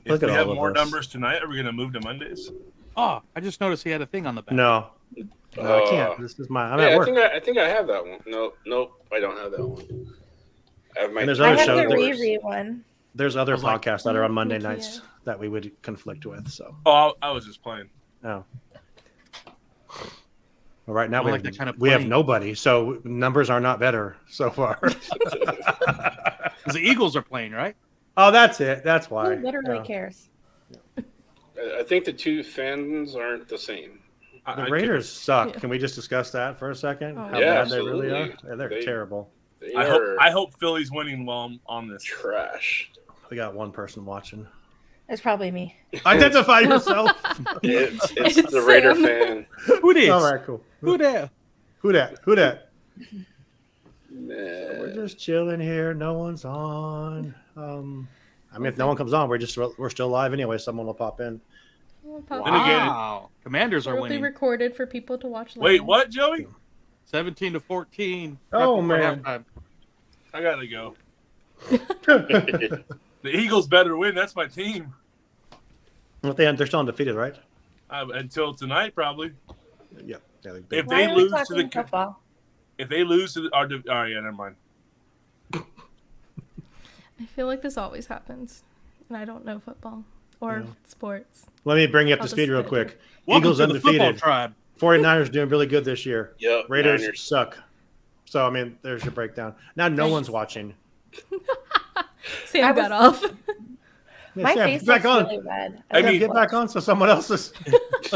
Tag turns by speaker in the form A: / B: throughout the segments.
A: If we have more numbers tonight, are we going to move to Mondays?
B: Oh, I just noticed he had a thing on the back.
C: No, I can't. This is I'm at work.
D: I think I have that one. Nope, I don't have that one. I have my.
C: And there's
E: I
C: other
E: have
C: shows.
E: the Riri one.
C: There's other
B: like,
C: podcasts that are on Monday nights that we would conflict with. So.
A: Oh, I was just playing.
C: Oh. Well, right now we have nobody, so numbers are not better so far.
B: Because the Eagles are playing, right?
C: Oh, that's it. That's why.
E: Who literally cares?
D: I think the two fans aren't the same.
C: The Raiders suck. Can we just discuss that for a second?
E: Oh.
C: How bad they really are? Yeah, they're terrible.
A: I hope Philly's winning while I'm on this.
D: Trash.
C: We got one person watching.
E: It's probably me.
C: Identify yourself.
D: It's the Raider fan.
B: Who this?
C: All right, cool.
B: Who there?
C: Who that?
D: Nah.
C: We're just chilling here. No one's on. I mean, if no one comes on, we're still live anyway. Someone will pop in.
B: Wow. Commanders are
F: It'll
B: winning.
F: be recorded for people to watch later.
A: Wait, what, Joey?
B: 17-14.
C: Oh, man.
B: Halftime.
A: I got to go. The Eagles better win. That's my team.
C: But they're still undefeated, right?
A: Until tonight, probably.
C: Yeah.
A: If
E: Why
A: they
E: are we
A: lose to
E: talking
A: the
E: football?
A: if they lose to the oh yeah, never mind.
F: I feel like this always happens, and I don't know football or sports.
C: Let me bring you up
F: I'll
C: to speed
F: just
C: real
F: sit
C: quick.
B: Welcome
C: Eagles
B: to the football
C: undefeted.
B: tribe.
C: 49ers doing really good this year.
D: Yep.
C: Raiders
D: Niners.
C: suck. So, I mean, there's your breakdown. Now no one's watching.
F: Sam got off.
E: My
C: Sam,
E: face
C: get back
E: looks
C: on.
E: really red.
A: I mean,
C: Get back on so someone else is.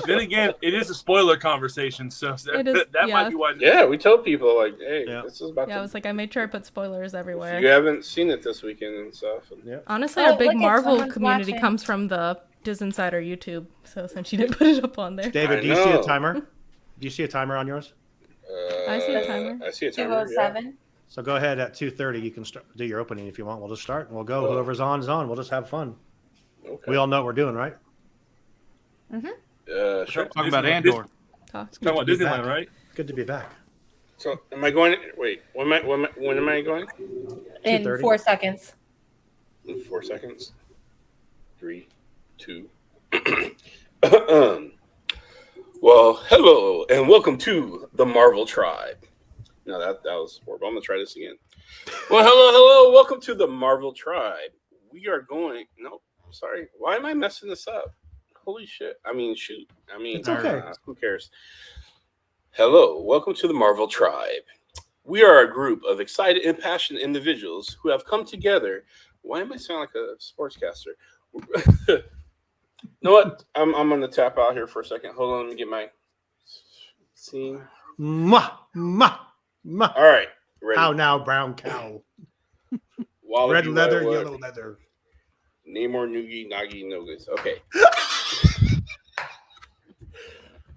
A: Then again, it is a spoiler conversation, so
F: It is,
A: that
F: yeah.
A: might be why.
D: Yeah, we tell people like, hey,
C: Yeah.
D: this is about.
F: Yeah, I was like, I made sure I put spoilers everywhere.
D: You haven't seen it this weekend and stuff.
C: Yeah.
F: Honestly,
E: Oh,
F: our big
E: look at
F: Marvel
E: someone's
F: community
E: watching.
F: comes from the Diz Insider YouTube. So since you didn't put it up on there,
C: David,
D: I
C: do you see a
D: know.
C: timer? Do you see a timer on yours?
F: I see a timer.
D: I see a timer.
E: 207.
C: So go ahead at 2:30. You can do your opening if you want. We'll just start and we'll go. Whoever's on is on. We'll just have fun.
D: Okay.
C: We all know what we're doing, right?
D: Sure.
B: Talking about Andor.
F: Talk.
A: Talking about
C: Good to be
A: Disneyland,
C: back.
A: right?
C: Good to be back.
D: So, am I going? Wait, when am I going?
E: In
C: 2:30.
E: 4 seconds.
D: In 4 seconds. 3, 2. Well, hello and welcome to the Marvel Tribe. No, that was horrible. I'm gonna try this again. Well, hello, welcome to the Marvel Tribe. We are going. No, sorry. Why am I messing this up? Holy shit! I mean, shoot. I mean,
C: It's okay.
D: Who cares? Hello, welcome to the Marvel Tribe. We are a group of excited and passionate individuals who have come together. Why am I sounding like a sportscaster? You know what? I'm gonna tap out here for a second. Hold on, let me get my scene.
C: Mwah, mwah, mwah.
D: All right, ready.
C: How now, brown cow?
D: Wallaby,
C: Red leather,
D: Wallaby.
C: yellow leather.
D: Namor, Noogie, Nagi, Nogus. Okay.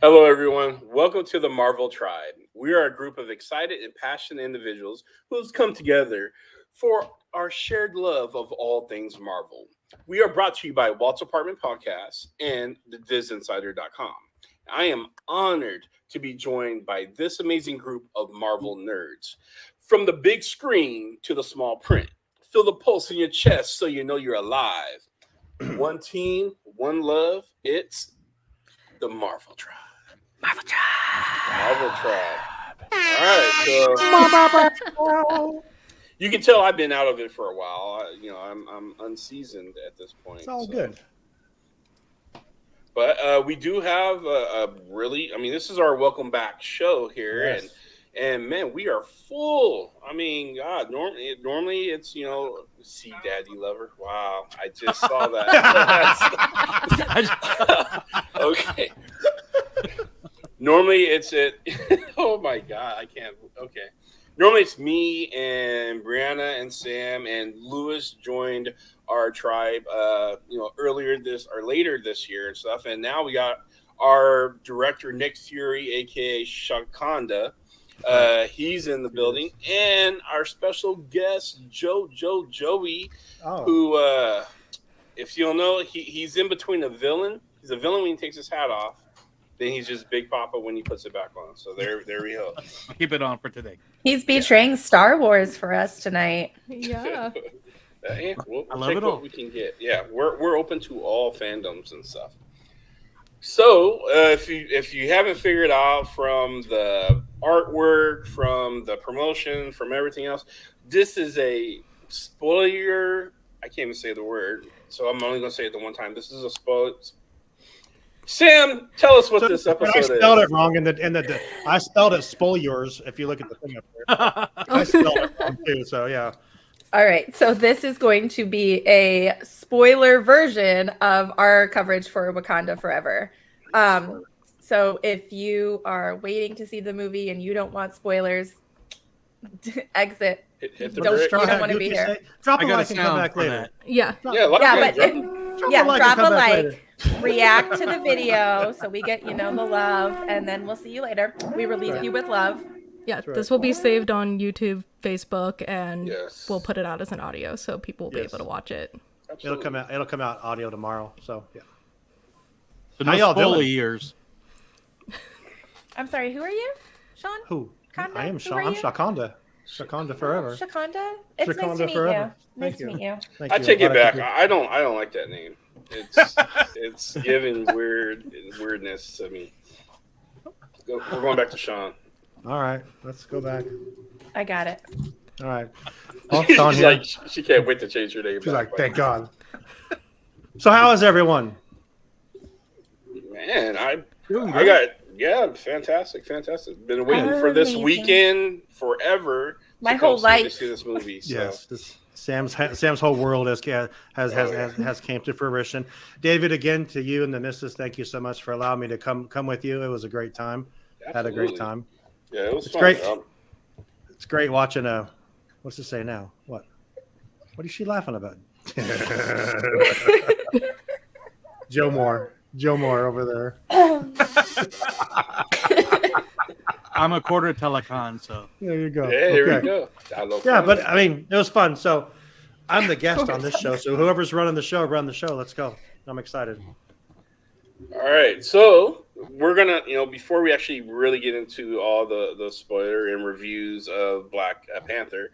D: Hello, everyone. Welcome to the Marvel Tribe. We are a group of excited and passionate individuals who have come together for our shared love of all things Marvel. We are brought to you by Walt's Apartment Podcast and thedizinsider.com. I am honored to be joined by this amazing group of Marvel nerds. From the big screen to the small print, feel the pulse in your chest so you know you're alive. One team, one love. It's the Marvel Tribe. Marvel Tribe. All right, so you can tell I've been out of it for a while. I'm unseasoned at this point.
C: It's all good.
D: But we do have a really, I mean, this is our welcome back show here,
C: Yes.
D: and man, we are full. I mean, God, normally it's see Daddy Lover. Wow, I just saw that. Okay. Normally it's it. Oh my God, I can't. Okay. Normally it's me and Brianna and Sam and Lewis joined our tribe, later this year and stuff. And now we got our director Nick Fury, aka Shakanda. He's in the building, and our special guest Joey, who, if you don't know, he's in between a villain. He's a villain when he takes his hat off. Then he's just Big Papa when he puts it back on. So there we go.
B: Keep it on for today.
E: He's betraying Star Wars for us tonight.
F: Yeah.
D: Yeah, we'll
B: I love
D: check
B: it
D: what
B: all.
D: we can get. Yeah, we're open to all fandoms and stuff. So if you haven't figured out from the artwork, from the promotion, from everything else, this is a spoiler. I can't even say the word, so I'm only gonna say it the one time. This is a spoiler. Sam, tell us what this
C: But I
D: episode
C: spelled
D: is.
C: it wrong I spelled it SPOLIERS. If you look at the thing up there, I spelled it wrong too. So yeah,
E: All right, so this is going to be a spoiler version of our coverage for Wakanda Forever. So if you are waiting to see the movie and you don't want spoilers, exit.
D: Hit the
E: Don't
D: brick.
E: you don't want to be
C: Goofy
E: here.
C: say. Drop
B: I
C: a
B: got a
C: like and come
B: sound
C: back
B: for
C: later.
B: that.
F: Yeah.
D: Yeah, like
E: Yeah,
D: that,
E: but
C: Drop
E: drop
C: and
E: a
C: come back
E: like,
C: later.
E: react to the video so we get the love, and then we'll see you later. We release you with love.
F: Yeah,
C: right.
F: this will be saved on YouTube, Facebook, and
D: Yes.
F: we'll put it out as an audio so people will be
C: Yes.
F: able to watch it.
C: It'll come out. It'll come out audio tomorrow. So yeah.
B: So
C: How
B: no
C: y'all doing?
B: spoilers.
E: I'm sorry, who are you? Sean?
C: Who?
E: Wakanda?
C: I am
E: Who
C: Sean.
E: are
C: I'm
E: you?
C: Wakanda. Wakanda forever.
E: Shakanda? It's nice
C: Wakanda
E: to meet
C: forever.
E: you. Nice
C: Thank
E: to
C: you.
E: meet you.
C: Thank
D: I
C: you.
D: take it
C: Glad I
D: back.
C: could
D: I don't like that name. It's giving weirdness to me. We're going back to Sean.
C: be- All right, let's go back.
E: I got it.
C: All right. Oh, Sean
D: She's
C: here.
D: like, she can't wait to change her name.
C: She's
D: back.
C: like, thank God. So how is everyone?
D: Man, I
B: Doing
D: got fantastic. Been waiting for this
E: Amazing.
D: weekend forever.
E: My
D: to
E: whole
D: come see- to
E: life.
D: see this movie. So.
C: Yes, Sam's whole world has came to fruition. David, again to you and the missus, thank you so much for allowing me to come with you. It was a great time. Had a great
D: Absolutely.
C: time.
D: Yeah, it was
C: It's
D: fun.
C: great. It's great watching what's it say now? What is she laughing about? Joe Moore over there.
B: I'm a quarter telecon, so
C: There you go.
D: Yeah, here
C: Okay.
D: we go. I love
C: Yeah,
D: fun.
C: but I mean, it was fun. So I'm the guest on this show. So whoever's running the show, run the show. Let's go. I'm excited.
D: All right, so we're gonna, before we actually really get into all the spoiler and reviews of Black Panther,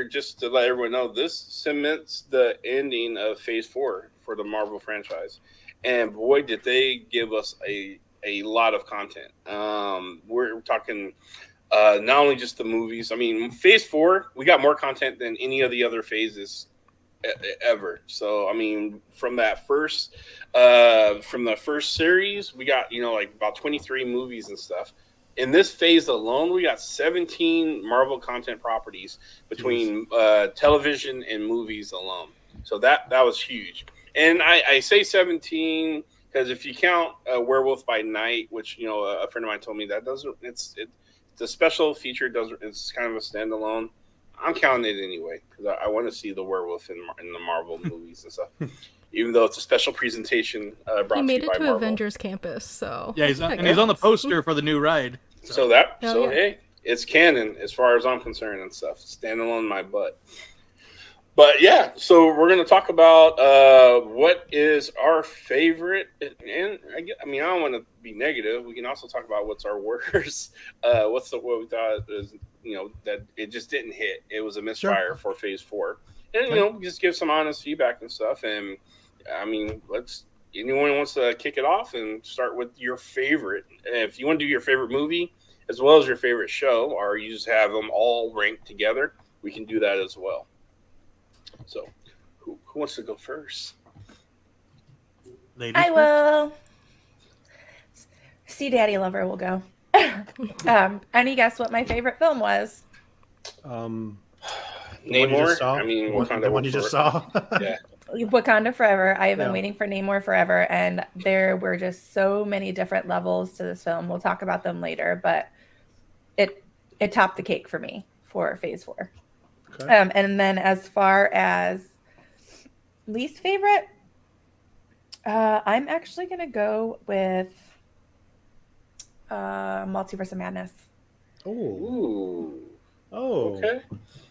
D: just to let everyone know, this cements the ending of Phase 4 for the Marvel franchise, and boy, did they give us a lot of content. We're talking not only just the movies. I mean, Phase 4, we got more content than any of the other phases ever. So I mean, from the first series, we got like about 23 movies and stuff. In this phase alone, we got 17 Marvel content properties between television and movies alone. So that was huge. And I say 17 because if you count Werewolf by Night, which a friend of mine told me that doesn't, it's a special feature. It's kind of a standalone. I'm counting it anyway because I want to see the werewolf in the Marvel movies and stuff. Even though it's a special presentation brought
F: He made
D: to you
F: it
D: by
F: to
D: Marvel.
F: Avengers Campus, so
B: yeah, he's on the poster for the new ride.
D: So
F: yeah.
D: hey, it's canon as far as I'm concerned and stuff. Standalone my butt. But yeah, so we're gonna talk about what is our favorite, and I don't want to be negative. We can also talk about what's our worst. What we thought is that it just didn't hit. It was a misfire for Phase 4, and just give some honest feedback and stuff. And I mean, anyone wants to kick it off and start with your favorite. And if you want to do your favorite movie as well as your favorite show, or you just have them all ranked together, we can do that as well. So, who wants to go first?
B: Ladies
E: I
B: first?
E: will. See, Daddy Lover will go. Any guess what my favorite film was?
C: Namor.
D: Namor. I mean,
C: the one you just saw.
D: Yeah.
E: Wakanda Forever. I have been
C: Yeah.
E: waiting for Namor forever, and there were just so many different levels to this film. We'll talk about them later, but it topped the cake for me for Phase 4.
C: Okay.
E: And then as far as least favorite, I'm actually gonna go with Multiverse of Madness.
C: Oh,
D: Ooh.
C: oh,
D: Okay.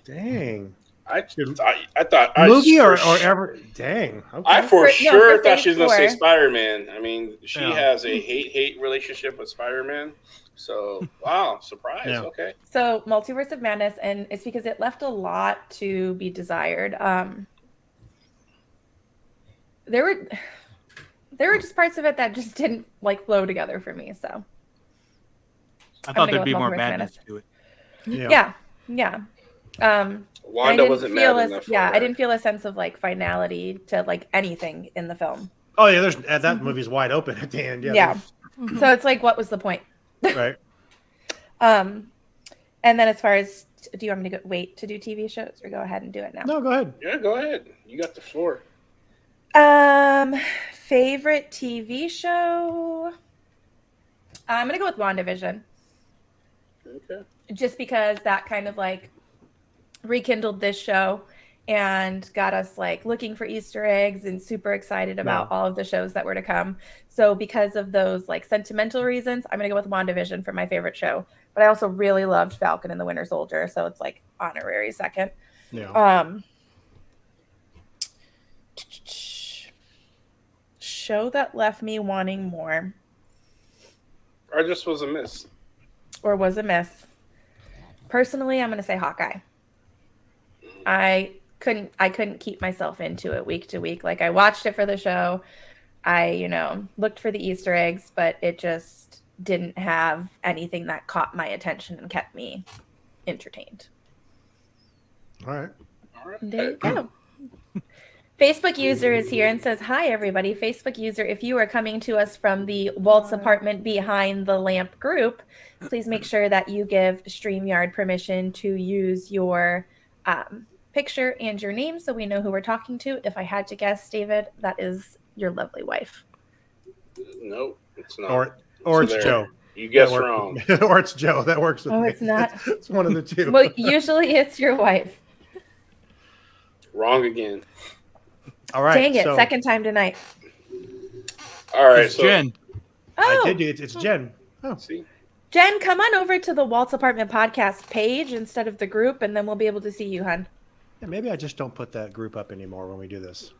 C: dang.
D: I thought
C: Movie or
D: I
C: ever? Dang. Okay.
D: I for
E: For
D: sure thought
E: Phase
D: she was going to say
E: 4.
D: Spider-Man. I mean, she
C: Yeah.
D: has a hate relationship with Spider-Man So, wow, surprise.
C: Yeah.
D: Okay.
E: So Multiverse of Madness, and it's because it left a lot to be desired. There were just parts of it that just didn't like flow together for me. So
B: I thought
E: gonna go
B: there'd
E: with
B: be more
E: Multiverse
B: madness
E: Madness.
B: to it.
E: Yeah. And I
D: Wanda
E: didn't
D: wasn't
E: feel
D: mad
E: a,
D: enough.
E: yeah,
D: for
E: I
D: her.
E: didn't feel a sense of like finality to like anything in the film.
C: Oh yeah, there's that movie's wide open at the end.
E: Yeah. So it's like, what was the point?
C: Right.
E: And then as far as, do you want me to wait to do TV shows or go ahead and do it now?
C: No, go ahead.
D: Yeah, go ahead. You got the floor.
E: Favorite TV show? I'm gonna go with WandaVision,
D: Okay.
E: just because that kind of like rekindled this show and got us like looking for Easter eggs and super excited about all of the shows that were to come. So because of those like sentimental reasons, I'm gonna go with WandaVision for my favorite show. But I also really loved Falcon and the Winter Soldier, so it's like honorary second.
C: Yeah.
E: Show that left me wanting more
D: I just was a miss.
E: or was a miss. Personally, I'm gonna say Hawkeye. I couldn't keep myself into it week to week. Like I watched it for the show. I, looked for the Easter eggs, but it just didn't have anything that caught my attention and kept me entertained.
C: All right.
D: All right.
E: There you go. Facebook user is here and says, hi, everybody. Facebook user, if you are coming to us from the Walt's apartment behind the lamp group, please make sure that you give StreamYard permission to use your picture and your name so we know who we're talking to. If I had to guess, David, that is your lovely wife.
D: Nope, it's not.
C: Or
D: So
C: it's
D: there.
C: Joe.
D: You guessed
C: That
D: wrong.
C: Or it's Joe. That works with
E: Oh,
C: me.
E: it's not?
C: It's one of the two.
E: Well, usually it's your wife.
D: Wrong again.
C: All right.
E: Dang it,
C: so
E: second time tonight.
D: All right,
B: It's
D: so
B: Jen.
C: I
E: Oh,
C: did do it. It's Jen. Oh,
D: see,
E: Jen, come on over to the Walt's Apartment podcast page instead of the group, and then we'll be able to see you, hun.
C: yeah, maybe I just don't put that group up anymore when we do this.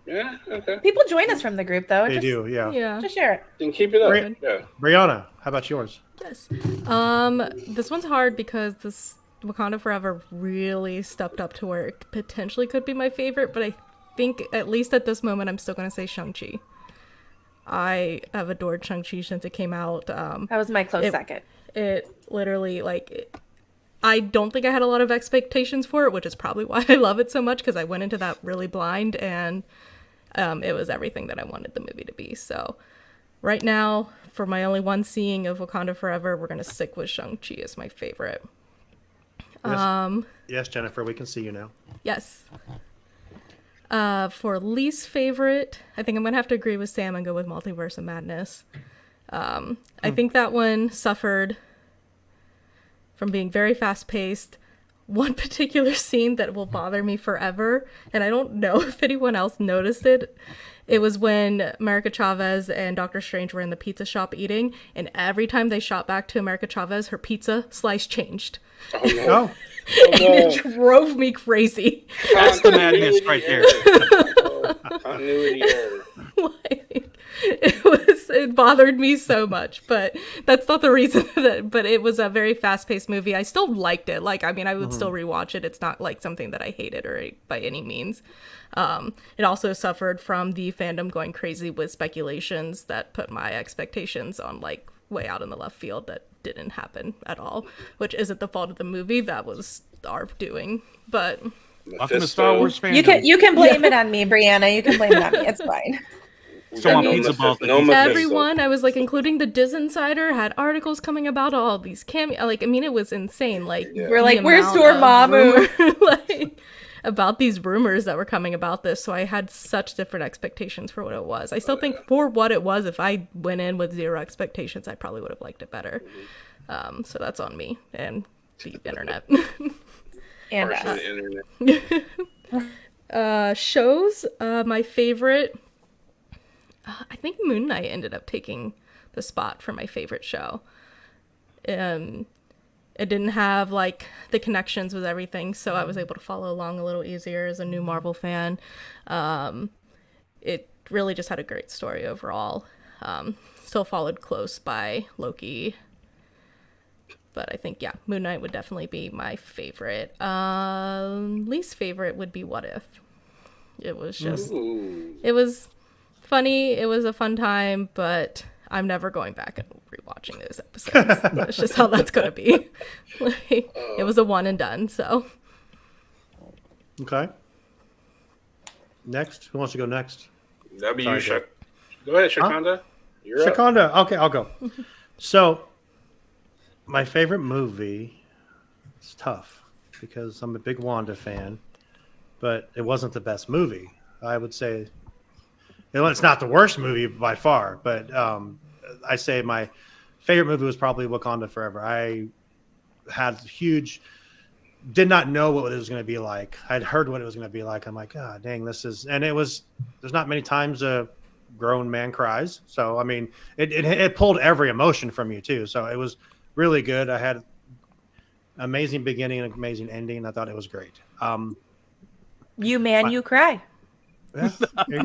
D: yeah, okay,
E: People join us from the group, though.
C: They do, yeah.
F: Yeah.
E: Just share it.
D: then keep it up.
C: Great.
D: Yeah,
C: Brianna, how about yours?
F: Yes. This one's hard because this Wakanda Forever really stepped up to where it potentially could be my favorite, but I think at least at this moment I'm still gonna say Shang-Chi. I have adored Shang-Chi since it came out.
E: That was my close second.
F: It literally I don't think I had a lot of expectations for it, which is probably why I love it so much, because I went into that really blind, and it was everything that I wanted the movie to be. So right now, for my only one seeing of Wakanda Forever, we're gonna stick with Shang-Chi as my favorite.
C: Yes, Jennifer, we can see you now.
F: Yes. For least favorite, I think I'm gonna have to agree with Sam and go with Multiverse of Madness. I think that one suffered from being very fast-paced. One particular scene that will bother me forever, and I don't know if anyone else noticed it. It was when America Chavez and Doctor Strange were in the pizza shop eating, and every time they shot back to America Chavez, her pizza slice changed.
D: oh no,
C: Oh,
F: And it drove me crazy.
B: That's the madness right there.
D: Continuity error.
F: Like, it bothered me so much, but that's not the reason but it was a very fast-paced movie. I still liked it. Like, I mean, I would still rewatch it. It's not like something that I hated or by any means. It also suffered from the fandom going crazy with speculations that put my expectations on like way out in the left field that didn't happen at all, which isn't the fault of the movie. That was our doing. But
B: Welcome to Star Wars fandom.
E: You can blame it on me, Brianna. You can blame it on me. It's fine.
B: So on pizza balls.
F: everyone, I was like, including the Diz Insider, had articles coming about all these like, I mean, it was insane. Like,
E: We're like,
F: the
E: where's
F: amount of
E: Dormammu?
F: like, about these rumors that were coming about this. So I had such different expectations for what it was. I still think for what it was, if I went in with zero expectations, I probably would have liked it better. So that's on me and the internet.
E: And
D: Partially the internet.
F: Shows, my favorite, I think Moon Knight ended up taking the spot for my favorite show. It didn't have like the connections with everything, so I was able to follow along a little easier as a new Marvel fan. It really just had a great story overall. Still followed close by Loki, But I think, yeah, Moon Knight would definitely be my favorite. Least favorite would be What If. It was just, it was funny. It was a fun time, but I'm never going back and rewatching those episodes. That's just how that's going to be. Like, it was a one and done, so.
C: Okay. Next. Who wants to go next?
D: That'd be
C: Sorry,
D: you, Shak. Go ahead, Shakanda. You're up.
C: Shakanda. Okay, I'll go. So, my favorite movie is tough because I'm a big Wanda fan, but it wasn't the best movie. I would say it's not the worst movie by far, but I say my favorite movie was probably Wakanda Forever. I had did not know what it was going to be like. I'd heard what it was going to be like. I'm like, ah, dang, there's not many times a grown man cries. So, I mean, it pulled every emotion from you too. So it was really good. I had amazing beginning and amazing ending. I thought it was great.
E: You cry.
C: Yeah, there you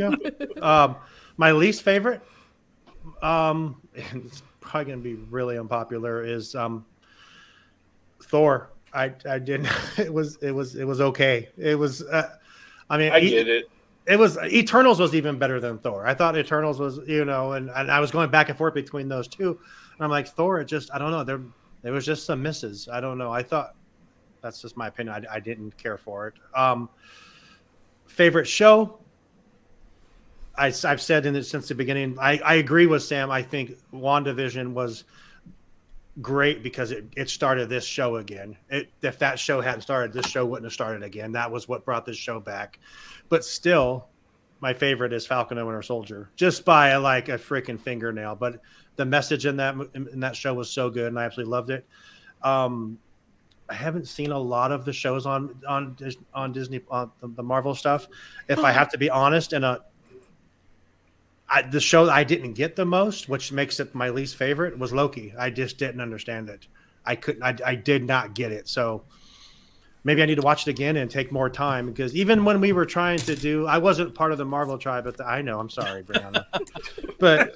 C: go. My least favorite, and it's probably going to be really unpopular, is Thor. I didn't. It was okay. It was. I mean,
D: I get it.
C: It was Eternals was even better than Thor. I thought Eternals was, and I was going back and forth between those two. And I'm like, Thor, I don't know. There was just some misses. I don't know. I thought that's just my opinion. I didn't care for it. Favorite show. I've said in it since the beginning. I agree with Sam. I think WandaVision was great because it started this show again. If that show hadn't started, this show wouldn't have started again. That was what brought this show back. But still, my favorite is Falcon and Winter Soldier, just by like a freaking fingernail. But the message in that show was so good, and I absolutely loved it. I haven't seen a lot of the shows on Disney, on the Marvel stuff. If I have to be honest, the show I didn't get the most, which makes it my least favorite, was Loki. I just didn't understand it. I did not get it. So maybe I need to watch it again and take more time, because even when we were trying to do, I wasn't part of the Marvel tribe, but I know, I'm sorry, Brianna. But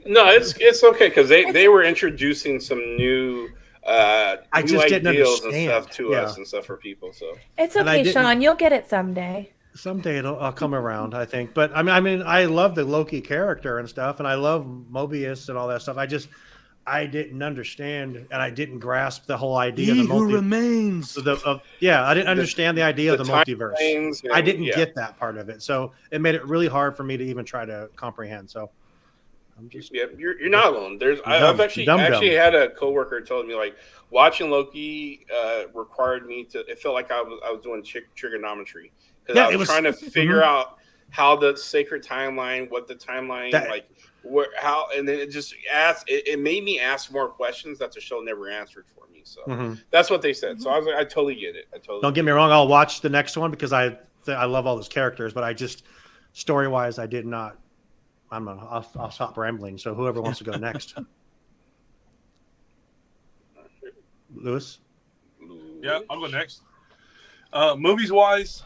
D: no, it's okay, because they were introducing some new
C: I just didn't
D: ideals
C: understand.
D: and stuff to us and stuff for people. So
E: It's
C: And I
E: okay,
C: didn't-
E: Sean. You'll get it someday.
C: someday I'll come around, I think. But I mean, I love the Loki character and stuff, and I love Mobius and all that stuff. I didn't understand, and I didn't grasp the whole idea of the
B: remains.
C: I didn't understand the idea of the multiverse.
D: timelines and-
C: I didn't get that part of it, so it made it really hard for me to even try to comprehend. So I'm just
D: you're not alone.
C: I'm
D: I've
C: dumb.
D: actually
C: Dumb.
D: had a coworker told me, like, watching Loki required me to. It felt like I was doing trigonometry, because
C: Yeah,
D: I
C: it
D: was
C: was-
D: trying to figure out how the sacred timeline, what the timeline how, and then it made me ask more questions that the show never answered for me. So that's what they said. So I was like, I totally get it.
C: Don't get me wrong. I'll watch the next one because I love all those characters, but I just story wise, I did not. I'll stop rambling. So whoever wants to go next, Lewis.
A: Yeah, I'll go next. Movies wise,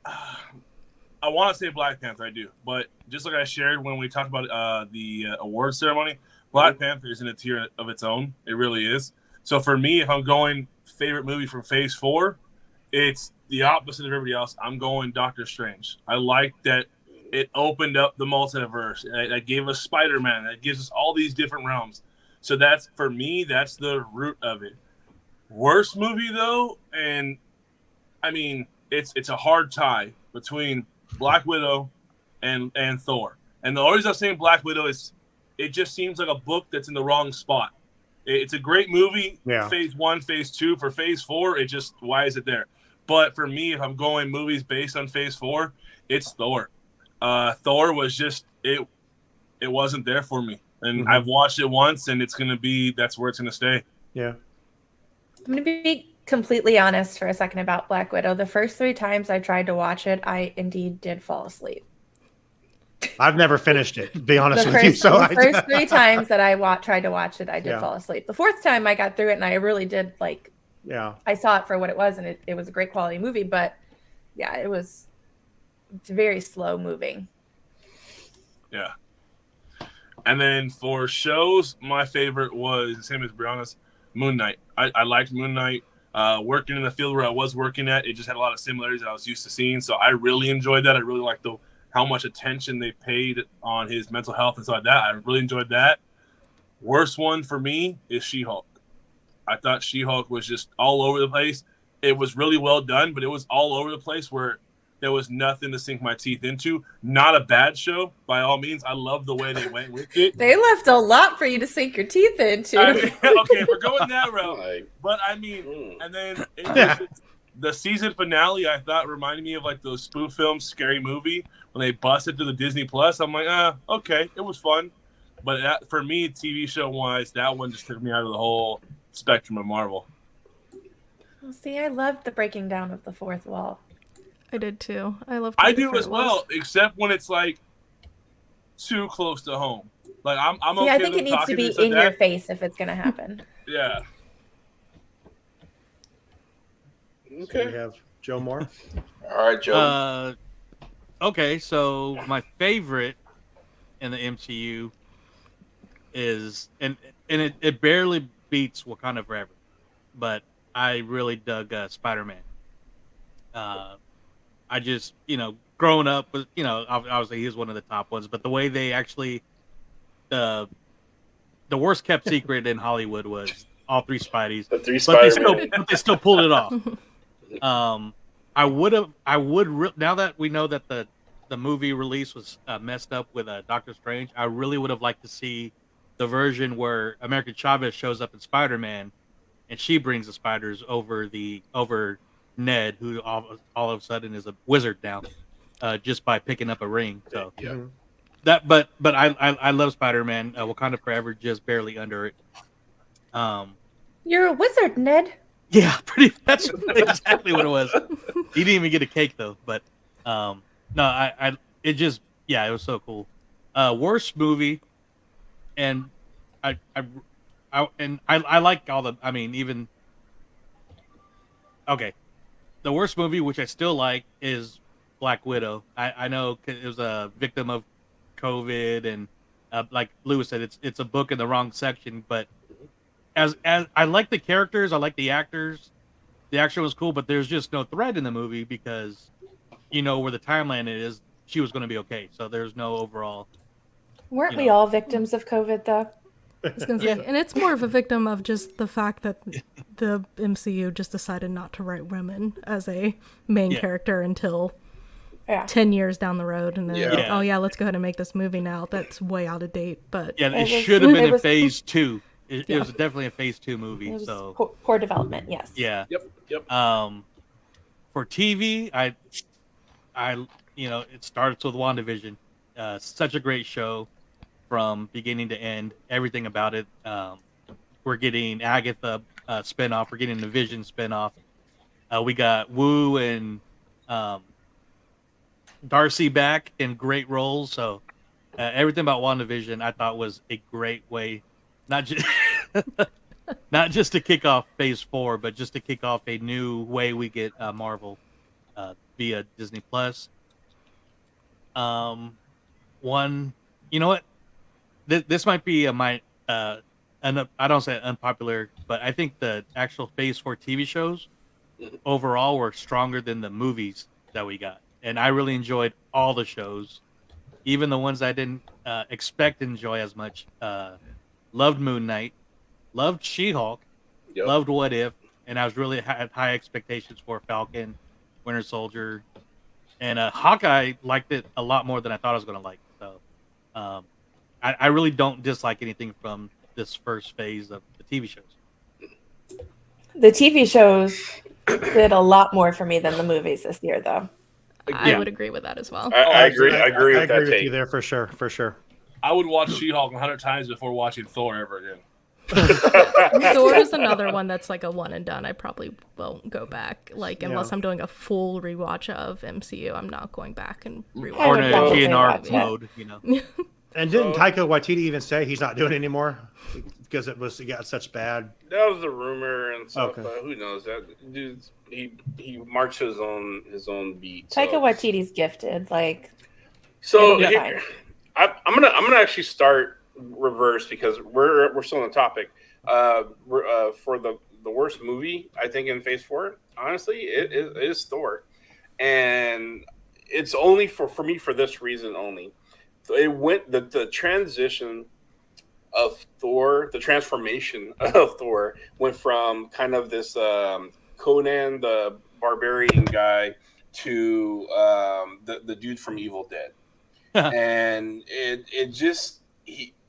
A: I want to say Black Panther. I do, but just like I shared when we talked about the award ceremony, Black Panther is in a tier of its own. It really is. So for me, if I'm going favorite movie from Phase 4, it's the opposite of everybody else. I'm going Doctor Strange. I like that it opened up the multiverse. That gave us Spider-Man. That gives us all these different realms. So that's, for me, that's the root of it. Worst movie though, and I mean, it's a hard tie between Black Widow and Thor. And the only reason I'm saying Black Widow is it just seems like a book that's in the wrong spot. It's a great movie, Phase 1, Phase 2. For Phase 4, it just, why is it there? But for me, if I'm going movies based on Phase 4, it's Thor. Thor was just, it wasn't there for me. And I've watched it once, and that's where it's going to stay.
C: Yeah.
E: I'm going to be completely honest for a second about Black Widow. The first 3 times I tried to watch it, I indeed did fall asleep.
C: I've never finished it, to be honest with you. So
E: the first 3 times that I tried to watch it, I did
C: Yeah.
E: fall asleep. The 4th time I got through it, and I really did I saw it for what it was, and it was a great quality movie. But yeah, it's very slow moving.
A: Yeah. And then for shows, my favorite was, same as Brianna's, Moon Knight. I liked Moon Knight. Working in the field where I was working at, it just had a lot of similarities that I was used to seeing. So I really enjoyed that. I really liked how much attention they paid on his mental health and stuff like that. I really enjoyed that. Worst one for me is She-Hulk. I thought She-Hulk was just all over the place. It was really well done, but it was all over the place where there was nothing to sink my teeth into. Not a bad show, by all means. I love the way they went with it.
E: They left a lot for you to sink your teeth into.
A: I mean, okay, we're going that route. But I mean, and then the season finale, I thought reminded me of like those spoof films, Scary Movie, when they busted to the Disney Plus. I'm like, okay, it was fun. But for me, TV show wise, that one just took me out of the whole spectrum of Marvel.
E: Well, see, I loved the breaking down of the fourth wall.
F: I did too.
A: I do as well, except when it's like too close to home. Like I'm okay.
E: I think it needs to be in your face if it's gonna happen.
A: Yeah.
C: Okay. So we have Joe Moore.
D: All right, Joe.
B: Okay, so my favorite in the MCU is, and it barely beats Wakanda Forever, but I really dug Spider-Man. I just, growing up with, obviously he's one of the top ones, but the way they actually, the worst kept secret in Hollywood was all three Spideys.
D: The three Spider-Man.
B: But they still pulled it off. Now that we know that the movie release was messed up with Doctor Strange, I really would have liked to see the version where America Chavez shows up in Spider-Man and she brings the spiders over Ned, who all of a sudden is a wizard now, just by picking up a ring. So but I love Spider-Man. Wakanda Forever just barely under it.
E: You're a wizard, Ned.
B: Yeah, that's exactly what it was. He didn't even get a cake though, but no, it was so cool. Worst movie, and I like all the. I mean, even okay. The worst movie, which I still like, is Black Widow. I know it was a victim of COVID, and like Lewis said, it's a book in the wrong section. But as I like the characters, I like the actors. The action was cool, but there's just no thread in the movie because where the timeline is. She was going to be okay, so there's no overall.
E: Weren't we all victims of COVID, though?
F: I was gonna say, and it's more of a victim of just the fact that the MCU just decided not to write women as a main character until 10 years down the road, and then let's go ahead and make this movie now. That's way out of date, but
B: it should have been in phase 2. It was definitely a phase 2 movie.
E: It was
B: so
E: poor development, yes.
B: Yeah.
D: Yep.
B: For TV, I it starts with WandaVision. Such a great show. From beginning to end, everything about it. We're getting Agatha spinoff. We're getting the Vision spinoff. We got Wu and Darcy back in great roles. So everything about WandaVision I thought was a great way, not just to kick off Phase 4, but just to kick off a new way we get Marvel via Disney Plus. You know what? This might be I don't say unpopular, but I think the actual Phase 4 TV shows overall were stronger than the movies that we got. And I really enjoyed all the shows, even the ones I didn't expect to enjoy as much. Loved Moon Knight, loved She-Hulk, loved What If, and I was really had high expectations for Falcon, Winter Soldier, and Hawkeye liked it a lot more than I thought I was going to like. So I really don't dislike anything from this first phase of the TV shows.
E: The TV shows did a lot more for me than the movies this year, though.
F: I would agree with that as well.
D: I agree. I agree with that
C: with
D: take.
C: you there for sure.
A: I would watch She-Hulk 100 times before watching Thor ever again.
F: Thor is another one that's like a one and done. I probably won't go back. Unless I'm doing a full rewatch of MCU, I'm not going back and rewatch.
B: Or in a GNR mode,
C: And didn't Taika Waititi even say he's not doing it anymore because it got such bad?
D: That was a rumor and stuff.
C: Okay.
D: Who knows? That dude, he marched his own beat.
E: Taika Waititi's gifted.
D: So I'm gonna actually start reverse because we're still on the topic. For the worst movie, I think in Phase 4, honestly, it is Thor, and it's only for me for this reason only. It went the transition of Thor, the transformation of Thor went from kind of this Conan the Barbarian guy to the dude from Evil Dead, and it just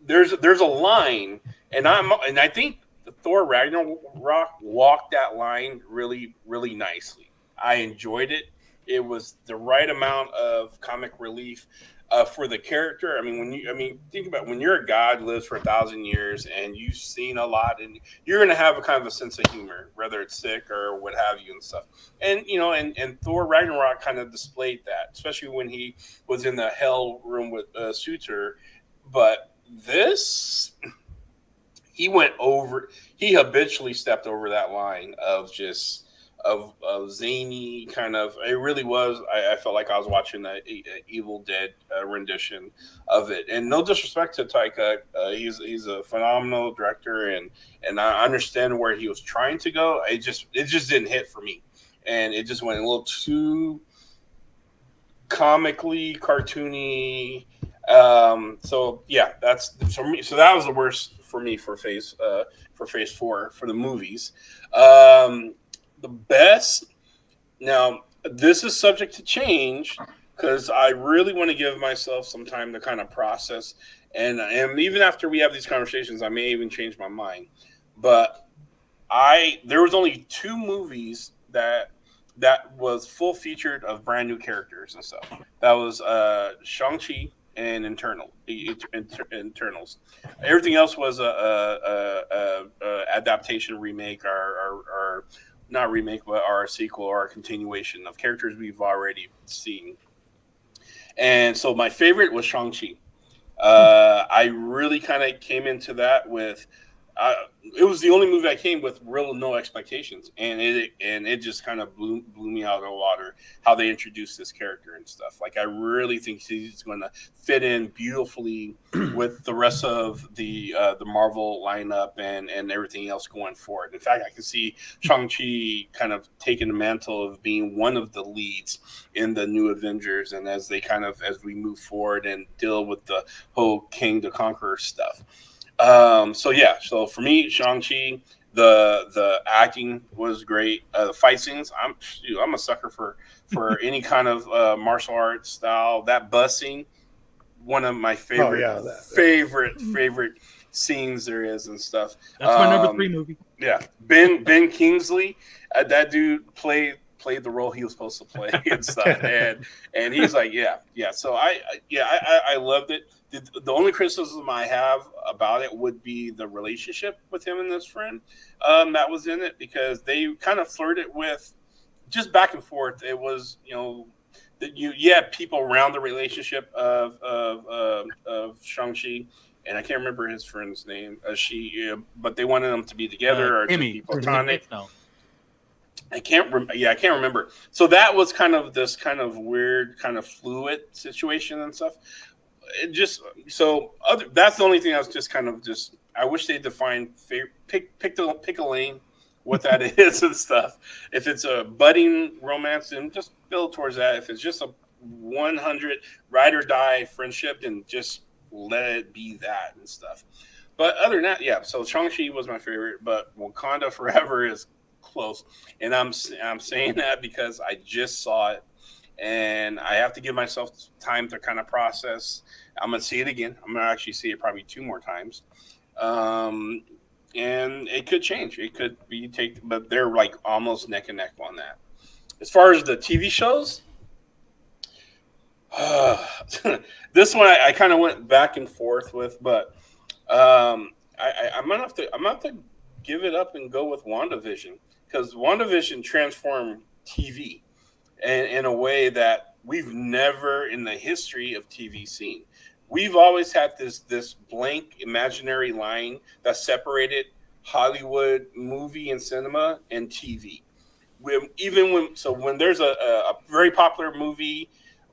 D: there's a line, and I think Thor Ragnarok walked that line really nicely. I enjoyed it. It was the right amount of comic relief for the character. Think about when you're a god who lives for 1,000 years and you've seen a lot, and you're going to have a kind of a sense of humor, whether it's sick or what have you and stuff. And and Thor Ragnarok kind of displayed that, especially when he was in the hell room with Suter. But this, he habitually stepped over that line of just of zany kind of. It really was. I felt like I was watching a Evil Dead rendition of it. And no disrespect to Taika, he's a phenomenal director, and I understand where he was trying to go. It just didn't hit for me, and it just went a little too comically cartoony. So yeah, that's for me. So that was the worst for me for Phase 4 for the movies. The best. Now, this is subject to change because I really want to give myself some time to kind of process. And even after we have these conversations, I may even change my mind. But there was only 2 movies that was full featured of brand new characters and stuff. That was Shang-Chi and Internals. Everything else was a adaptation, remake, or not remake, but our sequel or a continuation of characters we've already seen. And so my favorite was Shang-Chi. I really kind of came into that with, it was the only movie I came with no expectations, and it just kind of blew me out of the water how they introduced this character and stuff. Like, I really think he's going to fit in beautifully with the rest of the Marvel lineup and everything else going forward. In fact, I can see Shang-Chi kind of taking the mantle of being one of the leads in the new Avengers, and as we move forward and deal with the whole King the Conqueror stuff. So for me, Shang-Chi, the acting was great. The fight scenes, I'm a sucker for any kind of martial arts style. That bus scene, one of my favorite scenes there is and stuff.
B: That's my number 3 movie.
D: Yeah, Ben Kingsley, that dude played the role he was supposed to play and stuff, and he's like, yeah. So I loved it. The only criticism I have about it would be the relationship with him and his friend that was in it, because they kind of flirted with just back and forth. It was, that you had people around the relationship of Shang-Chi, and I can't remember his friend's name. But they wanted them to be together or to be platonic. No. I can't remember. So that was kind of this kind of weird, kind of fluid situation and stuff. That's the only thing I was just kind of I wish they defined pick a lane, what that is and stuff. If it's a budding romance, then just build towards that. If it's just a 100 ride or die friendship, then just let it be that and stuff. But other than that, yeah. So Shang-Chi was my favorite, but Wakanda Forever is close, and I'm saying that because I just saw it. And I have to give myself time to kind of process. I'm going to see it again. I'm going to actually see it probably 2 more times. And it could change. It could be but they're like almost neck and neck on that. As far as the TV shows, this one I kind of went back and forth with, but I'm gonna have to give it up and go with WandaVision, because WandaVision transformed TV in a way that we've never in the history of TV seen. We've always had this blank imaginary line that separated Hollywood movie and cinema and TV. When there's a very popular movie,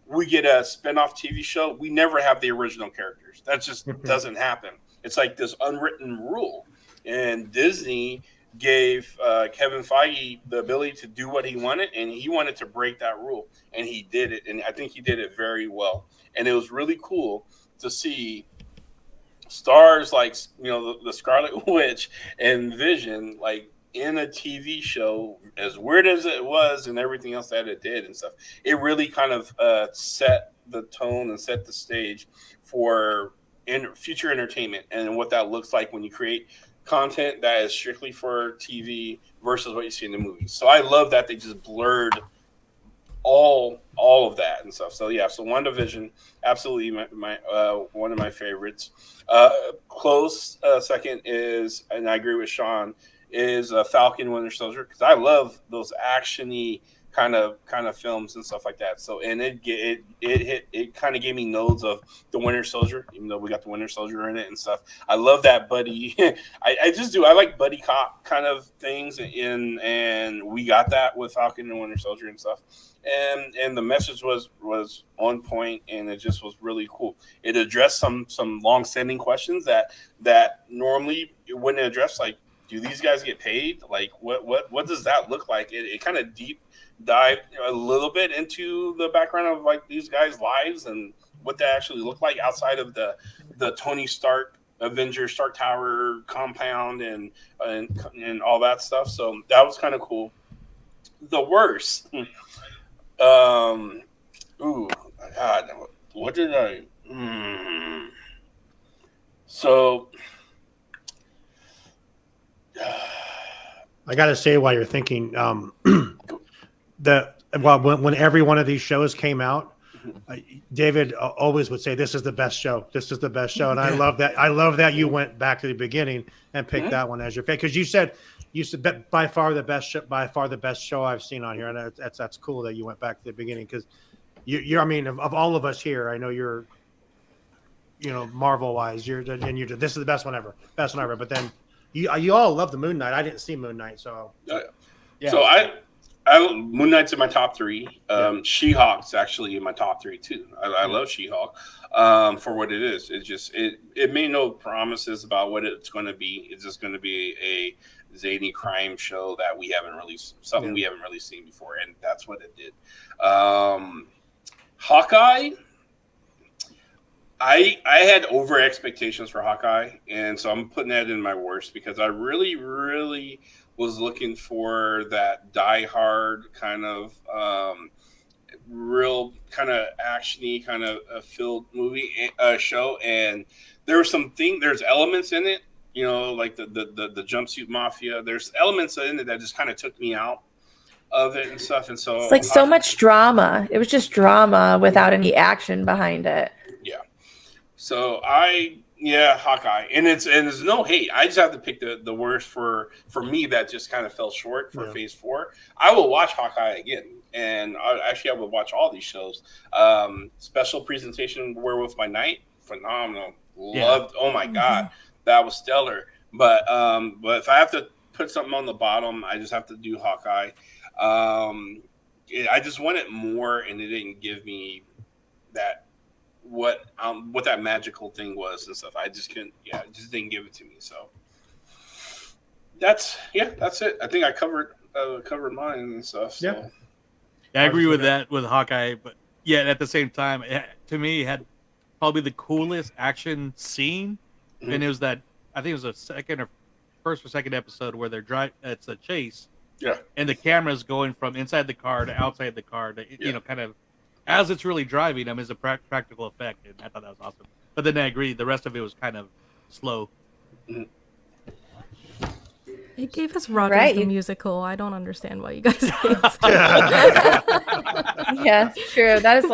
D: we get a spinoff TV show, we never have the original characters. That just doesn't happen. It's like this unwritten rule. and Disney gave Kevin Feige the ability to do what he wanted, and he wanted to break that rule, and he did it, and I think he did it very well. And it was really cool to see stars like the Scarlet Witch and Vision like in a TV show, as weird as it was, and everything else that it did and stuff. It really kind of set the tone and set the stage for future entertainment and what that looks like when you create content that is strictly for TV versus what you see in the movies. So I love that they just blurred all of that and stuff. So yeah, so WandaVision, absolutely my one of my favorites. Close second is, and I agree with Sean, is Falcon Winter Soldier, because I love those actiony kind of films and stuff like that. So and it kind of gave me nodes of the Winter Soldier, even though we got the Winter Soldier in it and stuff. I love that buddy. I just do. I like buddy cop kind of things, and we got that with Falcon and Winter Soldier and stuff. And the message was on point, and it just was really cool. It addressed some long-standing questions that normally it wouldn't address, like, do these guys get paid? Like, what does that look like? It kind of deep dive a little bit into the background of like these guys' lives and what they actually look like outside of the Tony Stark Avengers Stark Tower compound and all that stuff. So that was kind of cool. The worst. Ooh, God, what did I? So.
C: I got to say, while you're thinking, when every one of these shows came out, David always would say, "This is the best show. This is the best show," and I love that. I love that you went back to the beginning and picked that one as your favorite, because you said that by far the best show I've seen on here, and that's cool that you went back to the beginning, because you're I mean, of all of us here, I know you're, Marvel wise, this is the best one ever, but then. You all love the Moon Knight. I didn't see Moon Knight, so
D: yeah. So I Moon Knight's in my top three. She-Hulk's actually in my top three too. I love She-Hulk for what it is. It just it made no promises about what it's going to be. It's just going to be a zany crime show that we haven't really seen before, and that's what it did. Hawkeye. I had over expectations for Hawkeye, and so I'm putting that in my worst, because I really, really was looking for that die-hard kind of real kind of actiony kind of filled movie show, and there's elements in it, like the jumpsuit mafia. There's elements in it that just kind of took me out of it and stuff, and so
E: it's like so much drama. It was just drama without any action behind it.
D: Yeah. So Hawkeye, and it's no hate. I just have to pick the worst for me that just kind of fell short for Phase 4. I will watch Hawkeye again, and I will watch all these shows. Special presentation Werewolf by Night, phenomenal. Loved. Oh my God, that was stellar. But if I have to put something on the bottom, I just have to do Hawkeye. I just wanted more, and it didn't give me that. What that magical thing was and stuff. I just couldn't. Yeah, it just didn't give it to me. So that's it. I think I covered mine and stuff. So.
C: Yeah,
B: I agree with that with Hawkeye, but at the same time, to me, it had probably the coolest action scene, and it was that, I think it was a first or second episode where they're it's a chase.
D: Yeah,
B: and the camera's going from inside the car to outside the car to kind of. As it's really driving them is a practical effect, and I thought that was awesome. But then I agree, the rest of it was kind of slow.
F: It gave us Rogers the musical. I don't understand why you guys hate it.
E: Yeah, true. That is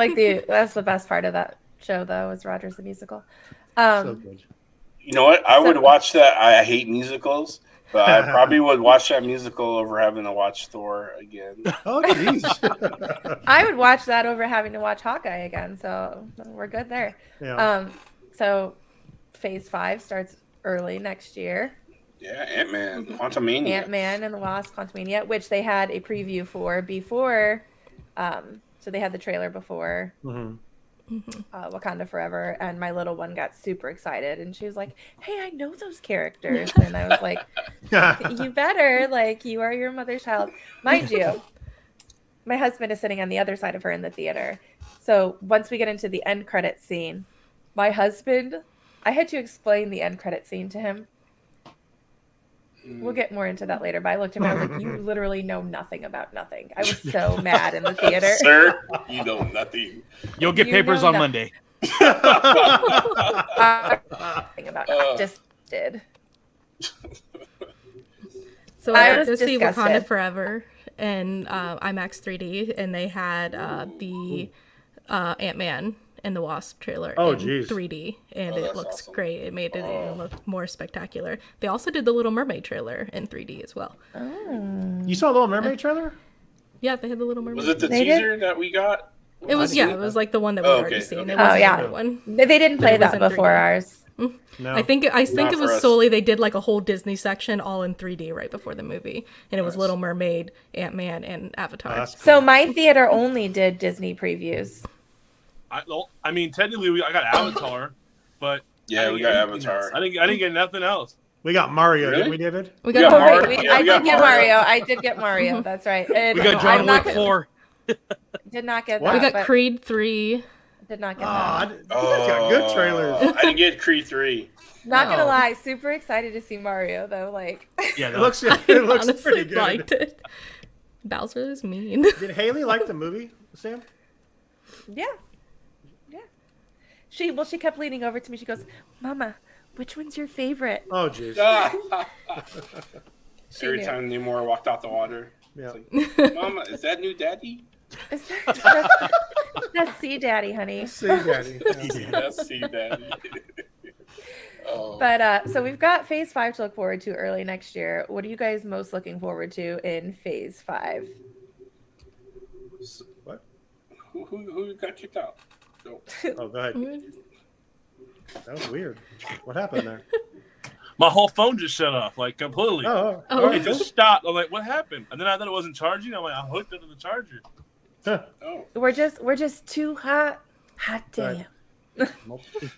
E: that's the best part of that show, though, is Rogers the musical.
C: So good.
D: You know what? I would watch that. I hate musicals. But I probably would watch that musical over having to watch Thor again.
C: Oh, jeez.
E: I would watch that over having to watch Hawkeye again. So we're good there.
C: Yeah.
E: So Phase 5 starts early next year.
D: Yeah, Ant-Man, Quantumania.
E: Ant-Man and the Wasp, Quantumania, which they had a preview for before. So they had the trailer before. Wakanda Forever, and my little one got super excited, and she was like, "Hey, I know those characters," and I was like, "You better, like, you are your mother's child, mind you." My husband is sitting on the other side of her in the theater, so once we get into the end credit scene, my husband, I had to explain the end credit scene to him. We'll get more into that later, but I looked at him and I was like, "You literally know nothing about nothing." I was so mad in the theater.
D: Sir, you know nothing.
B: You'll get
E: You
B: papers
E: know
B: on
E: no-
B: Monday.
E: Nothing about just did.
F: So
E: I
F: I got
E: was
F: to see Wakanda
E: disgusted.
F: Forever and IMAX 3D, and they had the Ant-Man and the Wasp trailer
C: Oh,
F: in
C: geez.
F: 3D, and
D: Oh,
F: it
D: that's
F: looks
D: awesome.
F: great. It made it even look more spectacular. They also did the Little Mermaid trailer in 3D as well.
C: You saw Little Mermaid trailer?
F: Yeah, they had the Little Mermaid.
D: Was it the
E: They did?
D: teaser that we got?
F: It was,
C: I
F: yeah,
C: didn't
F: it
C: see
F: was
C: that.
F: like the one that we'd
D: Oh,
F: already
D: okay,
F: seen.
D: okay.
F: It
E: Oh,
F: wasn't
E: yeah.
F: a new one.
E: They didn't play
F: It was
E: that
F: in
E: before
F: 3D.
E: ours.
C: No.
F: I think
D: Not
F: it
D: for
F: was
D: us.
F: solely they did like a whole Disney section all in 3D right before the movie, and it was
D: Nice.
F: Little Mermaid, Ant-Man, and Avatar.
C: Oh, that's cool.
E: So my theater only did Disney previews.
A: I mean, technically, I got Avatar, but
D: Yeah,
A: I
D: we
A: didn't
D: got
A: get anything else.
D: Avatar.
A: I didn't get nothing else.
C: We got Mario,
D: Really?
C: didn't we, David?
F: We
D: Yeah,
F: got
E: Oh,
D: Mario.
E: wait,
D: Yeah,
E: I
D: we got
E: did get
D: Mario.
E: Mario. I did get Mario. That's right. And
B: We got
E: I'm
B: John
E: not
B: Wick
E: gonna-
B: 4.
E: Did not get
C: What?
E: that.
F: we got
E: but
F: Creed 3.
E: Did not get
C: Oh,
E: that.
C: you guys got good trailers.
D: I didn't get Creed 3.
E: Not gonna
C: No.
E: lie, super excited to see Mario though. Like,
B: Yeah,
C: It
B: that
C: looks,
F: I
C: it looks
F: honestly
C: pretty good.
F: liked it. Bowser is mean.
C: Did Haley like the movie, Sam?
E: yeah, yeah. She kept leaning over to me. She goes, "Mama, which one's your favorite?"
C: Oh, jeez.
E: She
D: Every
E: knew.
D: time Namor walked out the water.
C: Yeah.
D: It's like, Mama, is that new daddy?
E: That's C Daddy, honey.
C: See, Daddy.
D: That's see daddy. Oh.
E: But so we've got Phase 5 to look forward to early next year. What are you guys most looking forward to in Phase 5?
C: What?
D: Who got kicked out? No.
C: Oh, go ahead. That was weird. What happened there?
A: My whole phone just shut off, like completely.
C: Oh,
F: Oh.
A: It just stopped. I'm like, what happened? And then I thought it wasn't charging. I'm like, I hooked it to the charger.
C: huh.
D: Oh.
E: We're just too hot. Hot damn.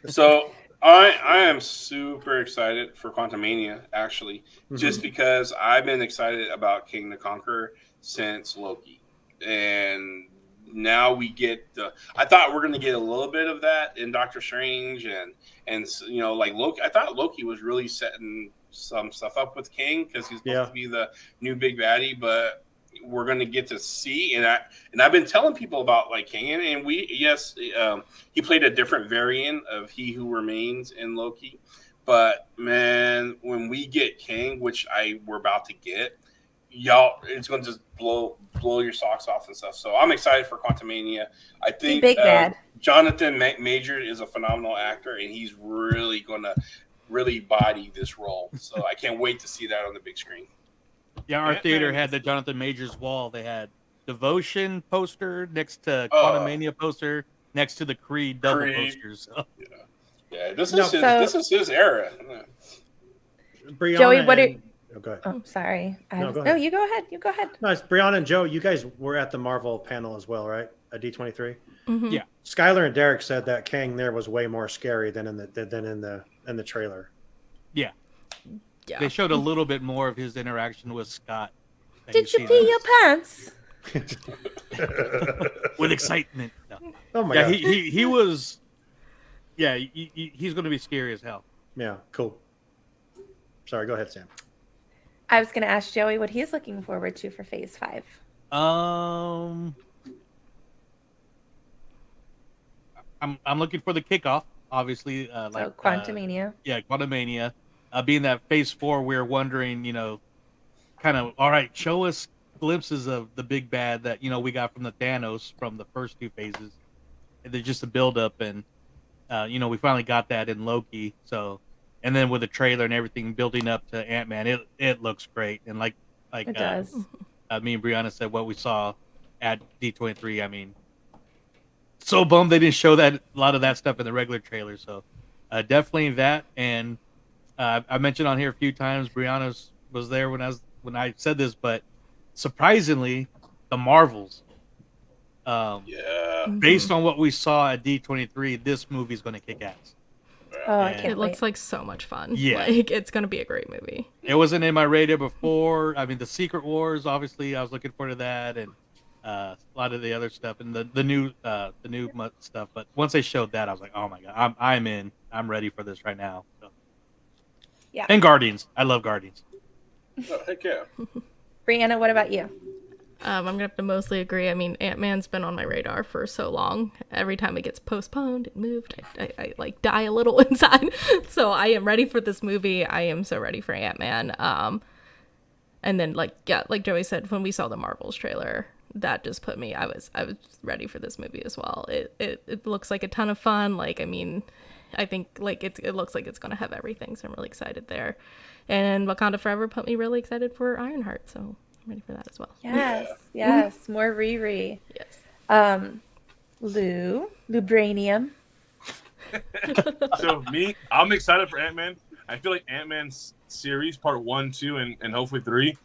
D: So I am super excited for Quantumania, actually,
C: Mhm.
D: just because I've been excited about King the Conqueror since Loki, and now we get the. I thought we're going to get a little bit of that in Doctor Strange, and you know, like Loki. I thought Loki was really setting some stuff up with King because he's supposed to be the new big baddie, but we're going to get to see, and I've been telling people about like King, and he played a different variant of He Who Remains in Loki, but man, when we get King, which we're about to get, y'all, it's going to just blow your socks off and stuff. So I'm excited for Quantumania. I think
E: Big bad.
D: Jonathan Major is a phenomenal actor, and he's really going to really body this role. So I can't wait to see that on the big screen.
B: Yeah, our
A: Ant-Man
B: theater
A: is-
B: had the Jonathan Majors wall. They had Devotion poster next to
D: Oh.
B: Quantumania poster next to the Creed double
D: Creed.
B: posters. So,
D: Yeah, this
C: No,
D: is his era.
C: Brianna
E: Joey, what
C: and- Oh, go ahead.
E: Oh, sorry.
C: No, go
E: No,
C: ahead.
E: you go ahead. You go ahead.
C: Nice. Brianna and Joe, you guys were at the Marvel panel as well, right? At D23.
F: Mhm.
B: Yeah.
C: Skylar and Derek said that Kang there was way more scary than in the trailer.
F: Yeah.
B: they showed a little bit more of his interaction with Scott. that
E: Did you
B: you've
E: pee
B: seen
E: your pants?
B: with excitement. No.
C: Oh my
B: Yeah,
C: god.
B: he was. Yeah, he's going to be scary as hell.
C: Yeah, cool. Sorry, go ahead, Sam.
E: I was going to ask Joey what he's looking forward to for Phase 5.
B: I'm looking for the kickoff, obviously.
E: So Quantumania.
B: Yeah, Quantumania. Being that Phase 4, we're wondering, kind of, all right, show us glimpses of the big bad that, we got from the Thanos from the first two phases. And they're just a build-up, and, we finally got that in Loki. So, and then with the trailer and everything building up to Ant-Man, it looks great. And like
E: It does.
B: me and Brianna said, what we saw at D23, I mean, so bummed they didn't show that a lot of that stuff in the regular trailer. So definitely that. And I mentioned on here a few times, Brianna was there when I said this, but surprisingly, the Marvels.
D: Yeah.
B: Based on what we saw at D23, this movie's going to kick ass.
E: Oh, I
B: And
E: can't
F: It
E: wait.
F: looks like so much fun.
B: Yeah.
F: Like, it's going to be a great movie.
B: It wasn't in my radar before. I mean, the Secret Wars, obviously, I was looking forward to that, and a lot of the other stuff, and the new stuff. But once they showed that, I was like, oh my god, I'm in. I'm ready for this right now. So.
E: Yeah.
B: And Guardians, I love Guardians.
D: Oh, heck yeah.
E: Brianna, what about you?
F: I'm going to have to mostly agree. I mean, Ant-Man's been on my radar for so long. Every time it gets postponed, it moved, I like die a little inside. So I am ready for this movie. I am so ready for Ant-Man. And then like Joey said, when we saw the Marvels trailer, that just put me, I was ready for this movie as well. It looks like a ton of fun. Like, I mean, I think like it looks like it's going to have everything. So I'm really excited there. And Wakanda Forever put me really excited for Ironheart. So I'm ready for that as well.
E: Yes, more Riri.
F: Yes.
E: Lubranium.
A: So me, I'm excited for Ant-Man. I feel like Ant-Man's series, part 1, 2, and hopefully 3.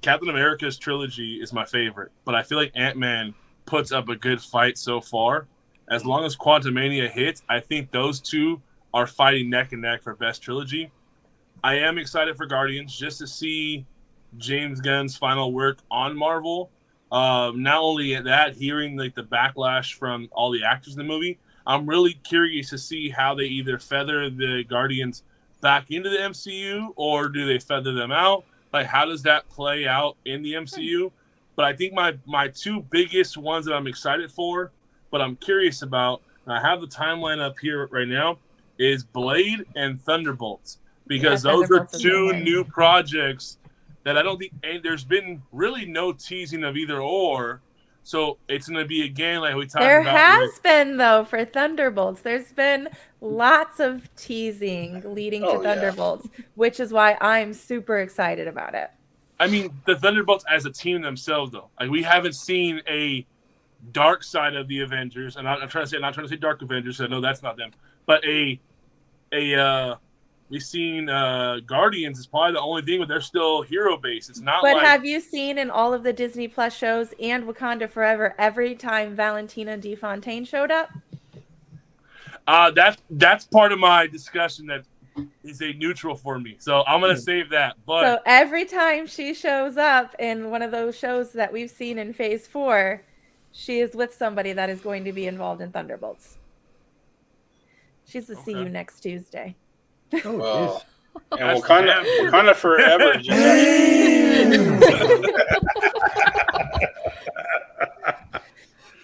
A: Captain America's trilogy is my favorite, but I feel like Ant-Man puts up a good fight so far. As long as Quantumania hits, I think those two are fighting neck and neck for best trilogy. I am excited for Guardians just to see James Gunn's final work on Marvel. Not only that, hearing like the backlash from all the actors in the movie, I'm really curious to see how they either feather the Guardians back into the MCU or do they feather them out? Like, how does that play out in the MCU? But I think my two biggest ones that I'm excited for, but I'm curious about, and I have the timeline up here right now, is Blade and Thunderbolts. Because those are two new projects that I don't think there's been really no teasing of either or. So it's going to be, again, like we talked about.
E: There has been, though, for Thunderbolts. There's been lots of teasing leading to Thunderbolts, which is why I'm super excited about it.
A: I mean, the Thunderbolts as a team themselves, though. Like, we haven't seen a dark side of the Avengers. And I'm not trying to say Dark Avengers, so I know that's not them. But we've seen Guardians is probably the only thing, but they're still hero based. It's not.
E: But
A: like...
E: have you seen in all of the Disney Plus shows and Wakanda Forever every time Valentina DeFontaine showed up?
A: That's part of my discussion that is a neutral for me. So I'm gonna save that. But
E: so every time she shows up in one of those shows that we've seen in Phase 4, she is with somebody that is going to be involved in Thunderbolts. She's to see you next Tuesday.
C: Oh,
D: well, and Wakanda Forever.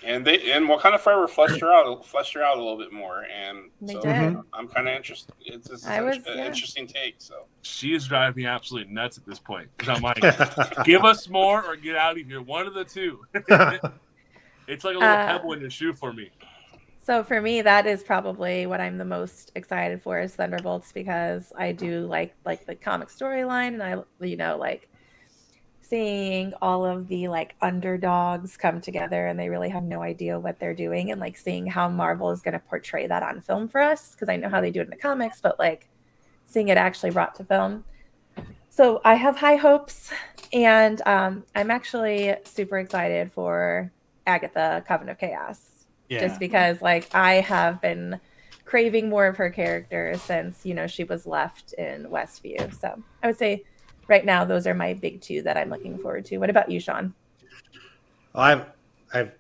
D: and Wakanda Forever fleshed her out a little bit more, and so I'm kind of interested. It's an interesting take. So
A: she is driving me absolutely nuts at this point because I'm like, give us more or get out of here. One of the two. It's like a little pebble in your shoe for me.
E: So for me, that is probably what I'm the most excited for is Thunderbolts because I do like the comic storyline and I like seeing all of the like underdogs come together and they really have no idea what they're doing and like seeing how Marvel is going to portray that on film for us because I know how they do it in the comics, but like seeing it actually brought to film. So I have high hopes and I'm actually super excited for Agatha, Coven of Chaos. Yeah. Just because like I have been craving more of her character since, she was left in Westview. So I would say right now, those are my big two that I'm looking forward to. What about you, Sean?
C: Well, I have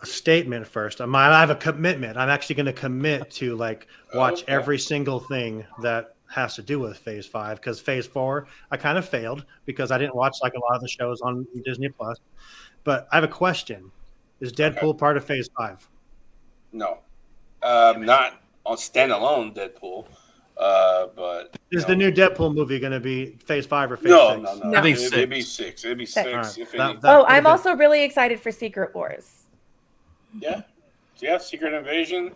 C: a statement first. I have a commitment. I'm actually going to commit to like watch every single thing that has to do with Phase 5 because Phase 4, I kind of failed because I didn't watch like a lot of the shows on Disney Plus. But I have a question. Is Deadpool part of Phase 5?
D: No, not on standalone Deadpool. But
C: is the new Deadpool movie going to be Phase 5 or Phase 6?
D: No.
A: I think
D: it'd be 6. It'd be 6.
C: Right.
E: I'm also really excited for Secret Wars.
D: Yeah, Secret Invasion.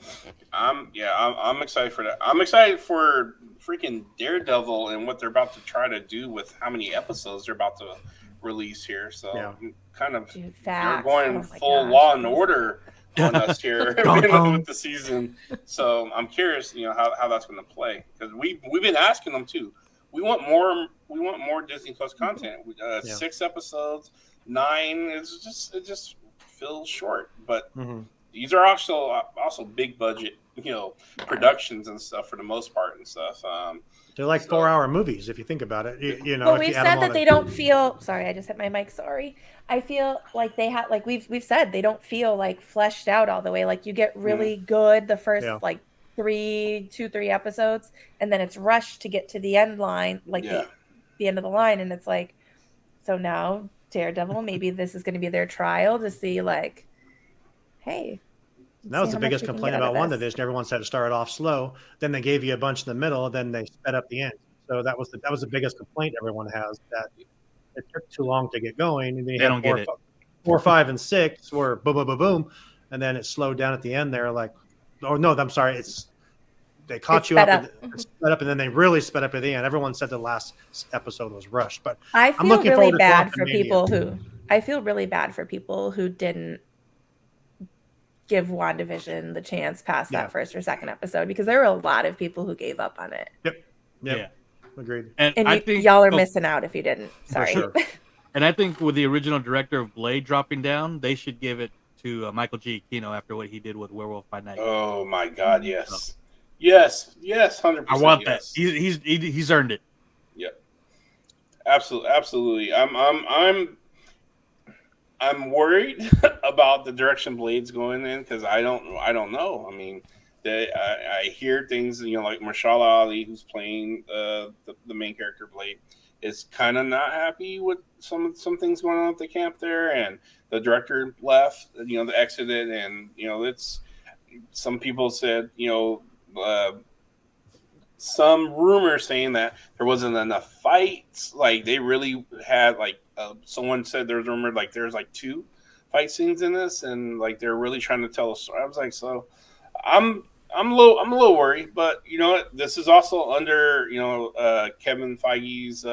D: I'm excited for that. I'm excited for freaking Daredevil and what they're about to try to do with how many episodes they're about to release here. So kind of they're going full Law and Order on us here with the season. So I'm curious, how that's going to play because we've been asking them too. We want more Disney Plus content. 6 episodes, 9. It just feels short. But
C: Mhm.
D: these are also big budget, productions and stuff for the most part and stuff.
C: They're like
D: So-
C: 4-hour movies if you think about it. You know,
E: Well,
C: if
E: we've
C: you add them
E: said
C: all
E: that they don't feel. Sorry, I just hit my mic. Sorry. I feel like they have, like we've said, they don't feel like fleshed out all the way. Like you get really good the first
C: Yeah.
E: like 3 episodes, and then it's rushed to get to the end line, like
D: Yeah.
E: the end of the line, and it's like, so now Daredevil, maybe this is going to be their trial to see, like, hey.
C: That was the biggest complaint about WandaVision. Everyone said it started off slow, then they gave you a bunch in the middle, then they sped up the end. So that was the biggest complaint everyone has, that it took too long to get going, and then you
B: They
C: had
B: don't get it.
C: 4, 5, and 6 were boom, boom, boom, boom, and then it slowed down at the end. There, like, oh no, I'm sorry, they caught you up, and sped up, and then they really sped up at the end. Everyone said the last episode was rushed, but
E: I
C: I'm
E: feel
C: looking
E: really
C: forward to
E: bad for
C: Quantumania.
E: people who didn't give WandaVision the chance past
C: Yeah.
E: that first or second episode, because there were a lot of people who gave up on it.
C: Yep.
B: Yeah.
C: Agreed.
E: And
B: I think
E: y'all are missing out if you didn't. Sorry.
C: sure.
B: And I think with the original director of Blade dropping down, they should give it to Michael Giacchino after what he did with Werewolf by Night.
D: Oh my God! Yes, yes, 100%.
B: I want
D: yes.
B: that. He's earned it.
D: Yep. Absolutely. I'm worried about the direction Blade's going in, because I don't know. I mean, I hear things, like Mahershala Ali, who's playing the main character Blade, is kind of not happy with some things going on at the camp there, and the director left, they exited, and it's, some people said, some rumors saying that there wasn't enough fights. Like, they really had, like, someone said there was rumored like there's like 2 fight scenes in this, and like they're really trying to tell a story. I was like, so I'm a little worried, but you know what? This is also under Kevin Feige's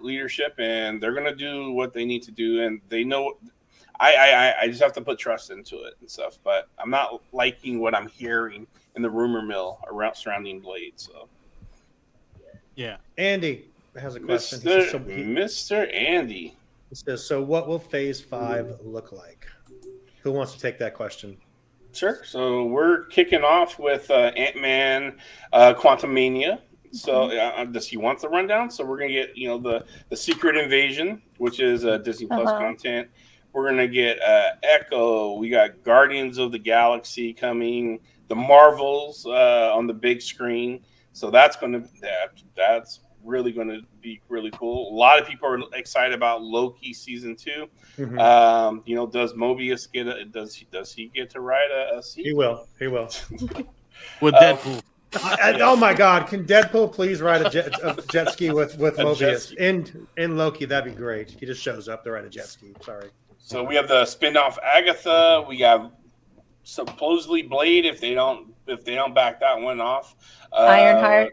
D: leadership, and they're gonna do what they need to do, and they know. I just have to put trust into it and stuff, but I'm not liking what I'm hearing in the rumor mill around surrounding Blade. So,
B: Yeah.
C: Andy has a question.
D: Mr. Andy.
C: He says, so what will Phase 5 look like? Who wants to take that question?
D: Sure. So we're kicking off with Ant-Man Quantumania. So does he want the rundown? So we're going to get, the Secret Invasion, which is Disney Plus content. We're going to get Echo. We got Guardians of the Galaxy coming. The Marvels on the big screen. So that's really going to be really cool. A lot of people are excited about Loki season 2.
C: Mm-hmm.
D: Does Mobius does he get to ride a seat?
C: He will.
B: With Deadpool.
C: Oh my God! Can Deadpool please ride a jet ski with Mobius in Loki? That'd be great. He just shows up to ride a jet ski. Sorry.
D: So we have the spin-off Agatha. We have supposedly Blade if they don't back that one off. Ironheart,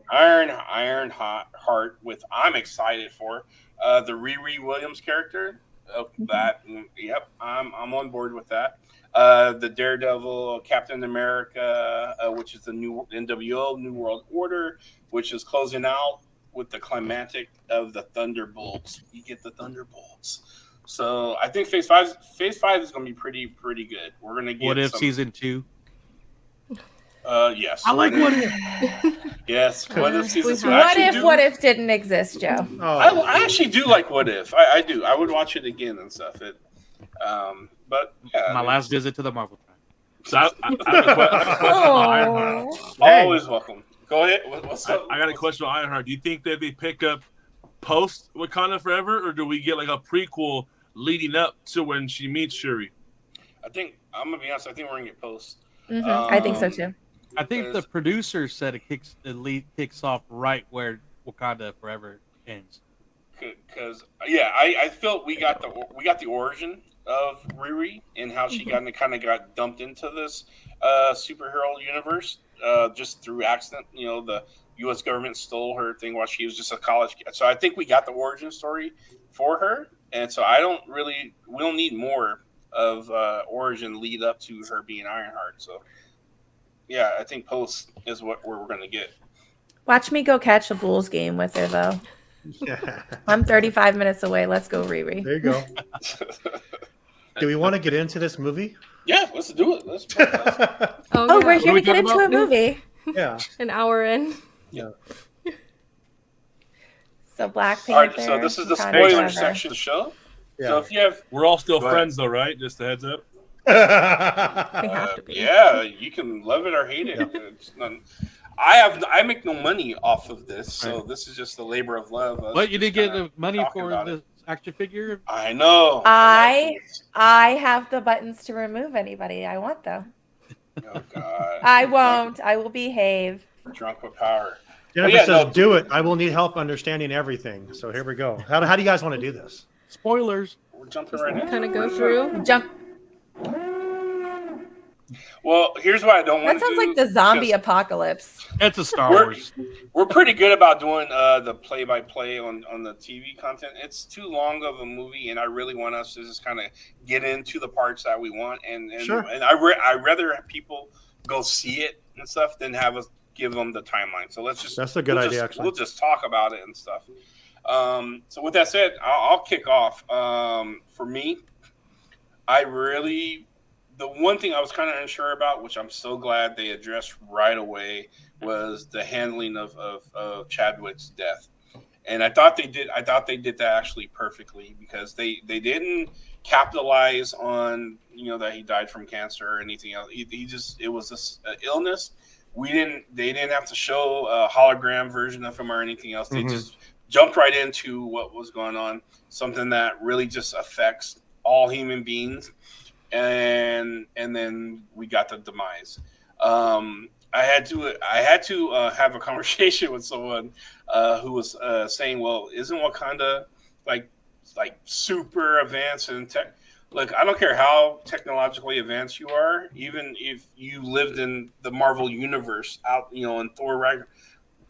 D: with I'm excited for the Riri Williams character. Yep, I'm on board with that. The Daredevil, Captain America, which is the new NWO, New World Order, which is closing out with the climactic of the Thunderbolts. You get the Thunderbolts. So I think Phase 5 is going to be pretty good. We're going to get
B: What If season 2?
D: Yes.
B: I like What If.
D: Yes. What If season 2.
E: What If didn't exist, Joe?
D: I actually do like What If. I do. I would watch it again and stuff. But yeah,
B: my last visit to the Marvel Tribe.
A: So I have a question.
D: Always welcome. Go ahead. What's up?
A: I got a question on Ironheart. Do you think that they pick up post Wakanda Forever, or do we get like a prequel leading up to when she meets Shuri?
D: I think, I'm gonna be honest, I think we're gonna get post.
E: I think so too.
B: I think the producer said it kicks off right where Wakanda Forever ends.
D: Because I felt we got the origin of Riri and how she kind of dumped into this superhero universe just through accident. The U.S. government stole her thing while she was just a college kid. So I think we got the origin story for her, and so we don't need more of origin lead up to her being Ironheart. So yeah, I think post is what we're going to get.
E: Watch me go catch a Bulls game with her though. I'm 35 minutes away. Let's go, Riri.
C: There you go. Do we want to get into this movie?
D: Yeah, let's do it. Let's
E: Oh,
F: yeah.
E: we're here
B: we
E: to get
B: talking
E: into a
B: about?
E: movie.
C: Yeah.
F: An hour in.
C: Yeah.
E: So Black
D: All right,
E: Panther.
D: so this is the
E: Wakanda
D: spoiler
E: Forever.
D: section of the show.
C: Yeah.
D: So if you have,
A: We're all still
D: Go ahead.
A: friends, though, right? Just a heads up.
F: We have to be.
D: yeah, you can love it or hate it. It's none, I make no money off of this, so this is just the labor of love.
B: What, you didn't get the money
D: talking
B: for
D: about
B: the action figure?
D: I know.
E: I have the buttons to remove anybody I want, though.
D: Oh God.
E: I won't. I will behave.
D: Drunk with power.
C: Jennifer
D: yeah,
C: says,
D: no.
C: "Do it. I will need help understanding everything." So here we go. How do you guys want to do this?
B: Spoilers.
D: We're jumping right in.
F: Kind of go through.
E: Jump.
D: Well, here's what I don't want
E: That
D: to do.
E: sounds like the zombie
D: because
E: apocalypse.
B: It's a Star
D: We're-
B: Wars.
D: We're pretty good about doing the play-by-play on the TV content. It's too long of a movie, and I really want us to just kind of get into the parts that we want. And
C: Sure.
D: And I rather have people go see it and stuff than have us give them the timeline. So let's just
C: That's a good idea, actually.
D: We'll just talk about it and stuff. So with that said, I'll kick off. For me, the one thing I was kind of unsure about, which I'm so glad they addressed right away, was the handling of Chadwick's death. And I thought they did that actually perfectly, because they didn't capitalize on, that he died from cancer or anything else. It was this illness. They didn't have to show a hologram version of him or anything else. They just jumped right into what was going on, something that really just affects all human beings. And then we got the demise. I had to have a conversation with someone who was saying, "Well, isn't Wakanda like super advanced and tech? Look, I don't care how technologically advanced you are, even if you lived in the Marvel universe, out in Thor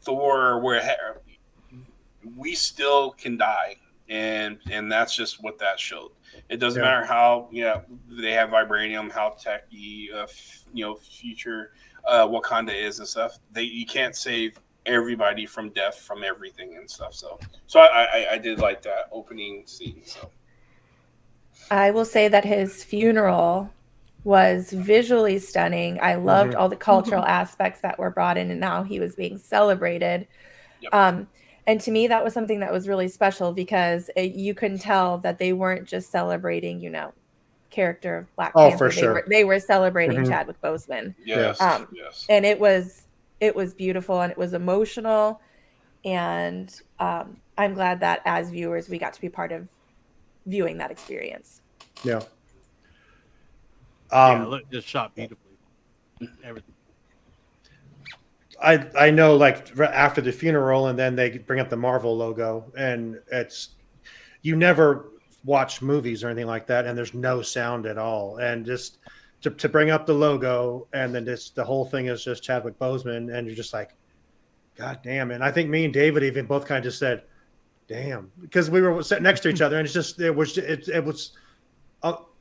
D: or where we still can die, and that's just what that showed. It doesn't matter how they have vibranium, how techy future Wakanda is and stuff. You can't save everybody from death from everything and stuff. So I did like that opening scene. So
E: I will say that his funeral was visually stunning. I loved all the cultural aspects that were brought in and how he was being celebrated.
D: Yep.
E: And to me, that was something that was really special, because you couldn't tell that they weren't just celebrating, character of Black Panther.
C: For sure.
E: They were celebrating Chadwick Boseman.
D: yes, yes.
E: And it was beautiful, and it was emotional. And I'm glad that as viewers, we got to be part of viewing that experience.
C: Yeah.
B: Look, just shot beautifully. Everything.
C: I know, like, after the funeral, and then they bring up the Marvel logo, and you never watch movies or anything like that, and there's no sound at all, and just to bring up the logo, and then the whole thing is just Chadwick Boseman, and you're just like, God damn. And I think me and David even both kind of just said, damn, because we were sitting next to each other, and it was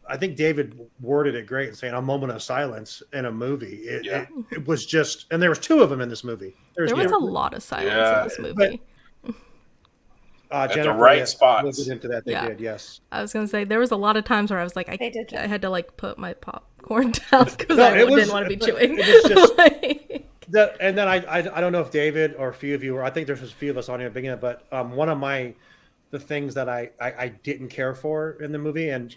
C: I think David worded it great, saying a moment of silence in a movie. It was just, and there was two of them in this movie.
F: There was a lot of silence in this movie.
D: At
C: Jennifer,
D: the right
C: yes,
D: spots.
C: we'll get into that. They did, yes.
F: I was gonna say there was a lot of times where I was like,
E: They did,
F: I had to put my popcorn down because
C: No,
F: I
C: it was-
F: didn't want to be chewing.
C: it was just-
F: Like-
C: And then I don't know if David or a few of you, I think there's a few of us on here at the beginning, but one of the things that I didn't care for in the movie, and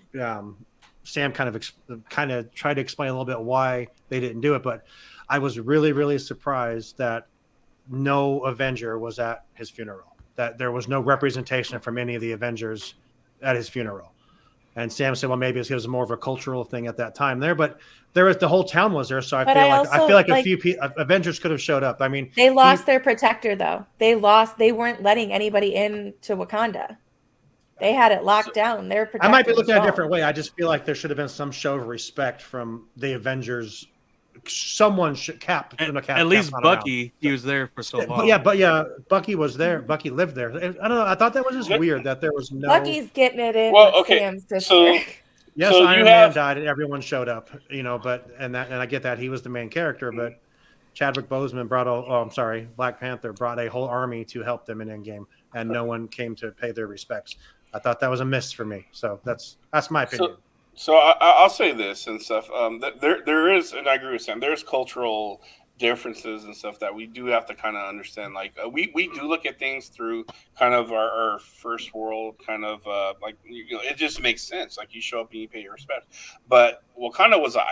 C: Sam kind of tried to explain a little bit why they didn't do it, but I was really, really surprised that no Avenger was at his funeral, that there was no representation from any of the Avengers at his funeral. And Sam said, well, maybe it was more of a cultural thing at that time there, but the whole town was there. So I feel like a few Avengers could have showed up. I mean,
E: they lost their protector, though. They weren't letting anybody into Wakanda. They had it locked down. Their protector
C: I might be looking at it a
E: was
C: different way. I just feel like there should have been some show of respect from the Avengers. Someone should
B: at least Bucky. He was there for so long.
C: But Bucky was there. Bucky lived there. I don't know. I thought that was just weird that there was no.
E: Bucky's getting it in.
D: Well,
E: with
D: okay,
E: Sam's sister.
D: so
C: Yes,
D: So
C: Iron
D: you
C: Man
D: have-
C: died and everyone showed up, but I get that he was the main character, but Chadwick Boseman Black Panther brought a whole army to help them in Endgame, and no one came to pay their respects. I thought that was a miss for me. So that's my opinion.
D: So I'll say this and stuff. There is, and I agree with Sam. There's cultural differences and stuff that we do have to kind of understand. Like we do look at things through kind of our first world kind of like it just makes sense. Like you show up and you pay your respect. But Wakanda was an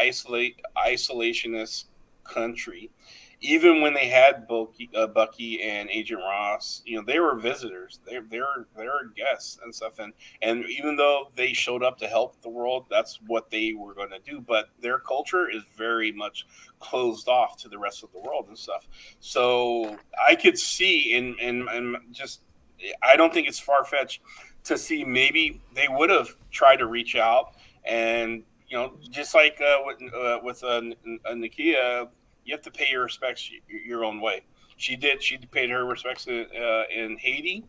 D: isolationist country. Even when they had Bucky and Agent Ross, they were visitors. They were guests and stuff. And even though they showed up to help the world, that's what they were going to do. But their culture is very much closed off to the rest of the world and stuff. So I could see and just I don't think it's far fetched to see maybe they would have tried to reach out and just like with Nakia, you have to pay your respects your own way. She did. She paid her respects in Haiti,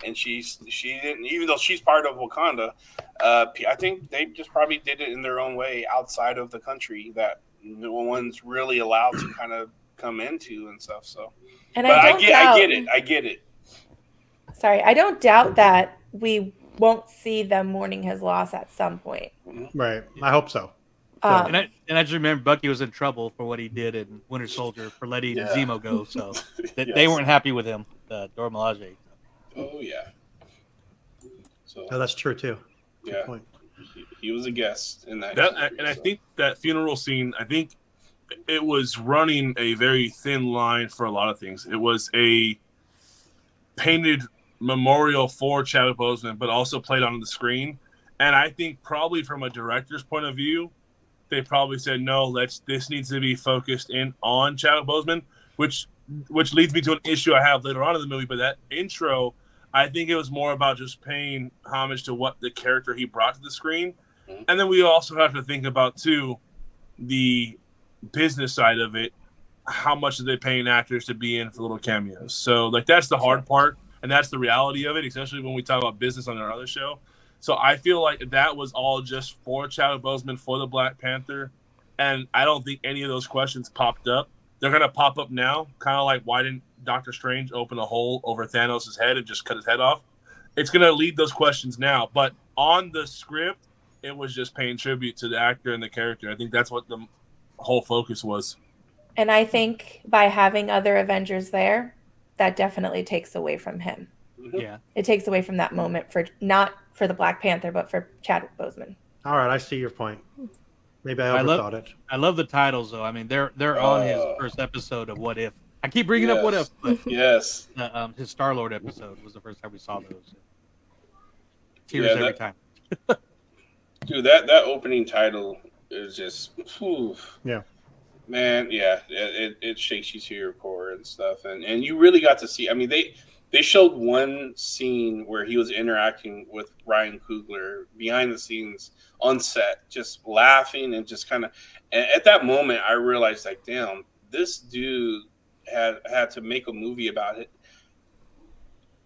D: and she didn't. Even though she's part of Wakanda, I think they just probably did it in their own way outside of the country that no one's really allowed to kind of come into and stuff. So,
E: And
D: but
E: I
D: get it. I get it.
E: Sorry, I don't doubt that we won't see them mourning his loss at some point.
C: Right. I hope so.
B: And I just remember Bucky was in trouble for what he did in Winter Soldier for letting Zemo go, so they weren't happy with him, Dora Milaje.
D: Oh yeah. So
C: Oh, that's true too.
D: yeah,
C: Good point.
D: he was a guest in that.
A: And I think that funeral scene, I think it was running a very thin line for a lot of things. It was a painted memorial for Chadwick Boseman, but also played on the screen. And I think probably from a director's point of view, they probably said, no, this needs to be focused in on Chadwick Boseman, which leads me to an issue I have later on in the movie. But that intro, I think it was more about just paying homage to what the character he brought to the screen. And then we also have to think about, too, the business side of it. How much are they paying actors to be in for little cameos? So, that's the hard part, and that's the reality of it, especially when we talk about business on our other show. So I feel like that was all just for Chadwick Boseman, for the Black Panther, and I don't think any of those questions popped up. They're going to pop up now, kind of like why didn't Doctor Strange open a hole over Thanos' head and just cut his head off? It's going to lead those questions now, but on the script, it was just paying tribute to the actor and the character. I think that's what the whole focus was.
E: And I think by having other Avengers there, that definitely takes away from him.
B: Yeah.
E: It takes away from that moment not for the Black Panther, but for Chadwick Boseman.
C: All right, I see your point. Maybe I overthought it.
B: I love the titles, though. I mean, they're on his first episode of What If. I keep bringing up What If, but
D: yes,
B: his Star-Lord episode was the first time we saw those. Tears every time.
D: Dude, that opening title is just,
C: yeah.
D: Man, yeah, it shakes you to your core and stuff, and you really got to see. I mean, they showed one scene where he was interacting with Ryan Coogler behind the scenes on set, just laughing and just kind of. And at that moment, I realized, like, damn, this dude had to make a movie about it.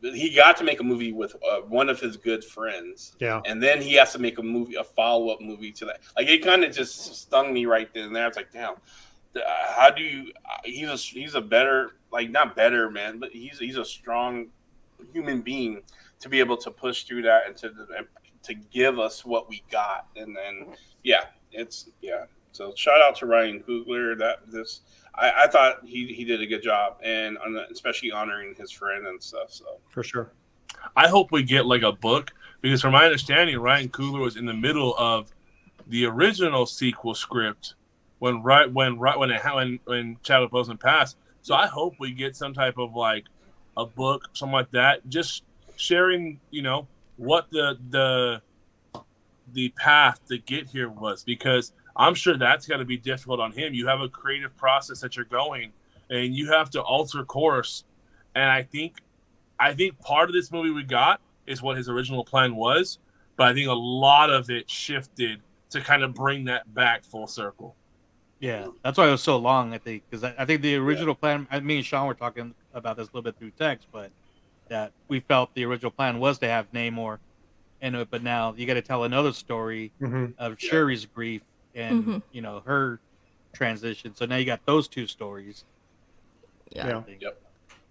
D: He got to make a movie with one of his good friends, and then he has to make a follow-up movie to that. Like, it kind of just stung me right then and there. I was like, damn. How do you? He's a better, like, not better man, but he's a strong human being to be able to push through that and to give us what we got, and then So shout out to Ryan Coogler. I thought he did a good job, and especially honoring his friend and stuff. So
C: for sure,
A: I hope we get like a book, because from my understanding, Ryan Coogler was in the middle of the original sequel script when Chadwick Boseman passed. So I hope we get some type of like a book, something like that, just sharing, what the path to get here was, because I'm sure that's got to be difficult on him. You have a creative process that you're going, and you have to alter course. And I think part of this movie we got is what his original plan was, but I think a lot of it shifted to kind of bring that back full circle.
B: Yeah, that's why it was so long, I think, because I think the original plan, me and Sean were talking about this a little bit through text, but that we felt the original plan was to have Namor in it, but now you got to tell another story of Shuri's grief and, her transition. So now you got those two stories.
F: Yeah.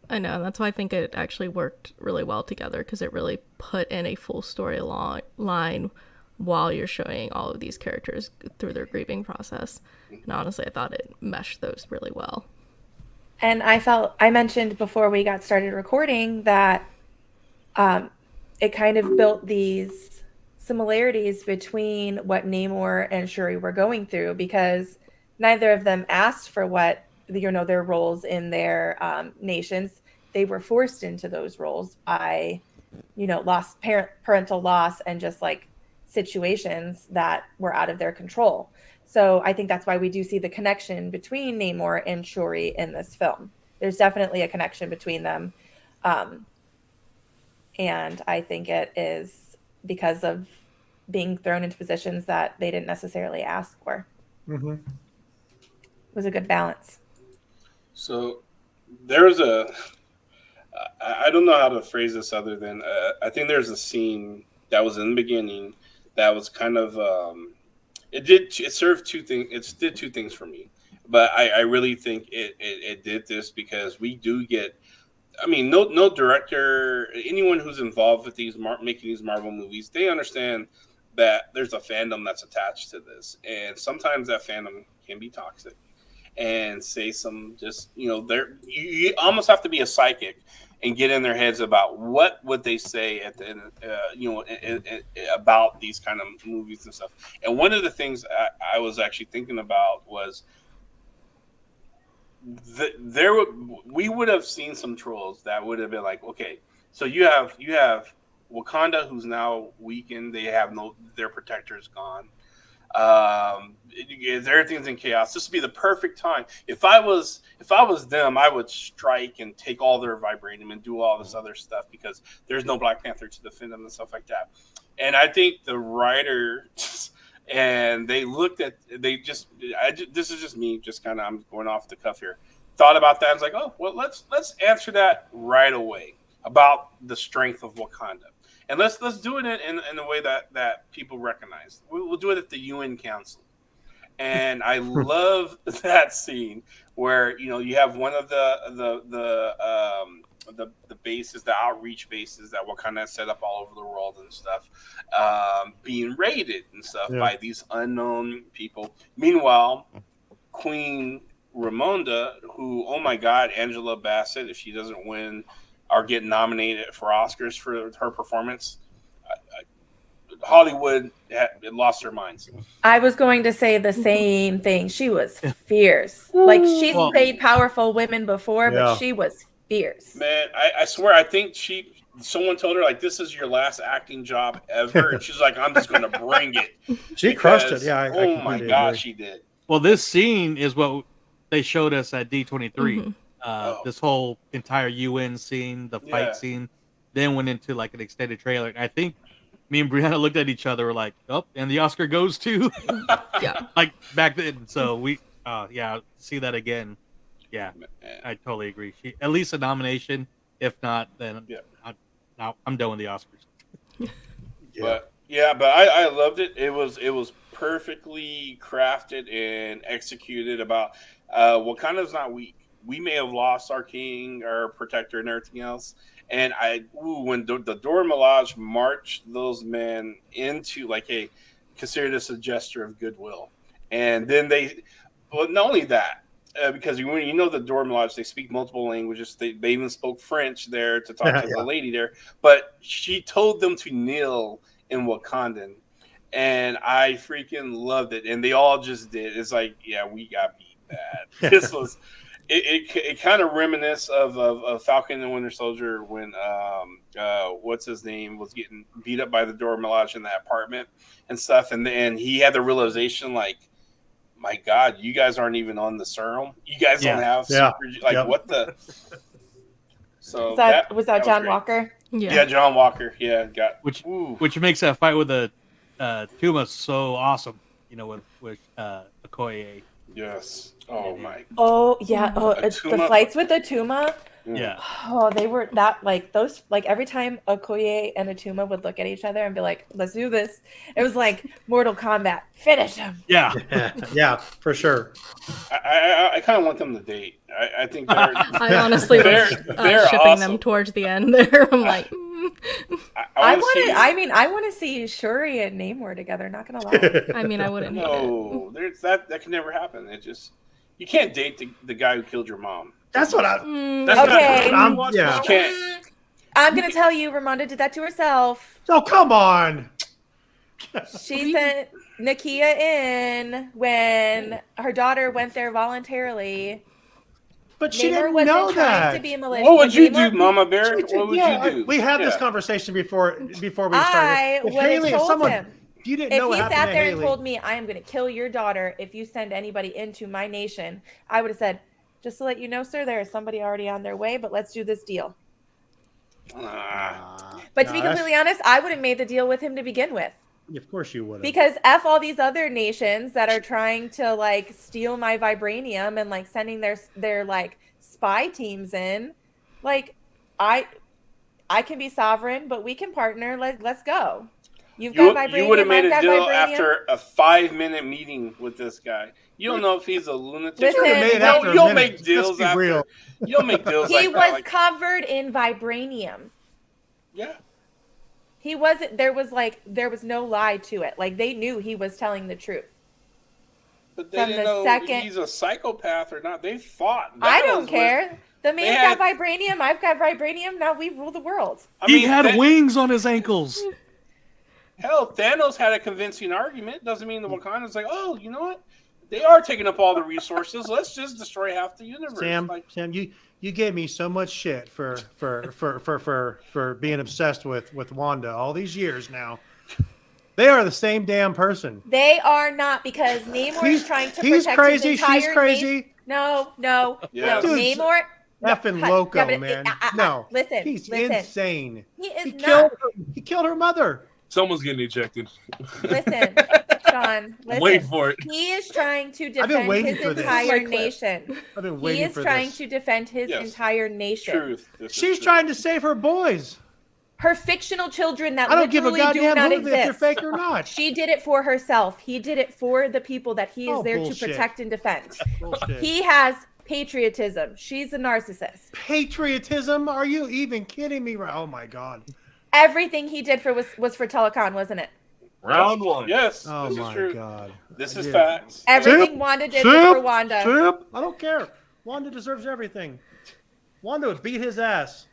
F: I know. That's why I think it actually worked really well together, because it really put in a full story line while you're showing all of these characters through their grieving process. And honestly, I thought it meshed those really well.
E: And I mentioned before we got started recording that it kind of built these similarities between what Namor and Shuri were going through, because neither of them asked for what, their roles in their nations. They were forced into those roles by, parental loss and just like situations that were out of their control. So I think that's why we do see the connection between Namor and Shuri in this film. There's definitely a connection between them. And I think it is because of being thrown into positions that they didn't necessarily ask for.
C: Mm-hmm.
E: It was a good balance.
D: So there's I don't know how to phrase this other than I think there's a scene that was in the beginning that was kind of it served two things. It did two things for me, but I really think it did this because we do get. I mean, no director, anyone who's involved with making these Marvel movies, they understand that there's a fandom that's attached to this, and sometimes that fandom can be toxic and say some just you almost have to be a psychic and get in their heads about what would they say at the end, about these kind of movies and stuff. And one of the things I was actually thinking about was we would have seen some trolls that would have been like, okay, so you have Wakanda, who's now weakened. They have their protector's gone. Everything's in chaos. This would be the perfect time. If I was them, I would strike and take all their vibranium and do all this other stuff because there's no Black Panther to defend them and stuff like that. And I think the writer and they looked at this is just me, just kind of I'm going off the cuff here. Thought about that. I was like, oh well, let's answer that right away about the strength of Wakanda. And let's do it in a way that people recognize. We'll do it at the UN Council. And I love that scene where you have one of the bases, the outreach bases that Wakanda has set up all over the world and stuff, being raided and stuff by these unknown people. Meanwhile, Queen Ramonda, who, oh my God, Angela Bassett, if she doesn't win or get nominated for Oscars for her performance, Hollywood lost their minds.
E: I was going to say the same thing. She was fierce. Like, she's played powerful women before, but she was fierce.
D: Man, I swear, I think someone told her, like, this is your last acting job ever. And she's like, I'm just going to bring it.
C: She crushed it. Yeah.
D: Oh my gosh, she did.
B: Well, this scene is what they showed us at D23. Mm-hmm. This whole entire UN scene, the fight scene, then went into like an extended trailer. And I think me and Brianna looked at each other, were like, oh, and the Oscar goes to like back then. So we see that again. Yeah, I totally agree. At least a nomination. If not, then I'm done with the Oscars.
D: But I loved it. It was perfectly crafted and executed. About Wakanda's not weak. We may have lost our king, our protector, and everything else. And when the Dora Milaje marched those men into, like, hey, consider this a gesture of goodwill. And then not only that, because the Dora Milaje, they speak multiple languages. They even spoke French there to talk to the lady there. But she told them to kneel in Wakandan. And I freaking loved it. And they all just did. It's like, yeah, we got beat bad. This was... It kind of reminisced of Falcon and Winter Soldier when what's his name was getting beat up by the Dora Milaje in that apartment and stuff, and he had the realization, like, my God, you guys aren't even on the serum. You guys don't have super, what the. So
E: was that John Walker?
D: Yeah, John Walker. Yeah,
B: which makes that fight with the Tuma so awesome. With Okoye.
D: Yes. Oh my.
E: Oh yeah. Oh, the fights with Atuma.
B: Yeah.
E: Oh, they were that, like, those, like, every time Okoye and Atuma would look at each other and be like, "Let's do this." It was like Mortal Kombat. Finish him.
B: Yeah.
C: Yeah, for sure.
D: I kind of want them to date. I think they're.
F: I honestly was shipping
D: awesome.
F: them towards the end there. I'm like.
E: I want to see Shuri and Namor together. Not gonna lie.
F: I mean, I wouldn't hate it.
D: No, there's that can never happen. It just you can't date the guy who killed your mom.
C: That's what I.
A: That's
E: Okay.
C: Yeah.
D: You can't.
E: I'm gonna tell you, Ramonda did that to herself.
C: Oh, come on.
E: She sent Nakia in when her daughter went there voluntarily.
C: But she
E: Namor
C: didn't
E: wasn't
C: know
E: trying
C: that.
E: to be malicious.
D: What would you
E: Namor-
D: do, Mama Bear? What would you do?
C: We had this
D: Yeah.
C: conversation before we started.
E: I
C: If
E: would have
C: Haley,
E: told him.
C: if you didn't
E: If
C: know what
E: he
C: happened
E: sat
C: to
E: there
C: Haley,
E: and told me, I am going to kill your daughter if you send anybody into my nation, I would have said, just to let you know, sir, there is somebody already on their way, but let's do this deal. But to be completely honest, I would have made the deal with him to begin with.
C: of course you would have.
E: Because F all these other nations that are trying to like steal my vibranium and like sending their like spy teams in, like I can be sovereign, but we can partner. Let's go. You've got vibranium.
D: You would have made
E: I've
D: a
E: got
D: deal
E: vibranium.
D: after a 5-minute meeting with this guy. You don't know if he's a lunatic.
E: Listen,
C: You made it after
D: you
C: a
D: don't
C: minute.
D: make deals
C: Let's be
D: after.
C: real.
D: You don't make deals
E: He
D: like
E: was
D: that. Like,
E: covered in vibranium.
D: yeah.
E: He wasn't. There was no lie to it. Like they knew he was telling the truth.
D: But they
E: From
D: didn't
E: the
D: know
E: second-
D: he's a psychopath or not. They fought.
E: I don't
D: battles with-
E: care. The man's
D: had-
E: got vibranium. I've got vibranium. Now we rule the world.
D: I
B: He
D: mean,
B: had wings on his ankles.
D: hell, Thanos had a convincing argument. Doesn't mean the Wakanda's like, oh, you know what? They are taking up all the resources. Let's just destroy half the universe.
C: Sam, you gave me so much shit for being obsessed with Wanda all these years now. They are the same damn person.
E: They are not, because Namor is trying to
C: he's
E: protect
C: crazy.
E: his entire
C: She's crazy.
E: nation. No.
D: Yeah.
C: Dude,
E: Namor.
C: Effing
E: cut.
C: loco,
E: Yeah, but
C: man.
E: it-
C: No,
E: listen.
C: he's
E: listen.
C: insane.
E: He is
C: He
E: not.
C: killed her mother.
A: Someone's getting ejected.
E: Listen, Sean. Listen.
A: Wait for it.
E: He is trying to
C: I've been
E: defend
C: waiting
E: his
C: for this.
E: entire
F: This is my clip.
E: nation.
C: I've been
E: He
C: waiting
E: is
C: for
E: trying
C: this.
E: to defend his
D: Yes.
E: entire nation.
D: Truth. This is
C: She's
D: truth.
C: trying to save her boys.
E: Her fictional children that
C: I don't give a
E: literally do
C: goddamn
E: not
C: who if they're
E: exist.
C: fake or not.
E: She did it for herself. He did it for the people that he is
C: Oh,
E: there
C: bullshit.
E: to protect and defend.
C: Bullshit.
E: He has patriotism. She's a narcissist.
C: Patriotism? Are you even kidding me? Oh my god.
E: Everything he did was for Telecon, wasn't it?
A: Round one.
D: Yes.
C: Oh
D: this is
C: my
D: true.
C: god.
D: This is
C: Yeah.
D: facts.
E: Everything Wanda did was for Wanda.
C: Simp. I don't care. Wanda deserves everything. Wanda would beat his ass.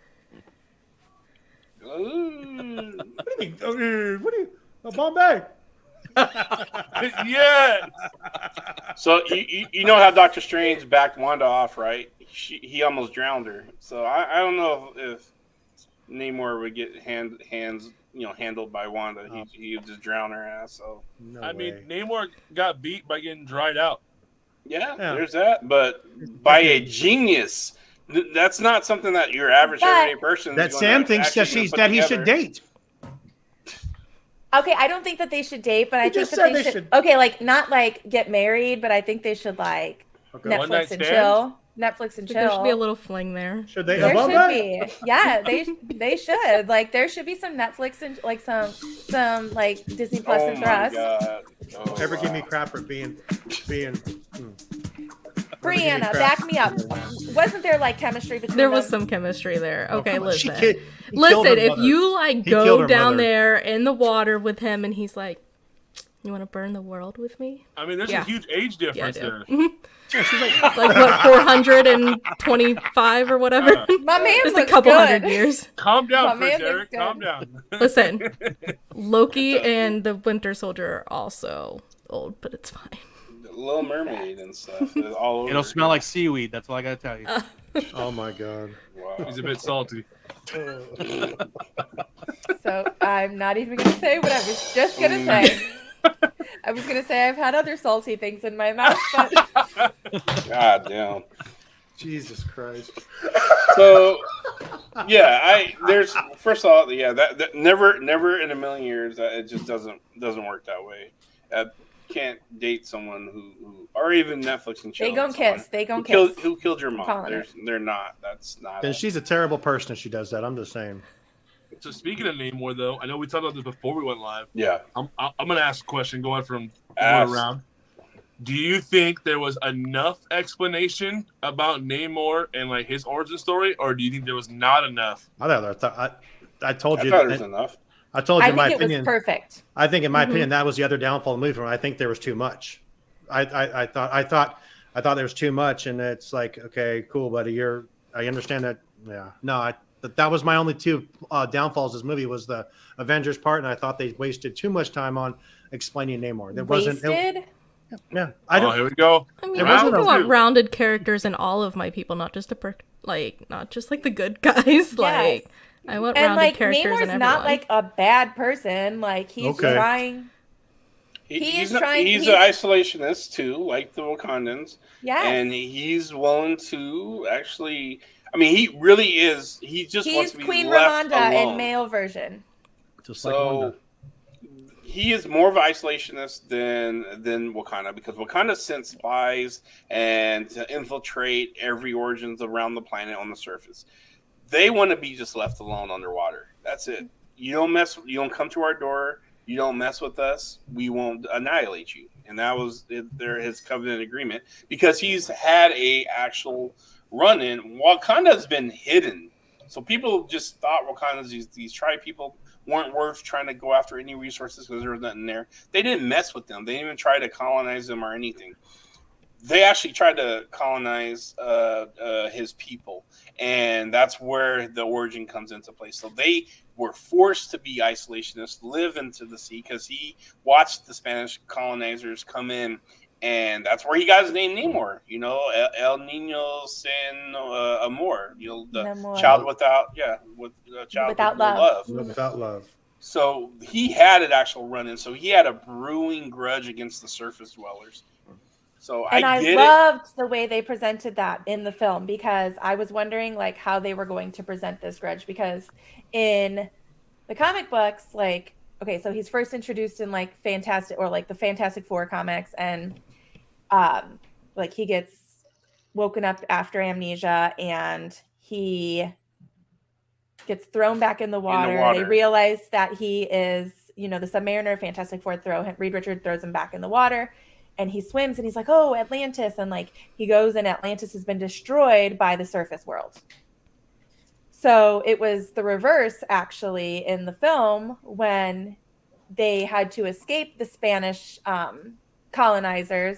D: Ooh.
C: What do you mean? What do you? Bombay.
A: Yeah.
D: So you know how Doctor Strange backed Wanda off, right? He almost drowned her. So I don't know if Namor would get handled by Wanda. He would just drown her ass. So
C: No
A: I mean,
C: way.
A: Namor got beat by getting dried out.
D: yeah,
C: Yeah.
D: there's that. But by a genius. That's not something that your average
E: But-
D: everyday person. is
C: That
D: going
C: Sam
D: to
C: thinks
D: actually
C: that
D: put
C: he should
D: together.
C: date.
E: Okay, I don't think that they should date, but I
C: You
E: think
C: just
E: that
C: said
E: they
C: they
E: should.
C: should-
E: Okay, like not like get married, but I think they should like
C: Okay.
A: One night
E: Netflix and
A: stand?
E: chill. Netflix and
F: There should be a
E: chill.
F: little fling there.
C: Should they?
E: There should
C: Bombay?
E: be. Yeah, they should. Like there should be some Netflix and like some like Disney Plus
D: Oh
E: and for
D: my
E: us.
D: god! Oh,
C: Ever give me
D: wow.
C: crap for being.
E: Brianna, back me up. Wasn't there like chemistry between
F: There was
E: them?
F: some chemistry there. Okay,
C: Come on,
F: listen.
C: he killed
F: Listen,
C: her
F: if
C: mother.
F: you like
C: He killed
F: go
C: her
F: down
C: mother.
F: there in the water with him and he's like, you want to burn the world with me?
A: I mean, there's
F: Yeah.
A: a huge age
F: Yeah, I
A: difference
F: do.
A: there.
C: Yeah, she's like,
F: Like what, 425 or whatever?
E: My man
F: Just a
E: looks
F: couple
E: good.
F: hundred years.
A: Calm
E: My
A: down,
E: man
A: Chris
E: looks
A: Eric.
E: good.
A: Calm down.
F: Listen, Loki and the Winter Soldier are also old, but it's fine.
D: Little Mermaid and stuff. Is all over.
B: It'll smell like seaweed. That's all I gotta tell you.
C: oh my god.
D: Wow.
A: He's a bit salty.
E: So I'm not even gonna say what I was just gonna say. I was gonna say I've had other salty things in my mouth, but
D: God damn.
C: Jesus Christ.
D: So, yeah, there's first of all, yeah, that never in a million years that it just doesn't work that way. Can't date someone who or even Netflix and chill.
E: they gon'
D: with someone
E: kiss. They gon'
D: Who
E: kiss.
D: killed your mom?
E: calling it.
D: They're not. That's not.
C: And she's a terrible person if she does that. I'm just saying.
A: So speaking of Namor, though, I know we talked about this before we went live.
D: Yeah.
A: I'm going to ask a question going from
D: Ask.
A: going around. Do you think there was enough explanation about Namor and like his origin story, or do you think there was not enough?
C: I I told
D: I
C: you.
D: thought it was enough.
C: I told you
E: I
C: my
E: think it was
C: opinion.
E: perfect.
C: I think, in my opinion, that was the other downfall of the movie. I think there was too much. I thought there was too much, and it's like, okay, cool, buddy. I understand that. Yeah, no, that was my only two downfalls. Of this movie was the Avengers part, and I thought they wasted too much time on explaining Namor. There wasn't.
E: Wasted?
C: Yeah, I don't.
A: Here we go.
F: I mean,
C: It
F: I
C: wasn't
F: think I
C: a-
F: want rounded characters in all of my people, not just not just like the good guys. Like, I want
E: And
F: rounded
E: like
F: characters in
E: Namor's
F: everyone.
E: not like a bad person. Like he's
C: Okay.
E: trying.
D: He's
E: is trying-
D: He's
E: he's-
D: an isolationist too, like the Wakandans.
E: Yes.
D: And he's willing to actually. I mean, he really is. He just wants
E: He's
D: to be
E: Queen
D: left
E: Ramonda
D: alone.
E: in male version.
C: Just like
D: So
C: Wanda.
D: he is more of an isolationist than Wakanda, because Wakanda sent spies and to infiltrate every origins around the planet on the surface. They want to be just left alone underwater. That's it. You don't come to our door. You don't mess with us. We won't annihilate you. And that was his covenant agreement, because he's had a actual run in. Wakanda's been hidden. So people just thought Wakanda's these tribe people weren't worth trying to go after any resources because there was nothing there. They didn't mess with them. They didn't even try to colonize them or anything. They actually tried to colonize his people, and that's where the origin comes into play. So they were forced to be isolationists, live into the sea, because he watched the Spanish colonizers come in, and that's where he got his name Namor. You know, El Niño Sin Amor. You know, the
E: Namor.
D: child without child
E: Without
D: with no
E: love.
C: Without love.
D: So he had an actual run-in. So he had a brewing grudge against the surface dwellers. So
E: And I
D: get it.
E: loved the way they presented that in the film, because I was wondering like how they were going to present this grudge, because in the comic books, like, okay, so he's first introduced in like the Fantastic Four comics, and like he gets woken up after amnesia and he gets thrown back in the water. They realize that he is, the Submariner. Fantastic Four Reed Richards throws him back in the water. And he swims and he's like, oh, Atlantis. And like he goes, and Atlantis has been destroyed by the surface world. So it was the reverse, actually, in the film, when they had to escape the Spanish colonizers,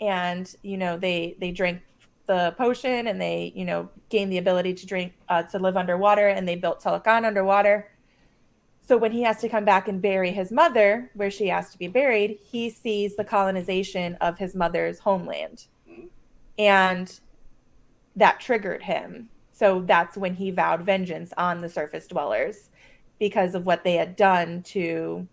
E: and, they drank the potion, and they, gained the ability to live underwater, and they built Talocan underwater. So when he has to come back and bury his mother where she has to be buried, he sees the colonization of his mother's homeland. And that triggered him. So that's when he vowed vengeance on the surface dwellers, because of what they had done to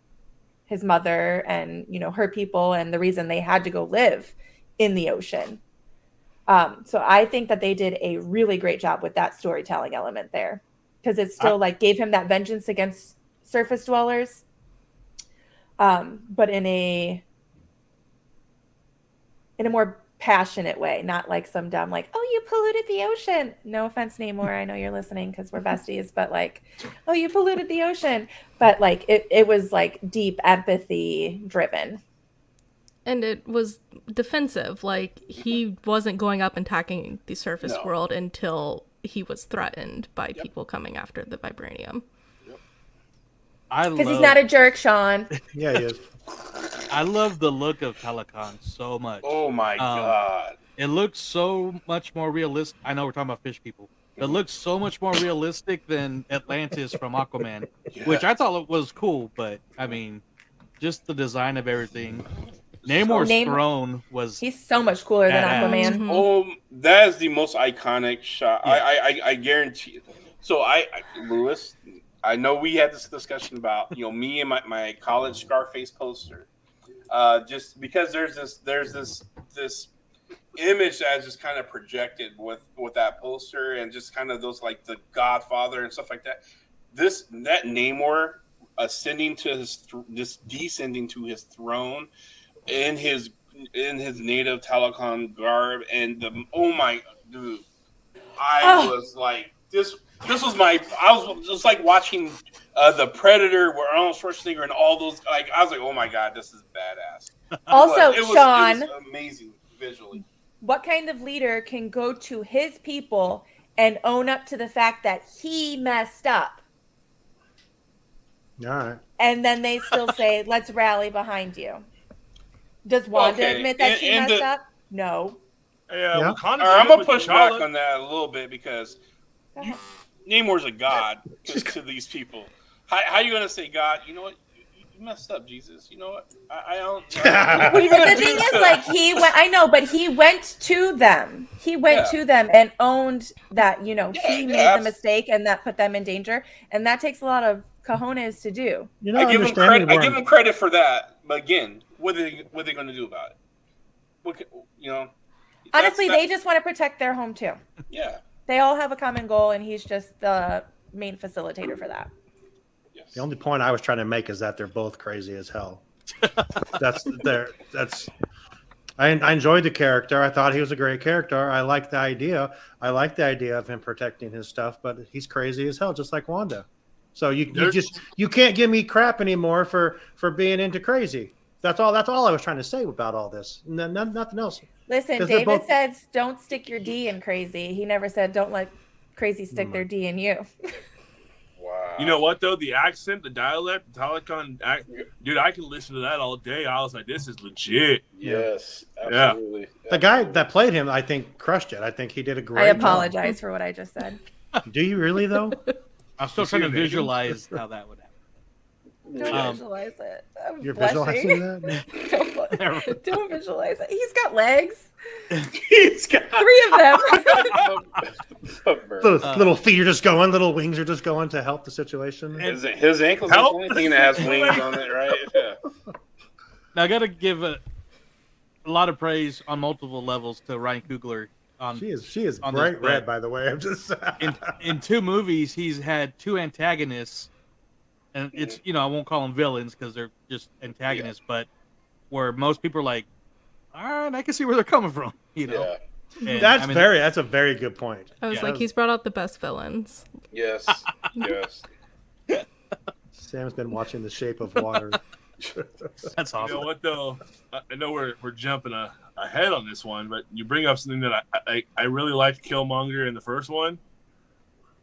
E: his mother and, her people, and the reason they had to go live in the ocean. So I think that they did a really great job with that storytelling element there, because it still gave him that vengeance against surface dwellers, but in a more passionate way, not like some dumb like, oh, you polluted the ocean. No offense, Namor, I know you're listening because we're besties, but like, oh, you polluted the ocean. But like it was like deep empathy driven.
F: And it was defensive. Like, he wasn't going up and attacking the surface world until he was threatened by people coming after the vibranium.
E: Because he's not a jerk, Sean.
C: Yeah, he is.
B: I love the look of Talocan so much.
D: Oh my god!
B: It looks so much more realistic. I know we're talking about fish people. It looks so much more realistic than Atlantis from Aquaman, which I thought was cool. But I mean, just the design of everything. Namor's throne was.
E: He's so much cooler than Aquaman.
F: Mm-hmm.
D: Oh, that is the most iconic shot.
B: Yeah.
D: I guarantee you. So Lewis, I know we had this discussion about me and my college Scarface poster. Just because there's this image that is just kind of projected with that poster, and just kind of those like the Godfather and stuff like that. That Namor ascending to descending to his throne in his native Talocan garb, and dude, I was like this. This was I was just like watching the Predator, where Arnold Schwarzenegger and all those. Like, I was like, oh my god, this is badass.
E: Also,
D: it
E: Sean,
D: was amazing visually.
E: What kind of leader can go to his people and own up to the fact that he messed up?
C: All right.
E: And then they still say, let's rally behind you. Does Wanda admit that she messed up? No.
A: Yeah,
C: Yeah.
A: Wakanda
D: All right, I'm
A: did it
D: gonna
A: with
D: push back
A: T'Challa.
D: on that a little bit because
E: Go ahead.
D: Namor's a god to these people. How you gonna say, God? You know what? You messed up, Jesus. You know what? I don't. What are you
E: But
D: gonna
E: the
D: do?
E: thing is, like, he went. I know, but he went to them. He went to them and owned that. You know, he made the mistake and that put them in danger, and that takes a lot of cojones to do.
C: You know,
D: I give him credit. I give him credit for that. But again, what are they going to do about it? You know.
E: Honestly, they just want to protect their home too.
D: Yeah.
E: They all have a common goal, and he's just the main facilitator for that.
D: Yes.
C: The only point I was trying to make is that they're both crazy as hell. I enjoyed the character. I thought he was a great character. I liked the idea. I like the idea of him protecting his stuff, but he's crazy as hell, just like Wanda. So you can't give me crap anymore for being into crazy. That's all I was trying to say about all this. Nothing else.
E: Listen, David says, "Don't stick your D in crazy." He never said, "Don't let crazy stick their D in you."
D: Wow.
A: You know what though? The accent, the dialect, the Telecon, dude, I can listen to that all day. I was like, this is legit.
D: Yes, absolutely.
A: Yeah.
C: The guy that played him, I think, crushed it. I think he did a great job.
E: I apologize for what I just said.
C: Do you really though?
B: I'm still trying to visualize how that would happen.
E: Don't visualize it. I'm
C: You're
E: blushing.
C: visualizing that?
E: Don't visualize it. He's got legs.
D: He's got
E: 3 of them.
C: Little feet are just going, little wings are just going to help the situation.
D: His ankle's the only thing that has wings on it, right? Yeah.
B: Now I got to give a lot of praise on multiple levels to Ryan Coogler.
C: She is bright red, by the way. I'm just
B: in 2 movies, he's had 2 antagonists, and it's I won't call them villains because they're just antagonists, but where most people are like, all right, I can see where they're coming from,
D: Yeah.
B: And,
C: that's a very good point.
F: I was like, he's brought out the best villains.
D: Yes. Yes.
C: Sam's been watching The Shape of Water.
B: That's awesome.
A: You know what though? I know we're jumping ahead on this one, but you bring up something that I really liked Killmonger in the first one.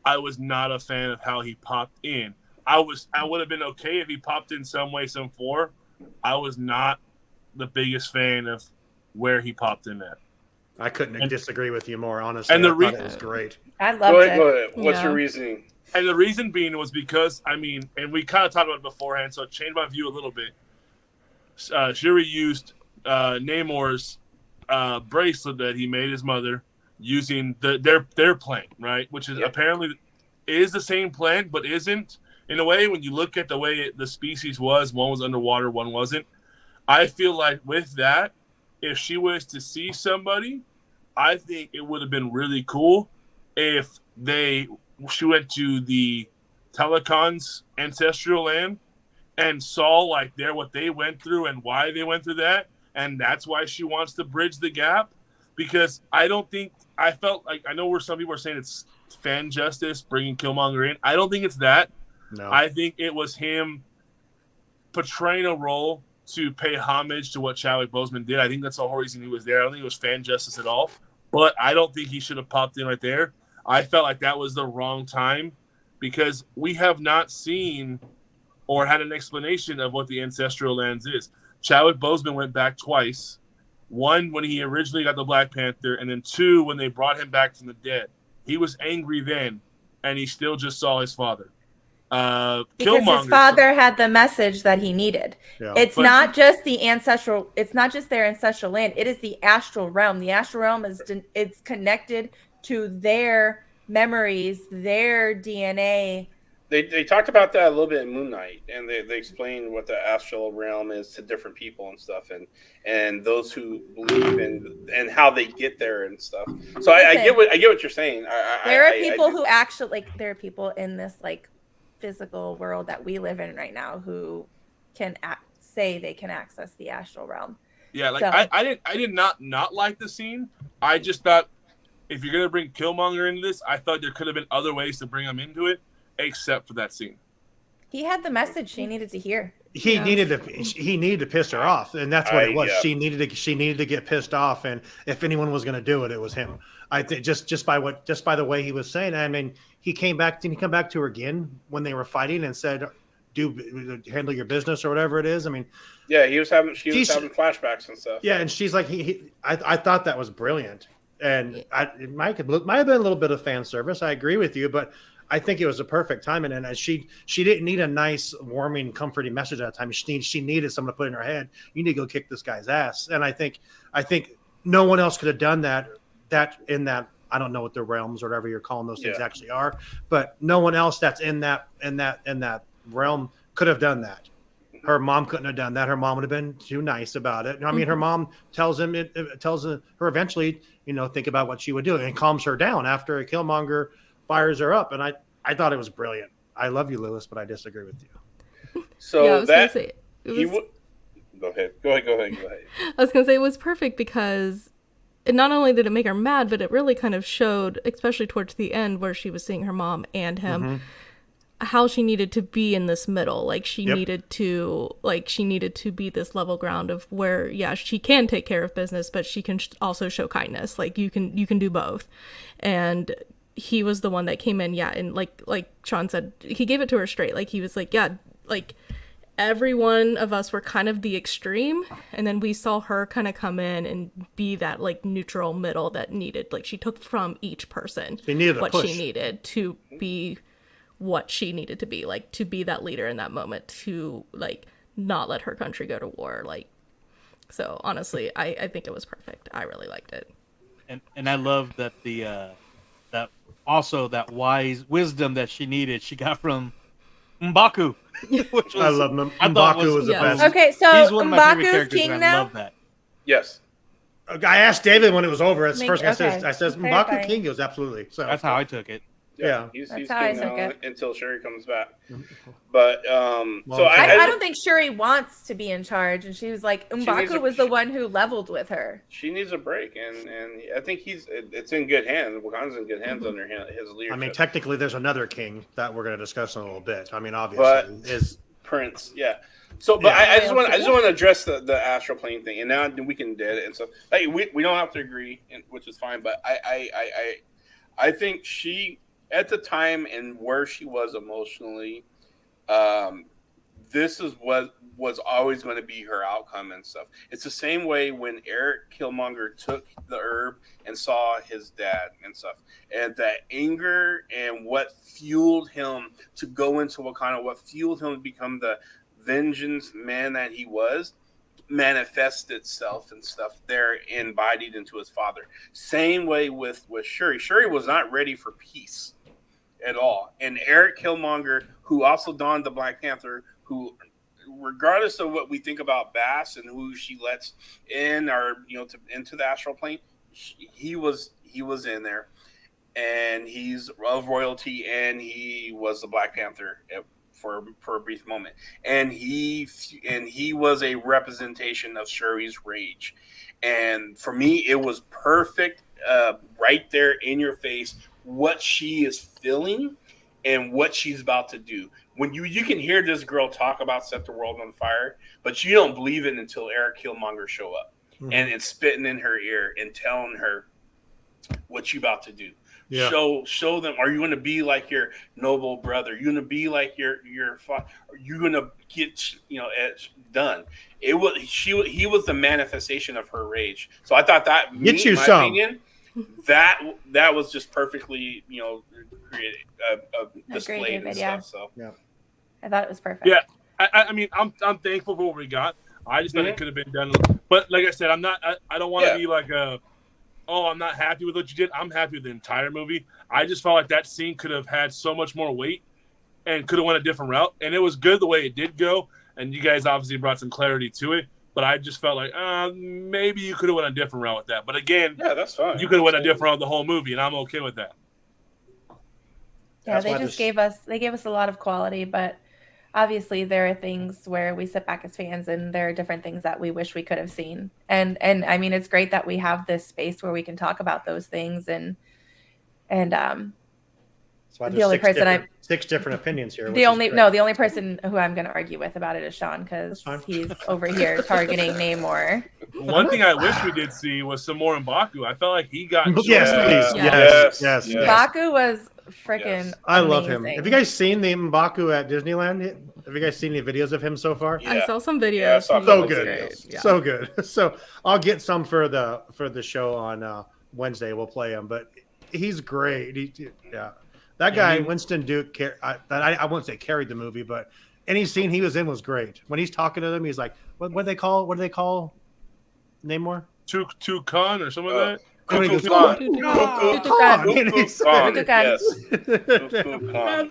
A: I was not a fan of how he popped in. I would have been okay if he popped in some way, some form. I was not the biggest fan of where he popped in at.
C: I couldn't disagree with you more, honestly.
A: And
C: I thought it was great.
E: I loved it.
D: Go ahead. What's your reasoning?
A: And the reason being was because, and we kind of talked about it beforehand, so it changed my view a little bit. Shuri used Namor's bracelet that he made his mother using their plant, right? Which is apparently is the same plant, but isn't. In a way, when you look at the way the species was, one was underwater, one wasn't. I feel like with that, if she was to see somebody, I think it would have been really cool if she went to the Telecon's ancestral land and saw like what they went through and why they went through that, and that's why she wants to bridge the gap. Because I felt like, I know where some people are saying it's fan justice bringing Killmonger in. I don't think it's that.
C: No.
A: I think it was him portraying a role to pay homage to what Chadwick Boseman did. I think that's the whole reason he was there. I don't think it was fan justice at all. But I don't think he should have popped in right there. I felt like that was the wrong time because we have not seen or had an explanation of what the ancestral lands is. Chadwick Boseman went back twice. 1, when he originally got the Black Panther, and then 2, when they brought him back from the dead. He was angry then, and he still just saw his father.
E: Because his father had the message that he needed.
C: Yeah.
E: It's not just their ancestral land. It is the astral realm. The astral realm it's connected to their memories, their DNA.
D: They talked about that a little bit in Moon Knight, and they explained what the astral realm is to different people and stuff, and those who believe and how they get there and stuff. So I get what you're saying.
E: There are people who actually there are people in this physical world that we live in right now who can say they can access the astral realm.
A: Yeah, I did not like the scene. I just thought if you're gonna bring Killmonger into this, I thought there could have been other ways to bring him into it, except for that scene.
E: He had the message she needed to hear.
C: He needed to piss her off, and that's what it was. Yeah. She needed to get pissed off, and if anyone was going to do it, it was him. I think just by the way he was saying. I mean, he came back. Didn't he come back to her again when they were fighting and said, handle your business or whatever it is. I mean,
D: yeah, she was having flashbacks and stuff.
C: Yeah, and she's like, I thought that was brilliant, and it might have been a little bit of fan service. I agree with you, but I think it was a perfect time. And she didn't need a nice, warming, comforting message at that time. She needed someone to put in her head, you need to go kick this guy's ass. And I think no one else could have done that in that. I don't know what the realms or whatever you're calling those things actually are, but no one else that's in that realm could have done that. Her mom couldn't have done that. Her mom would have been too nice about it. I mean, her mom tells her eventually, think about what she would do, and calms her down after Killmonger fires her up. And I thought it was brilliant. I love you, Lewis, but I disagree with you.
D: So
F: I was gonna say,
D: go ahead.
F: I was gonna say it was perfect because not only did it make her mad, but it really kind of showed, especially towards the end where she was seeing her mom and him, how she needed to be in this middle. Like she needed to be this level ground of where, she can take care of business, but she can also show kindness. Like you can do both. And he was the one that came in. Yeah. And like Sean said, he gave it to her straight. Like he was like, every one of us were kind of the extreme, and then we saw her kind of come in and be that like neutral middle that needed, like she took from each person what she needed to be what she needed to be, like to be that leader in that moment, to like not let her country go to war. Like, so honestly, I think it was perfect. I really liked it.
B: And I love that that wise wisdom that she needed, she got from M'Baku.
C: I love him. M'Baku was the best.
E: Okay, so
B: he's one of my favorite characters,
E: king
B: and
E: now?
B: I love that.
D: Yes.
C: I asked David when it was over. That's the first thing
E: okay.
C: I says M'Baku king. He goes, absolutely. So
B: That's how I took it.
C: Yeah.
D: He's
E: That's
D: king
E: how I
D: now
E: took it.
D: until Shuri comes back. But so
E: I don't think Shuri wants to be in charge, and she was like, M'Baku was the one who leveled with her.
D: She needs a break, and I think it's in good hands. Wakanda's in good hands under his leadership.
C: I mean, technically, there's another king that we're going to discuss in a little bit. I mean, obviously, is
D: Prince, yeah. So, but I just want to address the astral plane thing, and now we can dead it and stuff. Like we don't have to agree, which is fine. But I think she, at the time and where she was emotionally, this is what was always going to be her outcome and stuff. It's the same way when Eric Killmonger took the herb and saw his dad and stuff, and that anger and what fueled him to go into Wakanda, what fueled him to become the vengeance man that he was, manifested itself and stuff there, embodied into his father. Same way with Shuri. Shuri was not ready for peace at all. And Eric Killmonger, who also donned the Black Panther, who, regardless of what we think about Bass and who she lets in or into the astral plane, he was in there, and he's of royalty, and he was the Black Panther for a brief moment, and he was a representation of Shuri's rage. And for me, it was perfect, right there in your face, what she is feeling and what she's about to do. When you can hear this girl talk about set the world on fire, but you don't believe it until Eric Killmonger show up and it's spitting in her ear and telling her what you about to do. Yeah. Show them. Are you going to be like your noble brother? Are you going to be like your father? Are you going to get done? He was the manifestation of her rage. So I thought that, opinion, that was just perfectly created, displayed and stuff. So
E: yeah, I thought it was perfect.
A: Yeah, I mean, I'm thankful for what we got. I just thought it could have been done, but like I said, I'm not. I don't want to be like I'm not happy with what you did. I'm happy with the entire movie. I just felt like that scene could have had so much more weight and could have went a different route. And it was good the way it did go. And you guys obviously brought some clarity to it. But I just felt like maybe you could have went a different route with that. But again,
D: that's fine.
A: You could have went a different route the whole movie, and I'm okay with that.
E: Yeah, they gave us a lot of quality, but obviously there are things where we sit back as fans and there are different things that we wish we could have seen. And I mean, it's great that we have this space where we can talk about those things and the only person
C: six different opinions here.
E: The only person who I'm going to argue with about it is Sean, because he's over here targeting Namor.
A: One thing I wish we did see was some more M'Baku. I felt like he got
C: yes.
E: M'Baku was freaking
C: I love him. Have you guys seen the M'Baku at Disneyland? Have you guys seen any videos of him so far?
F: I saw some videos.
D: Yeah, I saw
C: So
D: some
C: good.
D: videos.
F: Yeah.
C: So good. So I'll get some for the show on Wednesday. We'll play him, but he's great. That guy Winston Duke. I won't say carried the movie, but any scene he was in was great. When he's talking to them, he's like, "What do they call Namor?
A: Toucan or something like that.
D: Cuckoo
E: Khan.
D: Yes.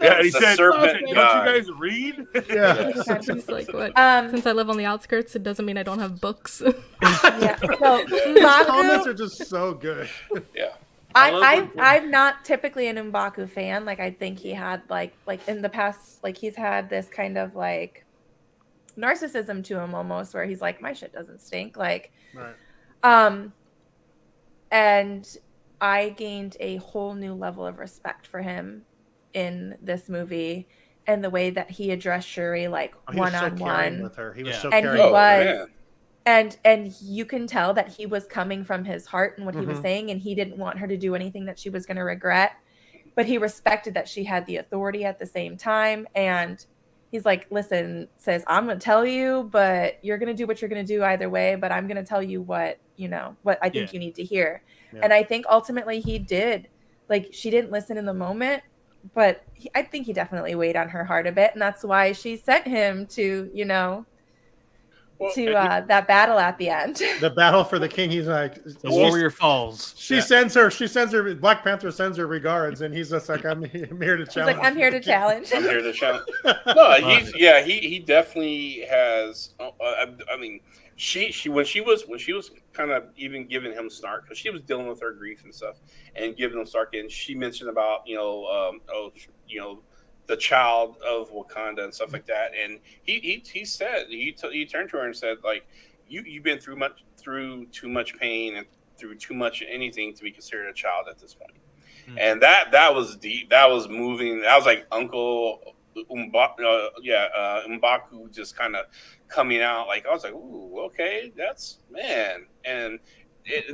A: Yeah, he
D: The
A: said,
D: serpent
A: "Don't you
D: god.
A: guys read?"
D: Yeah.
F: He's like, what?
E: Um,
F: Since I live on the outskirts, it doesn't mean I don't have books.
E: yeah. So
C: His comments
E: M'Baku,
C: are just so good.
D: Yeah.
E: I'm not typically an M'Baku fan. Like I think he had like in the past, like he's had this kind of like narcissism to him almost, where he's like, my shit doesn't stink. Like,
C: Right.
E: And I gained a whole new level of respect for him in this movie and the way that he addressed Shuri, like
C: He was so
E: one on
C: caring
E: one.
C: with her. He was
B: Yeah.
C: so
E: And
C: caring.
E: he
D: Oh,
E: was,
D: man.
E: and you can tell that he was coming from his heart and what he was
C: Mhm.
E: saying, and he didn't want her to do anything that she was going to regret, but he respected that she had the authority at the same time. And he's like, listen, sis, I'm going to tell you, but you're going to do what you're going to do either way, but I'm going to tell you what I think you need to hear.
C: Yeah.
E: And I think ultimately he did. Like, she didn't listen in the moment, but I think he definitely weighed on her heart a bit, and that's why she sent him to that battle at the end.
C: The battle for the king. He's like,
B: The Warrior Falls.
C: She sends her. Black Panther sends her regards, and he's just like, I'm here to
E: She's
C: challenge.
E: like, I'm here to challenge.
D: I'm here to challenge. No, he definitely has. I mean, she when she was kind of even giving him snark, because she was dealing with her grief and stuff and giving him snark, and she mentioned about the child of Wakanda and stuff like that, and he said he turned to her and said, like, you've been through too much pain and through too much anything to be considered a child at this point. And that was deep. That was moving. That was like Uncle M'Baku just kind of coming out. Like, I was like, ooh, okay, that's, man. And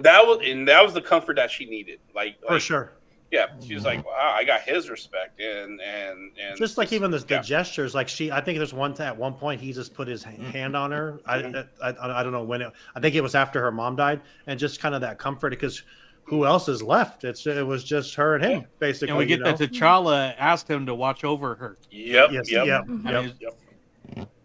D: that was the comfort that she needed. Like
C: For sure.
D: Yeah, she was like, wow, I got his respect, and
C: just like even the gestures, like I think there's at one point he just put his hand on her. I don't know when I think it was after her mom died, and just kind of that comfort, because who else is left? It was just her and him, basically.
B: And we get that T'Challa asked him to watch over her.
D: Yep.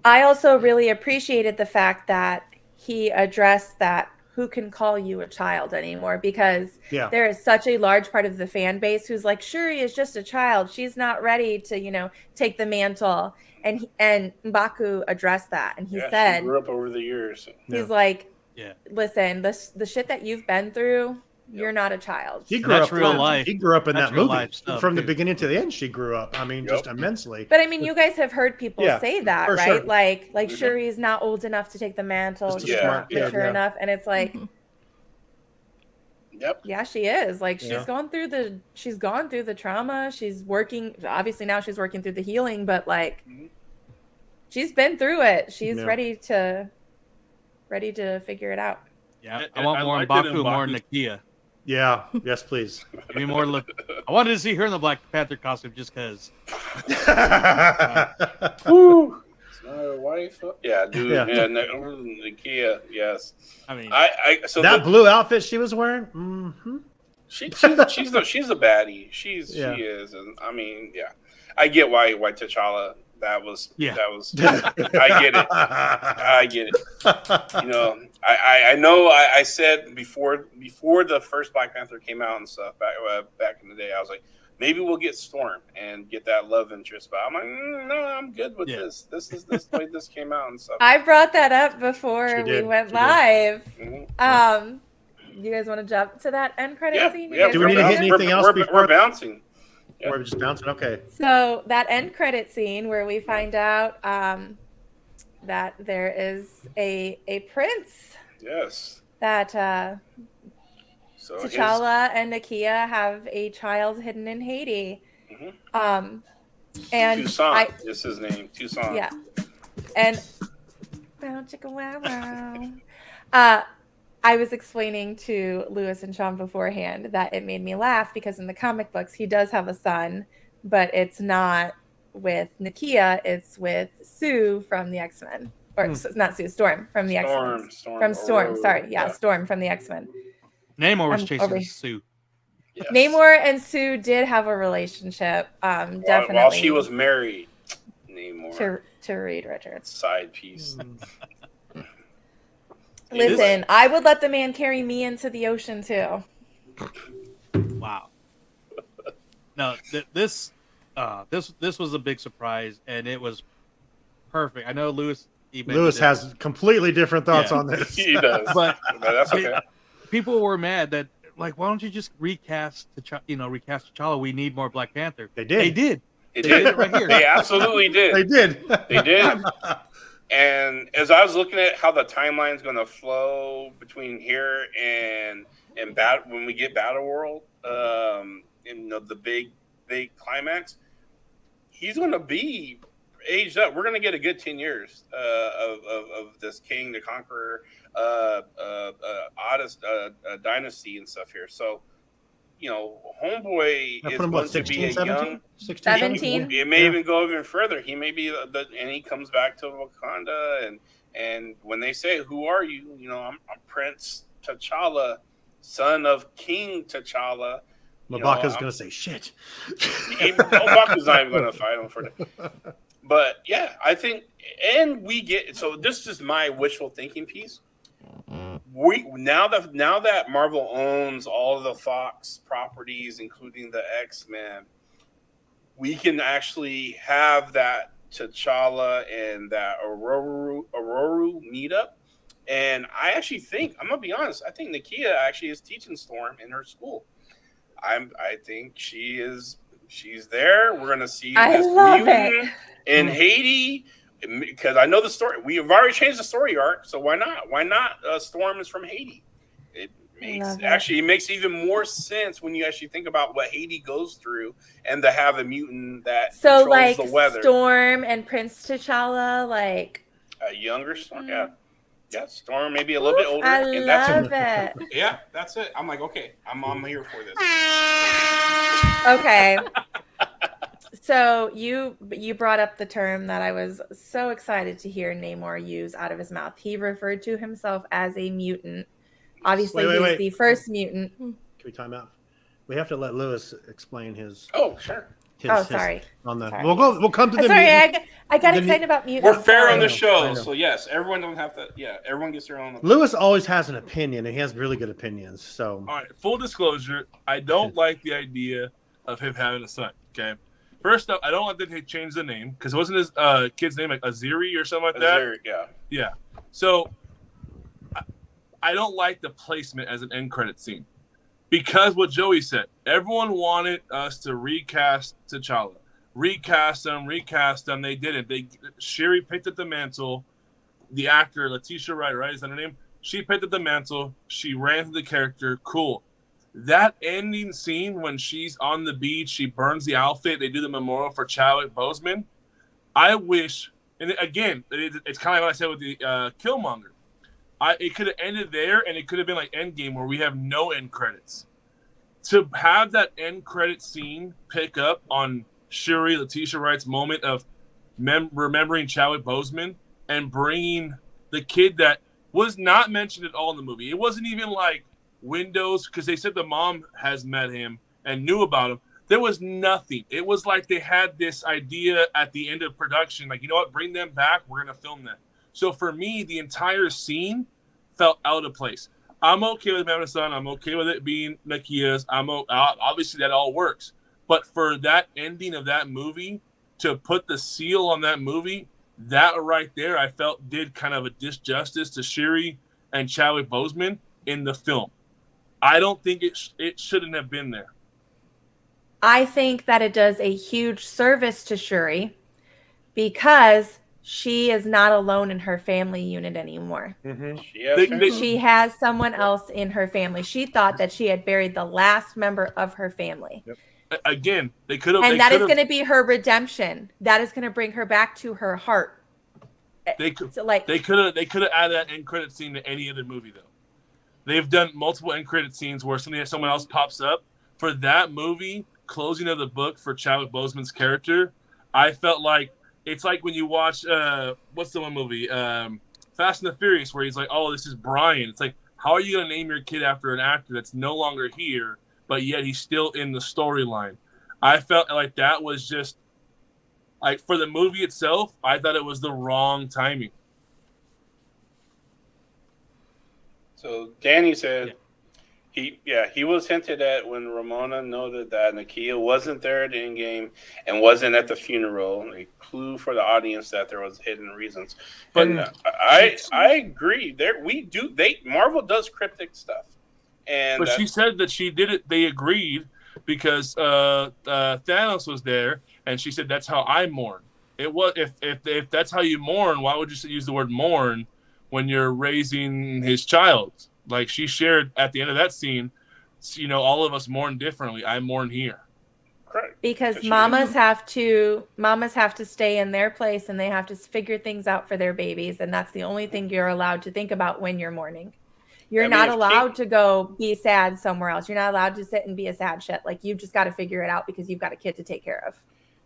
E: I also really appreciated the fact that he addressed that who can call you a child anymore, because there is such a large part of the fan base who's like, Shuri is just a child. She's not ready to, take the mantle. And M'Baku addressed that. And he said,
D: she grew up over the years.
E: He's like, listen, the shit that you've been through, you're not a child.
C: He grew up
B: real life.
C: He grew up in that movie from the
B: too.
C: beginning to the end. She grew up. I mean, just immensely.
E: But I mean, you guys have heard people say that, right?
C: Sure.
E: Like Shuri's not old enough to take the mantle. She's not mature enough, and it's like, yeah, she is. Like, she's gone through the trauma. She's working. Obviously, now she's working through the healing, but like, she's been through it. She's ready to figure it out.
B: Yeah, I want more M'Baku, more Nakia.
C: Yeah. Yes, please.
B: Give me more. I wanted to see her in the Black Panther costume just because.
D: It's not a wife. Yeah, dude. Yeah, Nakia. Yes.
B: I mean,
C: so that blue outfit she was wearing. Mm-hmm.
D: She's a baddie. She is, and I mean, I get why T'Challa. That was. I get it. I know. I said before the first Black Panther came out and stuff back in the day, I was like, maybe we'll get Storm and get that love interest. But I'm like, no, I'm good with this. This is the way this came out and stuff.
E: I brought that up before we went live. Mm-hmm. You guys want to jump to that end credit scene?
C: Yeah. Do we need to hit anything else before
D: we're bouncing?
C: Yeah. Or we're just bouncing. Okay.
E: So that end credit scene where we find out that there is a prince.
D: Yes.
E: That T'Challa and Nakia have a child hidden in Haiti.
D: Mm-hmm.
E: And
D: Toussaint is his name. Toussaint.
E: Yeah. And I was explaining to Lewis and Sean beforehand that it made me laugh because in the comic books he does have a son, but it's not with Nakia, it's with Sue from the X-Men. Or not Sue, Storm from the X-Men. From Storm, sorry. Yeah, Storm from the X-Men.
B: Namor was chasing Sue.
E: Yes. Namor and Sue did have a relationship. Definitely.
D: While she was married, Namor.
E: To Reed Richards.
D: Side piece.
E: Listen, I would let the man carry me into the ocean too.
B: Wow. No, this was a big surprise, and it was perfect. I know Lewis
C: has completely different thoughts on this.
D: He does,
B: but
D: that's okay.
B: People were mad that, like, why don't you just recast T'Challa? We need more Black Panther.
C: They did.
B: They did.
D: They did it
B: right here.
D: They absolutely did.
C: They did.
D: They did. And as I was looking at how the timeline's going to flow between here and when we get Battle World, the big climax, he's going to be aged up. We're going to get a good 10 years of this King the Conqueror dynasty and stuff here. So, Homeboy is going to be a
C: 17?
D: young
E: 17.
D: It may even go even further. He may be and he comes back to Wakanda, and when they say, "Who are you?" I'm Prince T'Challa, son of King T'Challa.
C: M'Baka's going to say shit.
D: M'Baka's not even going to fight him for that. But yeah, I think, and we get, so this is my wishful thinking piece. Now that Marvel owns all of the Fox properties, including the X-Men, we can actually have that T'Challa and that Aurora meetup. And I actually think, I'm gonna be honest, I think Nakia actually is teaching Storm in her school. I think she's there. We're gonna see this mutant in Haiti, because I know the story. We have already changed the story arc, so why not? Why not? Storm is from Haiti. It makes even more sense when you actually think about what Haiti goes through, and to have a mutant that controls the weather.
E: Storm and Prince T'Challa, like
D: a younger Storm, yeah. Storm maybe a little bit older.
E: I love it.
D: Yeah, that's it. I'm like, okay, I'm here for this.
E: Okay. So you brought up the term that I was so excited to hear Namor use out of his mouth. He referred to himself as a mutant. Obviously, he's the first mutant.
C: Can we time out? We have to let Lewis explain his.
D: Oh, sure.
E: Sorry.
C: Sorry. We'll come to the.
E: Sorry, I got excited about mutants.
D: We're fair on the show, so yes, everyone don't have to. Yeah, everyone gets their own.
C: Lewis always has an opinion, and he has really good opinions. So.
A: All right. Full disclosure: I don't like the idea of him having a son. Okay. First up, I don't like that they changed the name, because wasn't his kid's name like Aziri or something like that?
D: Aziri, yeah.
A: Yeah. So I don't like the placement as an end credit scene, because what Joey said, everyone wanted us to recast T'Challa, recast them. They didn't. Shuri picked up the mantle. The actor Letitia Wright, right? Is that her name? She picked up the mantle. She ran through the character. Cool. That ending scene when she's on the beach, she burns the outfit. They do the memorial for Chadwick Boseman. I wish, and again, it's kind of like what I said with the Killmonger. It could have ended there, and it could have been like Endgame, where we have no end credits. To have that end credit scene pick up on Shuri, Letitia Wright's moment of remembering Chadwick Boseman and bringing the kid that was not mentioned at all in the movie. It wasn't even like windows, because they said the mom has met him and knew about him. There was nothing. It was like they had this idea at the end of production, like, you know what, bring them back, we're going to film them. So for me, the entire scene felt out of place. I'm okay with having a son. I'm okay with it being Nakia's. Obviously that all works. But for that ending of that movie, to put the seal on that movie, that right there, I felt did kind of a disjustice to Shuri and Chadwick Boseman in the film. I don't think it shouldn't have been there.
E: I think that it does a huge service to Shuri, because she is not alone in her family unit anymore.
C: Mm-hmm.
E: She has someone else in her family. She thought that she had buried the last member of her family.
A: Yep. Again, they could have.
E: And that is going to be her redemption. That is going to bring her back to her heart.
A: They could have added that end credit scene to any other movie, though. They've done multiple end credit scenes where someone else pops up. For that movie, closing of the book for Chadwick Boseman's character, I felt like it's like when you watch what's the one movie Fast and the Furious, where he's like, oh, this is Brian. It's like, how are you going to name your kid after an actor that's no longer here, but yet he's still in the storyline? I felt like that was just like, for the movie itself, I thought it was the wrong timing.
D: So Danny said he was hinted at when Ramona noted that Nakia wasn't there at the end game and wasn't at the funeral. A clue for the audience that there was hidden reasons. But I agree. Marvel does cryptic stuff.
A: But she said that she did it. They agreed because Thanos was there, and she said that's how I mourn. It was if that's how you mourn, why would you use the word mourn when you're raising his child? Like she shared at the end of that scene, all of us mourn differently. I mourn here.
D: Correct.
E: Because mamas have to stay in their place and they have to figure things out for their babies, and that's the only thing you're allowed to think about when you're mourning. You're not allowed to go be sad somewhere else. You're not allowed to sit and be a sad shit. Like, you've just got to figure it out because you've got a kid to take care of.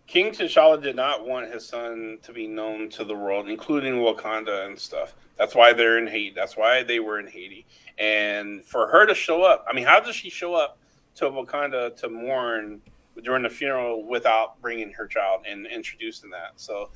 D: King T'Challa did not want his son to be known to the world, including Wakanda and stuff. That's why they're in Haiti. That's why they were in Haiti. And for her to show up, I mean, how does she show up to Wakanda to mourn during the funeral without bringing her child and introducing that? So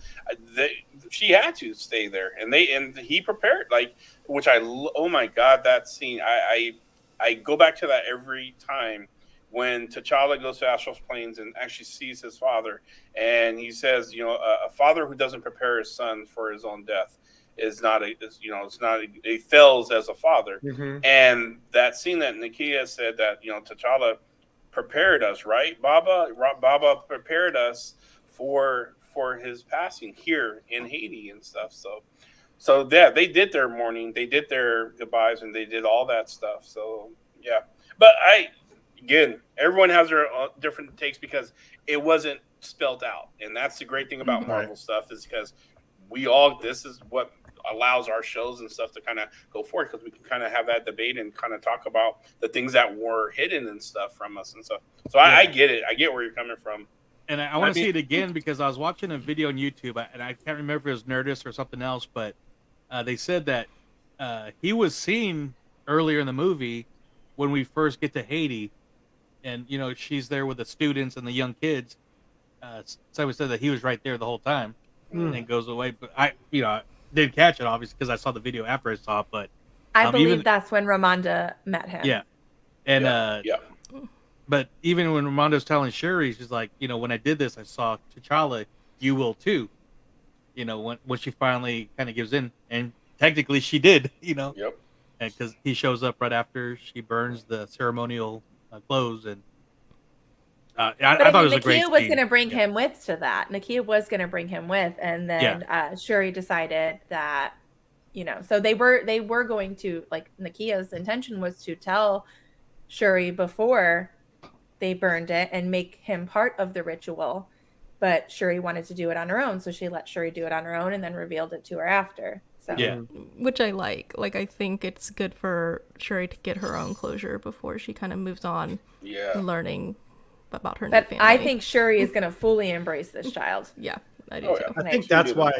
D: she had to stay there, and he prepared, oh my God, that scene. I go back to that every time when T'Challa goes to Astral Plains and actually sees his father, and he says, a father who doesn't prepare his son for his own death he fails as a father. Mm-hmm. And that scene that Nakia said that, T'Challa prepared us, right? Baba prepared us for his passing here in Haiti and stuff. So yeah, they did their mourning, they did their goodbyes, and they did all that stuff. So yeah, but again, everyone has their different takes because it wasn't spelled out, and that's the great thing about Marvel stuff, is because this is what allows our shows and stuff to kind of go forward, because we can kind of have that debate and kind of talk about the things that were hidden and stuff from us and stuff. So yeah. I get it. I get where you're coming from.
B: And I want to see it again because I was watching a video on YouTube, and I can't remember if it was Nerdist or something else, but they said that he was seen earlier in the movie when we first get to Haiti, and she's there with the students and the young kids. So we said that he was right there the whole time, and then goes away. But I didn't catch it, obviously, because I saw the video after I saw it. But
E: I believe that's when Ramonda met him.
B: Yeah, and but even when Ramonda's telling Shuri, she's like, when I did this, I saw T'Challa. You will too. When she finally kind of gives in, and technically she did.
D: Yep.
B: Because he shows up right after she burns the ceremonial clothes, and I thought it was a great scene.
E: Nakia was going to bring him with to that. Nakia was going to bring him with, and then Shuri decided that, so they were going to, like, Nakia's intention was to tell Shuri before they burned it and make him part of the ritual, but Shuri wanted to do it on her own, so she let Shuri do it on her own and then revealed it to her after. So.
B: Yeah,
F: which I like. Like, I think it's good for Shuri to get her own closure before she kind of moves on.
D: Yeah,
F: learning about her.
E: But
F: new family.
E: I think Shuri is going to fully embrace this child.
F: Yeah, I do too.
C: I think that's why,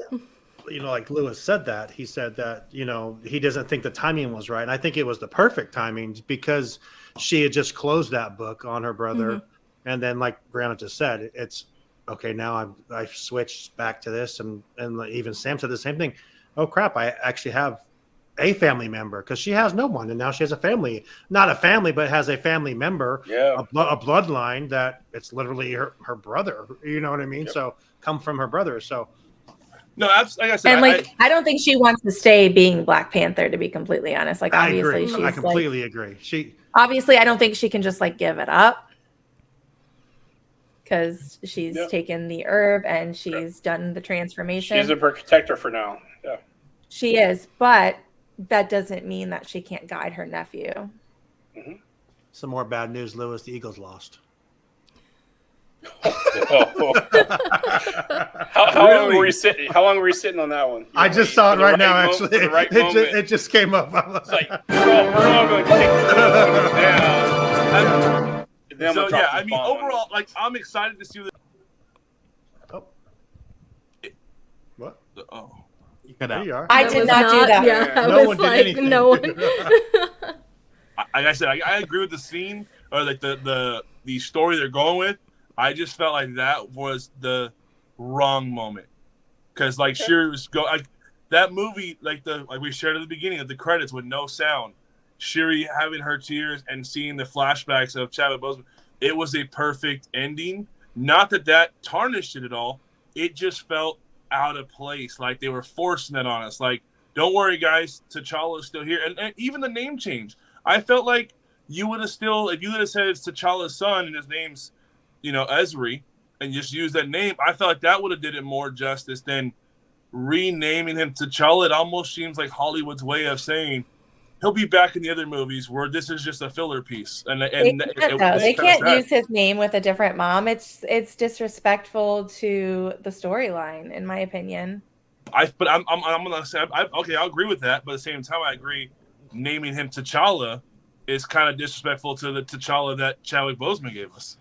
C: like Lewis said that. He said that, he doesn't think the timing was right. And I think it was the perfect timing because she had just closed that book on her brother. Mm-hmm. And then, like Brianna just said, it's okay. Now I've switched back to this. And even Sam said the same thing. Oh, crap. I actually have a family member, because she has no one, and now she has a family, not a family, but has a family member, a bloodline that it's literally her brother. You know what I mean? Yep. So come from her brother. So
A: no, like I said,
E: and I don't think she wants to stay being Black Panther, to be completely honest. Like, obviously,
C: I completely agree.
E: Obviously, I don't think she can just give it up, because she's taken the herb and she's done the transformation.
D: She's a protector for now. Yeah,
E: she is, but that doesn't mean that she can't guide her nephew.
C: Mm-hmm. Some more bad news, Lewis. The Eagles lost.
D: How long were you sitting? How long were you sitting on that one?
C: I just saw it right now. Actually, it just came up.
D: It's like we're all going to take this down.
A: So yeah, I mean, overall, I'm excited to see.
C: What?
A: Oh,
B: You cut
C: There
B: out.
C: you are.
E: I
F: That
E: did
F: was
E: not do that.
F: Yeah, I
C: No
F: was
C: one did
F: like,
C: anything.
F: no one.
A: like I said, I agree with the scene or like the story they're going with. I just felt like that was the wrong moment because like Shuri was like that movie like we shared at the beginning of the credits with no sound. Shuri having her tears and seeing the flashbacks of Chadwick Boseman, it was a perfect ending. Not that tarnished it at all. It just felt out of place, like they were forcing it on us. Like, don't worry, guys, T'Challa's still here, and even the name change. I felt like you would have still, if you would have said it's T'Challa's son and his name's, Ezri, and just use that name, I felt like that would have did it more justice than renaming him T'Challa. It almost seems like Hollywood's way of saying he'll be back in the other movies where this is just a filler piece. And
E: They can't use his name with a different mom. It's disrespectful to the storyline, in my opinion.
A: I'm gonna say okay, I'll agree with that, but at the same time, I agree naming him T'Challa is kind of disrespectful to the T'Challa that Chadwick Boseman gave us.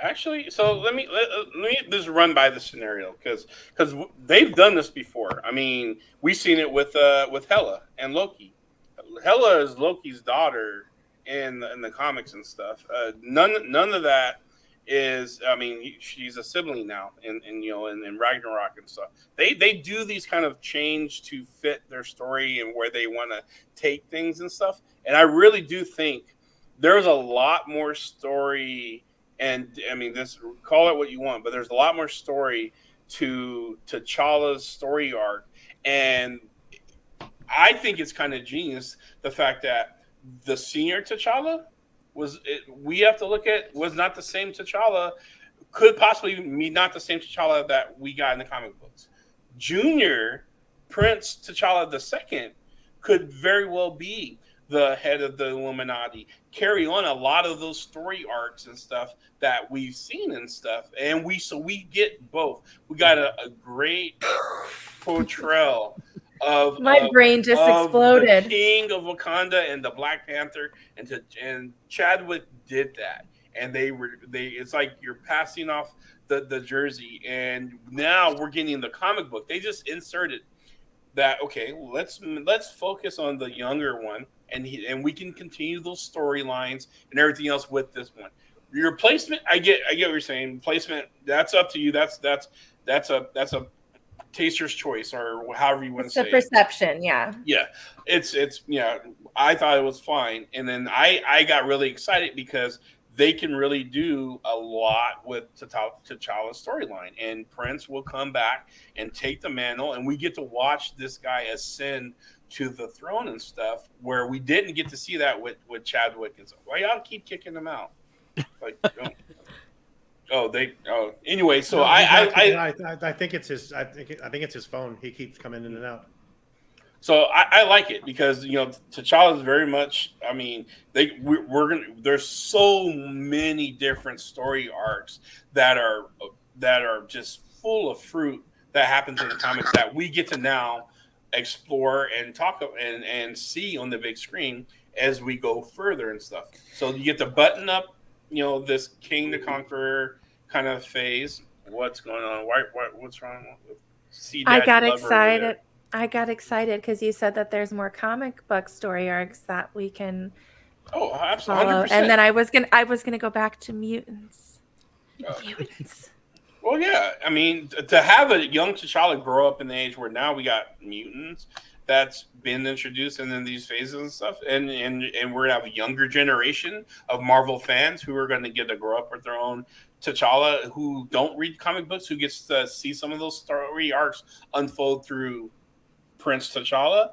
D: Actually, so let me just run by the scenario because they've done this before. I mean, we've seen it with Hela and Loki. Hela is Loki's daughter in the comics and stuff. None of that is. I mean, she's a sibling now in Ragnarok and stuff. They do these kind of change to fit their story and where they want to take things and stuff. And I really do think there's a lot more story. And I mean, call it what you want, but there's a lot more story to T'Challa's story arc, and I think it's kind of genius the fact that the senior T'Challa was not the same T'Challa, could possibly be not the same T'Challa that we got in the comic books. Junior Prince T'Challa II could very well be the head of the Illuminati, carry on a lot of those story arcs and stuff that we've seen and stuff, and we get both. We got a great portrayal of
E: my brain just exploded.
D: The King of Wakanda and the Black Panther, and Chadwick did that, and it's like you're passing off the jersey, and now we're getting the comic book. They just inserted that. Okay, let's focus on the younger one, and we can continue those storylines and everything else with this one. Your placement, I get what you're saying. Placement, that's up to you. That's a taster's choice, or however you want to say it.
E: It's a perception, yeah.
D: Yeah, it's I thought it was fine, and then I got really excited because they can really do a lot with T'Challa's storyline, and Prince will come back and take the mantle, and we get to watch this guy ascend to the throne and stuff, where we didn't get to see that with Chadwick and stuff. Why y'all keep kicking him out? Like, anyway. So
C: no,
D: I
C: think it's his. I think it's his phone. He keeps coming in and out.
D: So I like it because T'Challa is very much. I mean, we're gonna. There's so many different story arcs that are just full of fruit that happens in the comics that we get to now explore and talk and see on the big screen as we go further and stuff. So you get to button up, this King the Conqueror kind of phase. What's going on? What's wrong with
E: I got excited. I got excited because you said that there's more comic book story arcs that we can
D: absolutely,
E: follow.
D: 100%.
E: And then I was gonna go back to mutants. Mutants.
D: Well, yeah. I mean, to have a young T'Challa grow up in the age where now we got mutants that's been introduced and in these phases and stuff, and we're gonna have a younger generation of Marvel fans who are going to get to grow up with their own T'Challa, who don't read comic books, who gets to see some of those story arcs unfold through Prince T'Challa.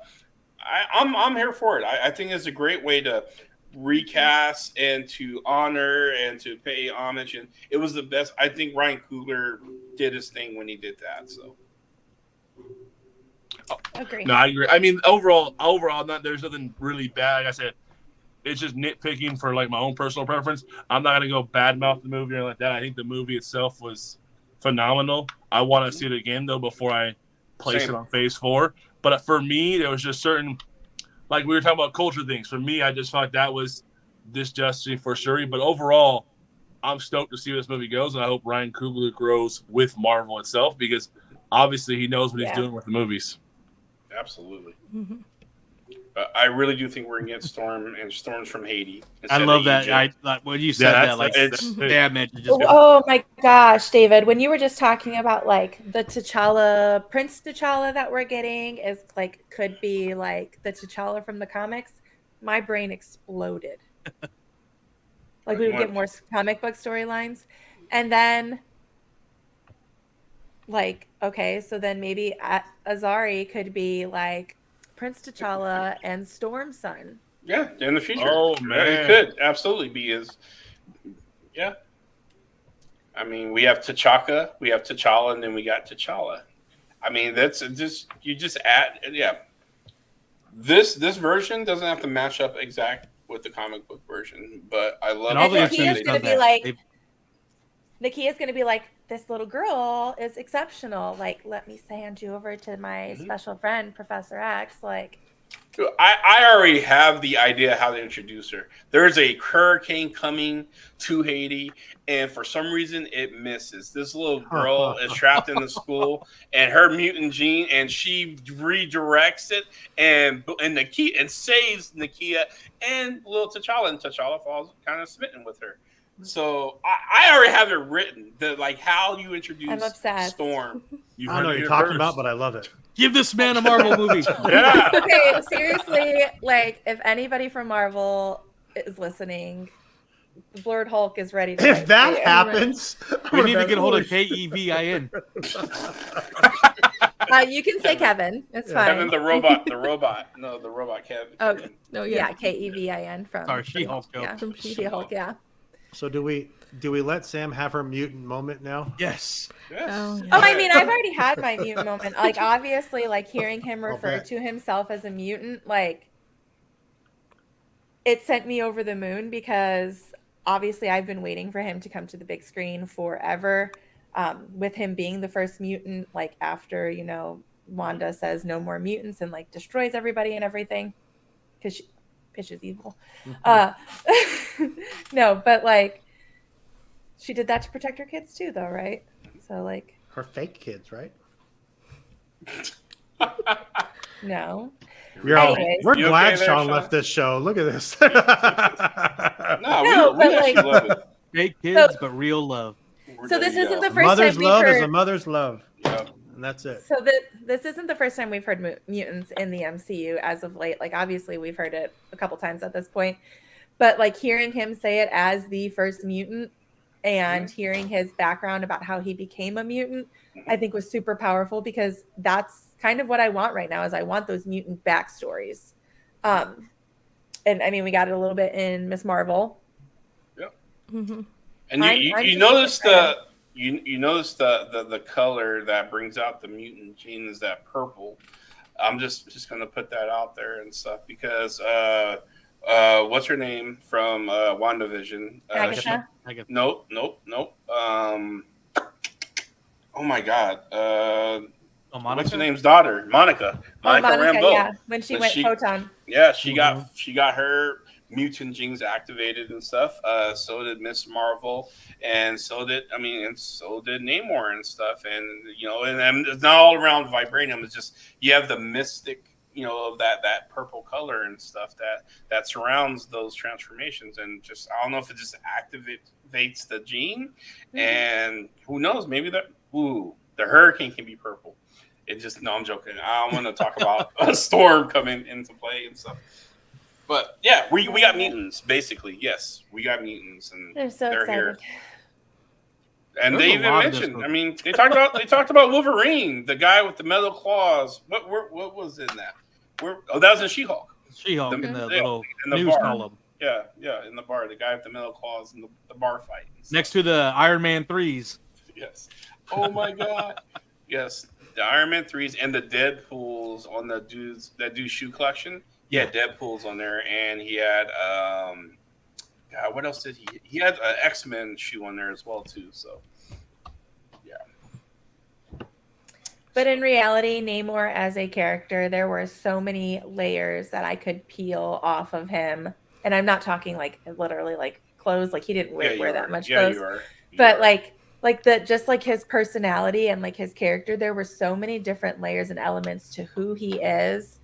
D: I'm here for it. I think it's a great way to recast and to honor and to pay homage, and it was the best. I think Ryan Coogler did his thing when he did that. So,
E: agree.
A: No, I agree. I mean, overall, there's nothing really bad. Like I said, it's just nitpicking for like my own personal preference. I'm not gonna go badmouth the movie or like that. I think the movie itself was phenomenal. I want to see it again though before I place it on Phase 4. But for me, there was just certain, like we were talking about culture things. For me, I just felt like that was disjustice for Shuri. But overall, I'm stoked to see where this movie goes, and I hope Ryan Coogler grows with Marvel itself because obviously he knows what he's
E: Yeah.
A: doing with the movies.
D: Absolutely.
F: Mm-hmm.
D: I really do think we're gonna get storms from Haiti.
B: I
D: instead
B: love
D: of
B: that.
D: Egypt.
B: Like when you said that, like
D: it's-
B: damn it, just
E: Oh my gosh, David, when you were just talking about like the T'Challa, Prince T'Challa that we're getting is like could be like the T'Challa from the comics, my brain exploded. Like we would get more comic book storylines. And then like, okay, so then maybe Azari could be like Prince T'Challa and Storm's son.
D: Yeah, in the future.
A: Oh,
D: Yeah,
A: man.
D: it could absolutely be his. Yeah. I mean, we have T'Chaka, we have T'Challa, and then we got T'Challa. I mean, that's just you just add. Yeah. This version doesn't have to match up exact with the comic book version, but I love.
B: And all
E: And
B: the
E: Nakia's
B: X-Men
E: gonna
B: done
E: be
B: that.
E: like, Nakia's gonna be like, this little girl is exceptional. Like, let me hand you over to my special friend, Professor X. Like,
D: I already have the idea how to introduce her. There's a hurricane coming to Haiti, and for some reason it misses. This little girl is trapped in the school, and her mutant gene, and she redirects it, and Nakia and saves Nakia and little T'Challa, and T'Challa falls kind of smitten with her. So I already have it written. Like how you introduce
E: I'm obsessed.
D: Storm.
C: I don't know what you're talking about, but I love it.
B: give this man a Marvel movie.
D: Yeah.
E: okay, seriously, like if anybody from Marvel is listening, Blurred Hulk is ready to.
C: If that happens,
B: We need to get a hold of Kevin.
E: You can say Kevin. It's fine.
D: Kevin the robot. No, the robot Kevin.
E: Oh,
F: Oh
E: yeah,
F: yeah.
E: Kevin from.
B: Sorry, She-Hulk joke.
E: Yeah,
F: From
E: She-Hulk. Yeah.
C: So do we let Sam have her mutant moment now?
B: Yes.
D: Yes.
F: Oh, yeah.
E: Oh, I mean, I've already had my mutant moment. Like, obviously, like hearing him
C: I'll
E: refer
C: bet.
E: to himself as a mutant, like, it sent me over the moon because obviously I've been waiting for him to come to the big screen forever. With him being the first mutant, like after Wanda says no more mutants and like destroys everybody and everything because Pitch is evil. No, but like she did that to protect her kids too, though, right? So like
C: Her fake kids, right?
E: no.
C: We're
D: You
C: glad
D: okay there,
C: Sean
D: Sean?
C: left this show. Look at this.
D: No,
E: No,
D: we
E: but,
D: actually
E: like-
D: love it.
B: Fake kids, but real love.
E: So this
D: There you
E: isn't
D: go.
E: the first
C: Mother's
E: time we've
C: love is
E: heard.
C: a mother's love,
D: Yeah.
C: and that's it.
E: So this isn't the first time we've heard mutants in the MCU as of late. Like obviously we've heard it a couple times at this point, but like hearing him say it as the first mutant and hearing his background about how he became a mutant, I think was super powerful because that's kind of what I want right now. Is I want those mutant backstories, and I mean we got it a little bit in Miss Marvel.
F: Mm-hmm.
D: And
E: I'm
D: you
E: just
D: notice
E: excited.
D: you notice the color that brings out the mutant gene is that purple. I'm just gonna put that out there and stuff because what's her name from WandaVision?
E: Agatha.
D: Nope. Oh my God. What's her name's daughter? Monica. Monica Rambeau.
E: Yeah, when she
D: But
E: went
D: she-
E: photon.
D: Yeah, she got her mutant genes activated and stuff. So did Miss Marvel, and so did Namor and stuff. And and it's not all around vibranium. It's just you have the mystic, of that purple color and stuff that surrounds those transformations. And just I don't know if it just activates the gene, and who knows? Maybe the hurricane can be purple. I'm joking. I don't want to talk about a storm coming into play and stuff. But yeah, we got mutants basically. Yes, we got mutants, and
E: They're so
D: they're
E: excited.
D: here. And
B: There's
D: they
B: a
D: even
B: lot of this
D: mentioned.
B: movie.
D: I mean, they talked about Wolverine, the guy with the metal claws. What was in that? That was in She-Hulk.
B: She-Hulk
D: The-
B: in the
D: yeah,
B: little
D: in the
B: news
D: bar.
B: column
D: Yeah, in the bar, the guy with the metal claws in the bar fight.
B: next to the Iron Man 3s.
D: Yes. Oh my God. Yes, the Iron Man 3s and the Deadpools on the dude's shoe collection. Yeah, Deadpool's on there, and he had God, what else did he? He had an X-Men shoe on there as well too. So, yeah.
E: But in reality, Namor as a character, there were so many layers that I could peel off of him. And I'm not talking like literally like clothes, like he didn't wear that much clothes.
D: You are.
E: But like like just like his personality and like his character, there were so many different layers and elements to who he is.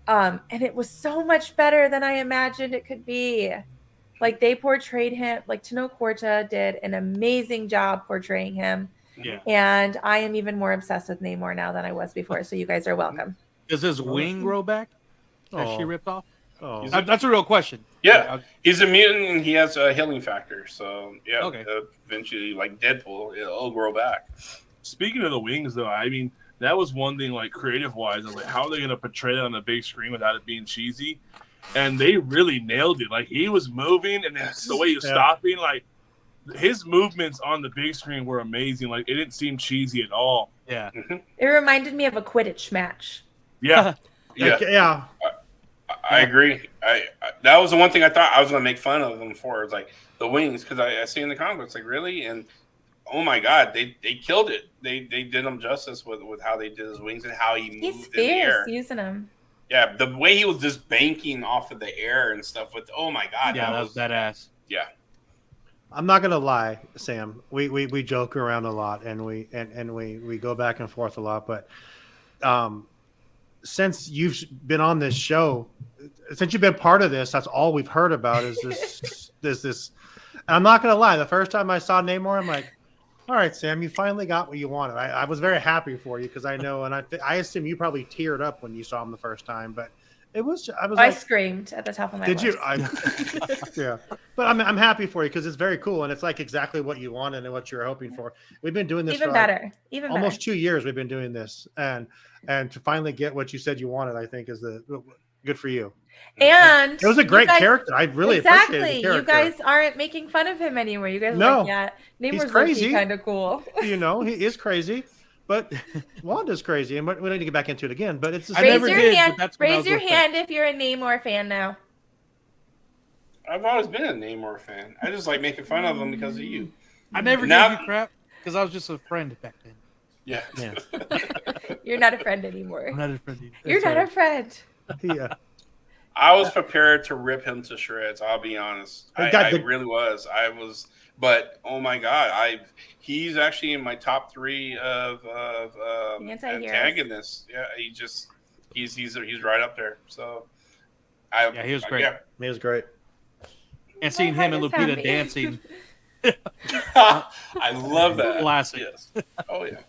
E: And it was so much better than I imagined it could be. Like they portrayed him, like Tenoch Huerta did an amazing job portraying him.
B: Yeah.
E: And I am even more obsessed with Namor now than I was before. So you guys are welcome.
B: Does his wing grow back? Has she
C: Oh.
B: ripped off?
C: Oh.
B: That's a real question.
D: Yeah, he's a mutant and he has a healing factor. So yeah,
B: Okay.
D: Eventually, like Deadpool, it'll grow back.
A: Speaking of the wings, though, I mean, that was one thing, like, creative-wise. I was like, how are they going to portray that on the big screen without it being cheesy? And they really nailed it. Like, he was moving, and then the way he was stopping, like, his movements on the big screen were amazing. Like, it didn't seem cheesy at all.
B: Yeah.
E: It reminded me of a Quidditch match.
A: Yeah.
C: Yeah.
D: I agree. I that was the one thing I thought I was going to make fun of them for. It's like the wings, because I see in the comic books, like, really? And oh my God, they killed it. They did him justice with how they did his wings and how he moved
E: He's
D: in the air.
E: fierce using them.
D: Yeah, the way he was just banking off of the air and stuff with, oh my God.
B: Yeah, that was badass.
D: Yeah.
C: I'm not gonna lie, Sam. We joke around a lot and we go back and forth a lot, but since you've been on this show, since you've been part of this, that's all we've heard about is this. And I'm not gonna lie. The first time I saw Namor, I'm like, all right, Sam, you finally got what you wanted. I was very happy for you because I know, and I assume you probably teared up when you saw him the first time, but I
E: screamed at the top of my
C: did
E: voice.
C: you? Yeah, but I'm happy for you because it's very cool and it's like exactly what you wanted and what you were hoping for. We've been doing this
E: Even
C: for
E: better.
C: almost 2 years. We've been doing this, and to finally get what you said you wanted, I think is good for you.
E: And
C: it was a great character. I really appreciated the character.
E: You guys aren't making fun of him anymore. You guys
C: No,
E: are like, yeah, Namor's
C: crazy.
E: kind of cool.
C: You know, he is crazy, but Wanda's crazy, and we don't need to get back into it again. But it's
E: raise your hand if you're a Namor fan now.
D: I've always been a Namor fan. I just like making fun of him because of you.
B: I never gave you crap because I was just a friend back then.
D: Yeah.
E: You're not a friend anymore.
B: I'm not a friend.
E: You're not a friend.
C: Yeah.
D: I was prepared to rip him to shreds. I'll be honest. I really was. But oh my God, he's actually in my top 3 of antagonists. Yeah, he's right up there. So
B: he was great.
D: Yeah.
C: He was great.
B: And seeing him and Lupita dancing.
D: I love that.
B: Classic.
D: Yes. Oh yeah.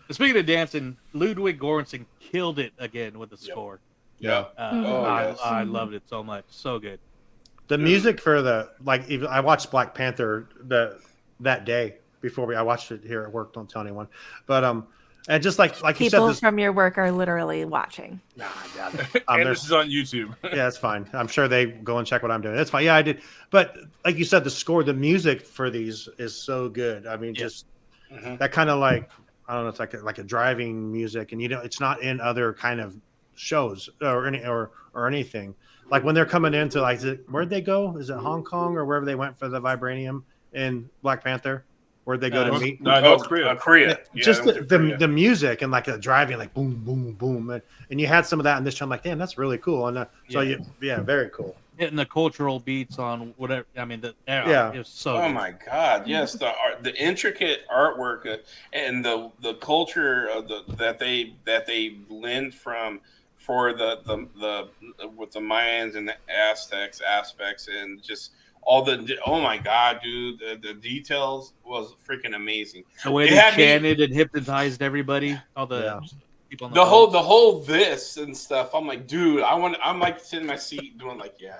B: Speaking of dancing, Ludwig Göransson killed it again with the score.
D: Yeah.
B: I loved it so much. So good.
C: The music for even I watched Black Panther that day before I watched it here at work. Don't tell anyone. But and just like you said,
E: people from your work are literally watching.
C: Nah, I doubt it.
A: And this is on YouTube.
C: Yeah, it's fine. I'm sure they go and check what I'm doing. It's fine. Yeah, I did. But like you said, the music for these is so good. I mean, just that kind of like, I don't know, it's like a driving music, and it's not in other kind of shows or anything. Like when they're coming into where'd they go? Is it Hong Kong or wherever they went for the vibranium in Black Panther? Where'd they go to meet?
A: No, Korea.
D: Korea.
C: Yeah, just the music and like the driving, like boom, boom, boom, and you had some of that in this show. I'm like, damn, that's really cool. And very cool.
B: Hitting the cultural beats on whatever. I mean, it was so.
D: Oh
B: good.
D: my God! Yes, the intricate artwork and the culture of that they lend from for the with the Mayans and the Aztecs aspects and just all oh my God, dude, the details was freaking amazing.
B: The way they chanted and hypnotized everybody, all the people.
D: The whole this and stuff. I'm like, dude, I'm like sitting in my seat doing like, yeah.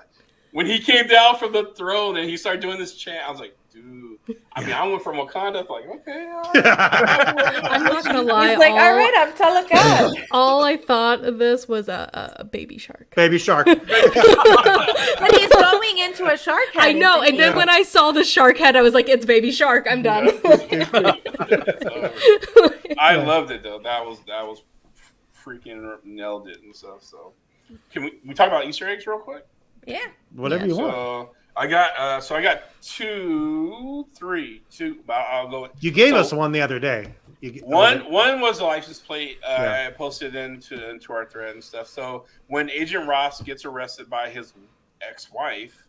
D: When he came down from the throne and he started doing this chant, I was like, dude. I mean, I went from Wakanda, like, okay. All right.
F: I'm not gonna lie.
E: He's like, all right, I'm telling God.
F: All I thought of this was a baby shark.
C: Baby shark.
E: But he's going into a shark head.
F: I know, and then when I saw the shark head, I was like, it's baby shark. I'm done.
D: I loved it though. That was freaking nailed it and stuff. So, can we talk about Easter eggs real quick?
E: Yeah.
C: Whatever you want.
D: So I got two. I'll go.
C: You gave us one the other day.
D: One was a license plate. I posted into our thread and stuff. So when Agent Ross gets arrested by his ex-wife,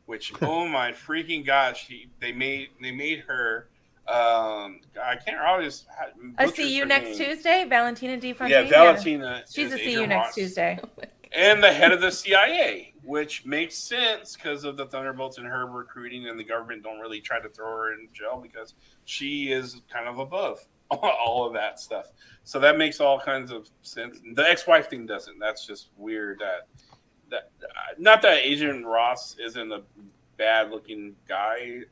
D: which oh my freaking gosh, they made her I can't always.
E: I see you next Tuesday, Valentina D.
D: Yeah, Valentina.
E: She's a see you
D: Adrian
E: next
D: Ross.
E: Tuesday.
D: And the head of the CIA, which makes sense because of the Thunderbolts and her recruiting, and the government don't really try to throw her in jail because she is kind of above all of that stuff. So that makes all kinds of sense. The ex-wife thing doesn't. That's just weird. That not that Adrian Ross isn't a bad-looking guy.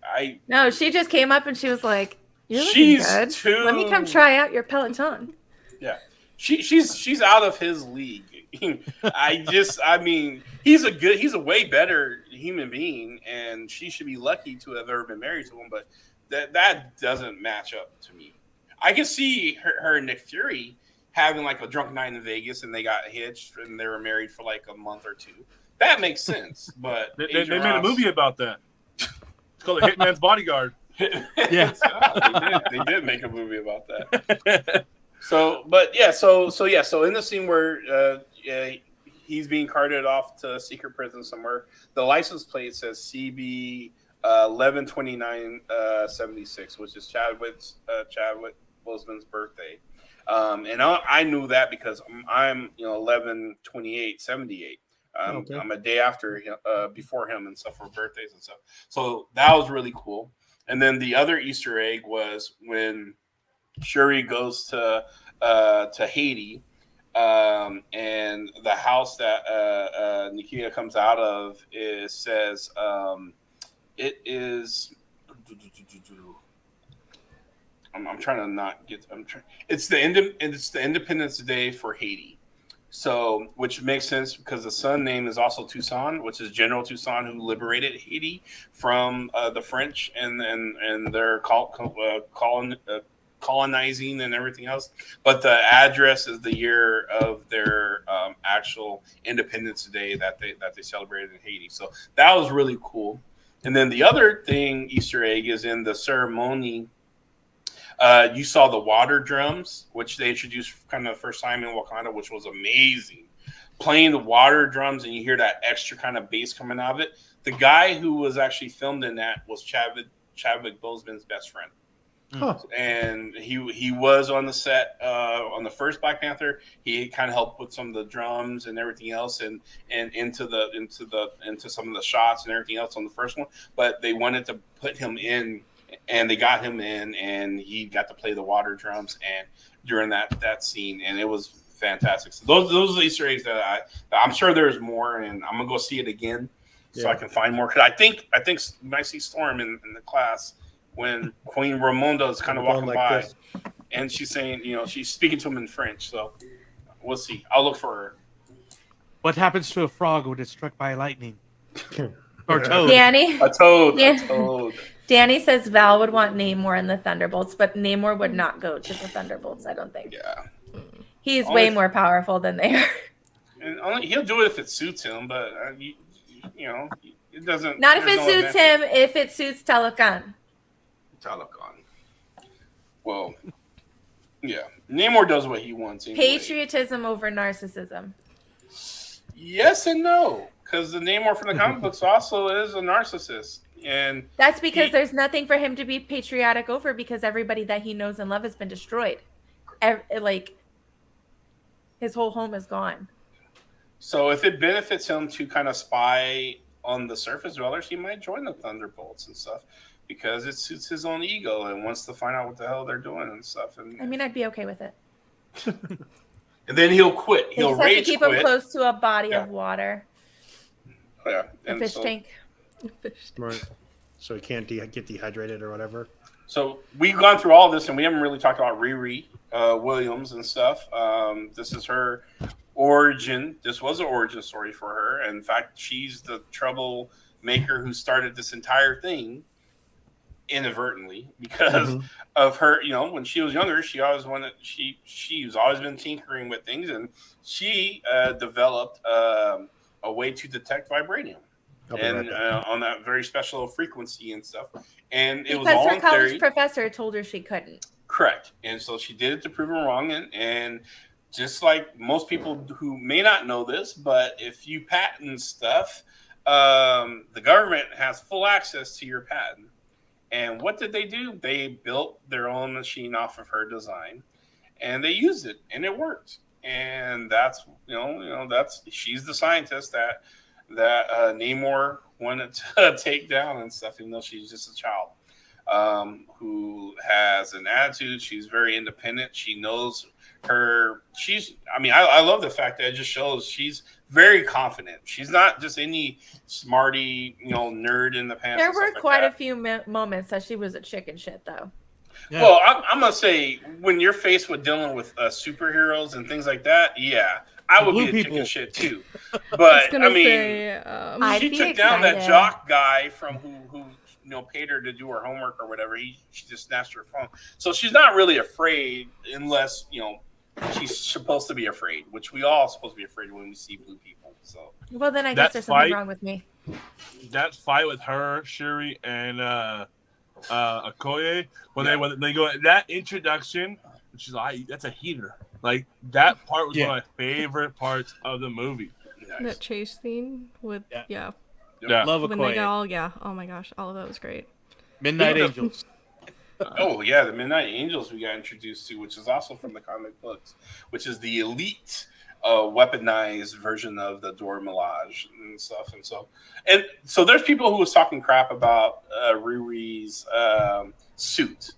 E: No, she just came up and she was like, "You're looking good. Let me come try out your Peloton."
D: Yeah, she's out of his league. I mean, he's a way better human being, and she should be lucky to have ever been married to him. But that doesn't match up to me. I can see her and Nick Fury having like a drunk night in Vegas, and they got hitched, and they were married for like a month or two. That makes sense. But
A: they made a movie about that. It's called The Hitman's Bodyguard.
B: Yeah,
D: they did make a movie about that. So in the scene where he's being carted off to a secret prison somewhere, the license plate says CB 11/29/76, which is Chadwick Boseman's birthday. And I knew that because I'm 11/28/78.
C: Okay.
D: I'm a day after before him and stuff for birthdays and stuff. So that was really cool. And then the other Easter egg was when Shuri goes to Haiti, and the house that Nikita comes out of says it is. I'm trying to not get. It's the Independence Day for Haiti, so which makes sense because the son name is also Toussaint, which is General Toussaint who liberated Haiti from the French and their colonizing and everything else. But the address is the year of their actual Independence Day that they celebrated in Haiti. So that was really cool. And then the other thing, Easter egg, is in the ceremony. You saw the water drums, which they introduced kind of the first time in Wakanda, which was amazing. Playing the water drums, and you hear that extra kind of bass coming out of it. The guy who was actually filmed in that was Chadwick Boseman's best friend.
C: Huh.
D: And he was on the set on the first Black Panther. He kind of helped with some of the drums and everything else, and into some of the shots and everything else on the first one. But they wanted to put him in, and they got him in, and he got to play the water drums and during that scene, and it was fantastic. So those are the Easter eggs that I'm sure there's more, and I'm gonna go see it again so I can find more. Because I think when I see Storm in the class, when Queen Ramonda is kind of walking by, and she's saying, she's speaking to him in French. So we'll see. I'll look for her.
B: what happens to a frog when it's struck by lightning? Or toad?
E: Danny.
D: A toad.
E: Yeah.
D: A toad.
E: Danny says Val would want Namor in the Thunderbolts, but Namor would not go to the Thunderbolts, I don't think.
D: Yeah.
E: He's way more powerful than they are.
D: And he'll do it if it suits him, but it doesn't.
E: Not if it suits him. If it suits Talocan.
D: Well, yeah. Namor does what he wants. Anyway.
E: Patriotism over narcissism.
D: Yes and no, because the Namor from the comic books also is a narcissist, and
E: that's because there's nothing for him to be patriotic over, because everybody that he knows and loves has been destroyed. His whole home is gone.
D: So if it benefits him to kind of spy on the surface dwellers, he might join the Thunderbolts and stuff, because it suits his own ego and wants to find out what the hell they're doing and stuff. And
E: I mean, I'd be okay with it.
D: And then he'll quit. He'll
E: just have
D: rage
E: to keep
D: quit.
E: him close to a body of water.
D: Yeah,
E: a fish tank.
C: Right. So he can't get dehydrated or whatever.
D: So we've gone through all this, and we haven't really talked about Riri Williams and stuff. This is her origin. This was an origin story for her. In fact, she's the troublemaker who started this entire thing inadvertently because of her. When she was younger, she's always been tinkering with things, and she developed a way to detect vibranium. And on that very special frequency and stuff, and it was all
E: because her college
D: theory.
E: Professor told her she couldn't.
D: Correct, and so she did it to prove him wrong. And just like most people who may not know this, but if you patent stuff, the government has full access to your patent, And what did they do? They built their own machine off of her design, and they used it, and it worked. And that's that's she's the scientist that Namor wanted to take down and stuff, even though she's just a child who has an attitude. She's very independent. She knows her. I love the fact that it just shows she's very confident. She's not just any smarty, nerd in the pants.
E: There were quite a few moments that she was a chicken shit, though.
D: Yeah. Well, I'm gonna say when you're faced with dealing with superheroes and things like that, yeah, I would be a chicken shit too. But she took down that jock guy from who paid her to do her homework or whatever. She just snatched her phone, so she's not really afraid unless she's supposed to be afraid, which we all supposed to be afraid when we see blue people. So
E: well, then I guess there's something wrong with me.
A: That fight with her, Shuri, and Okoye, when they go that introduction, she's like, that's a heater. Like that part was one of my favorite parts of the movie.
F: Nice. That chase scene with
B: love
F: when they all oh my gosh, all of that was great.
B: Midnight Angels.
D: Oh yeah, the Midnight Angels we got introduced to, which is also from the comic books, which is the elite weaponized version of the Dora Milaje and stuff. And so there's people who was talking crap about Riri's suit,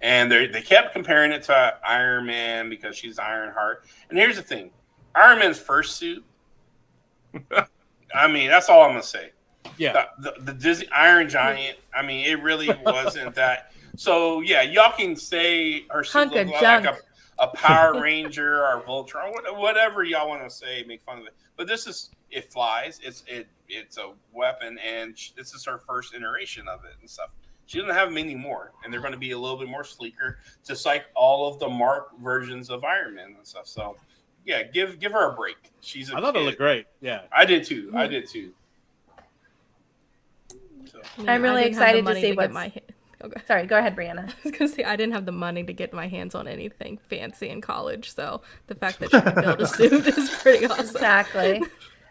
D: and they kept comparing it to Iron Man because she's Ironheart. And here's the thing, Iron Man's first suit, that's all I'm gonna say.
B: Yeah,
D: the Disney Iron Giant, it really wasn't that. So yeah, y'all can say her suit looked like a Power Ranger or Voltron, whatever y'all want to say, make fun of it. But it flies. It's a weapon, and this is her first iteration of it and stuff. She doesn't have many more, and they're going to be a little bit more sleeker, just like all of the Mark versions of Iron Man and stuff. So yeah, give her a break. I
B: thought it looked great. Yeah,
D: I did too.
E: So. I'm really excited to see what's. Okay. Sorry, go ahead, Brianna.
F: I was going to say, I didn't have the money to get my hands on anything fancy in college, so the fact that she can build a suit is pretty awesome.
E: Exactly.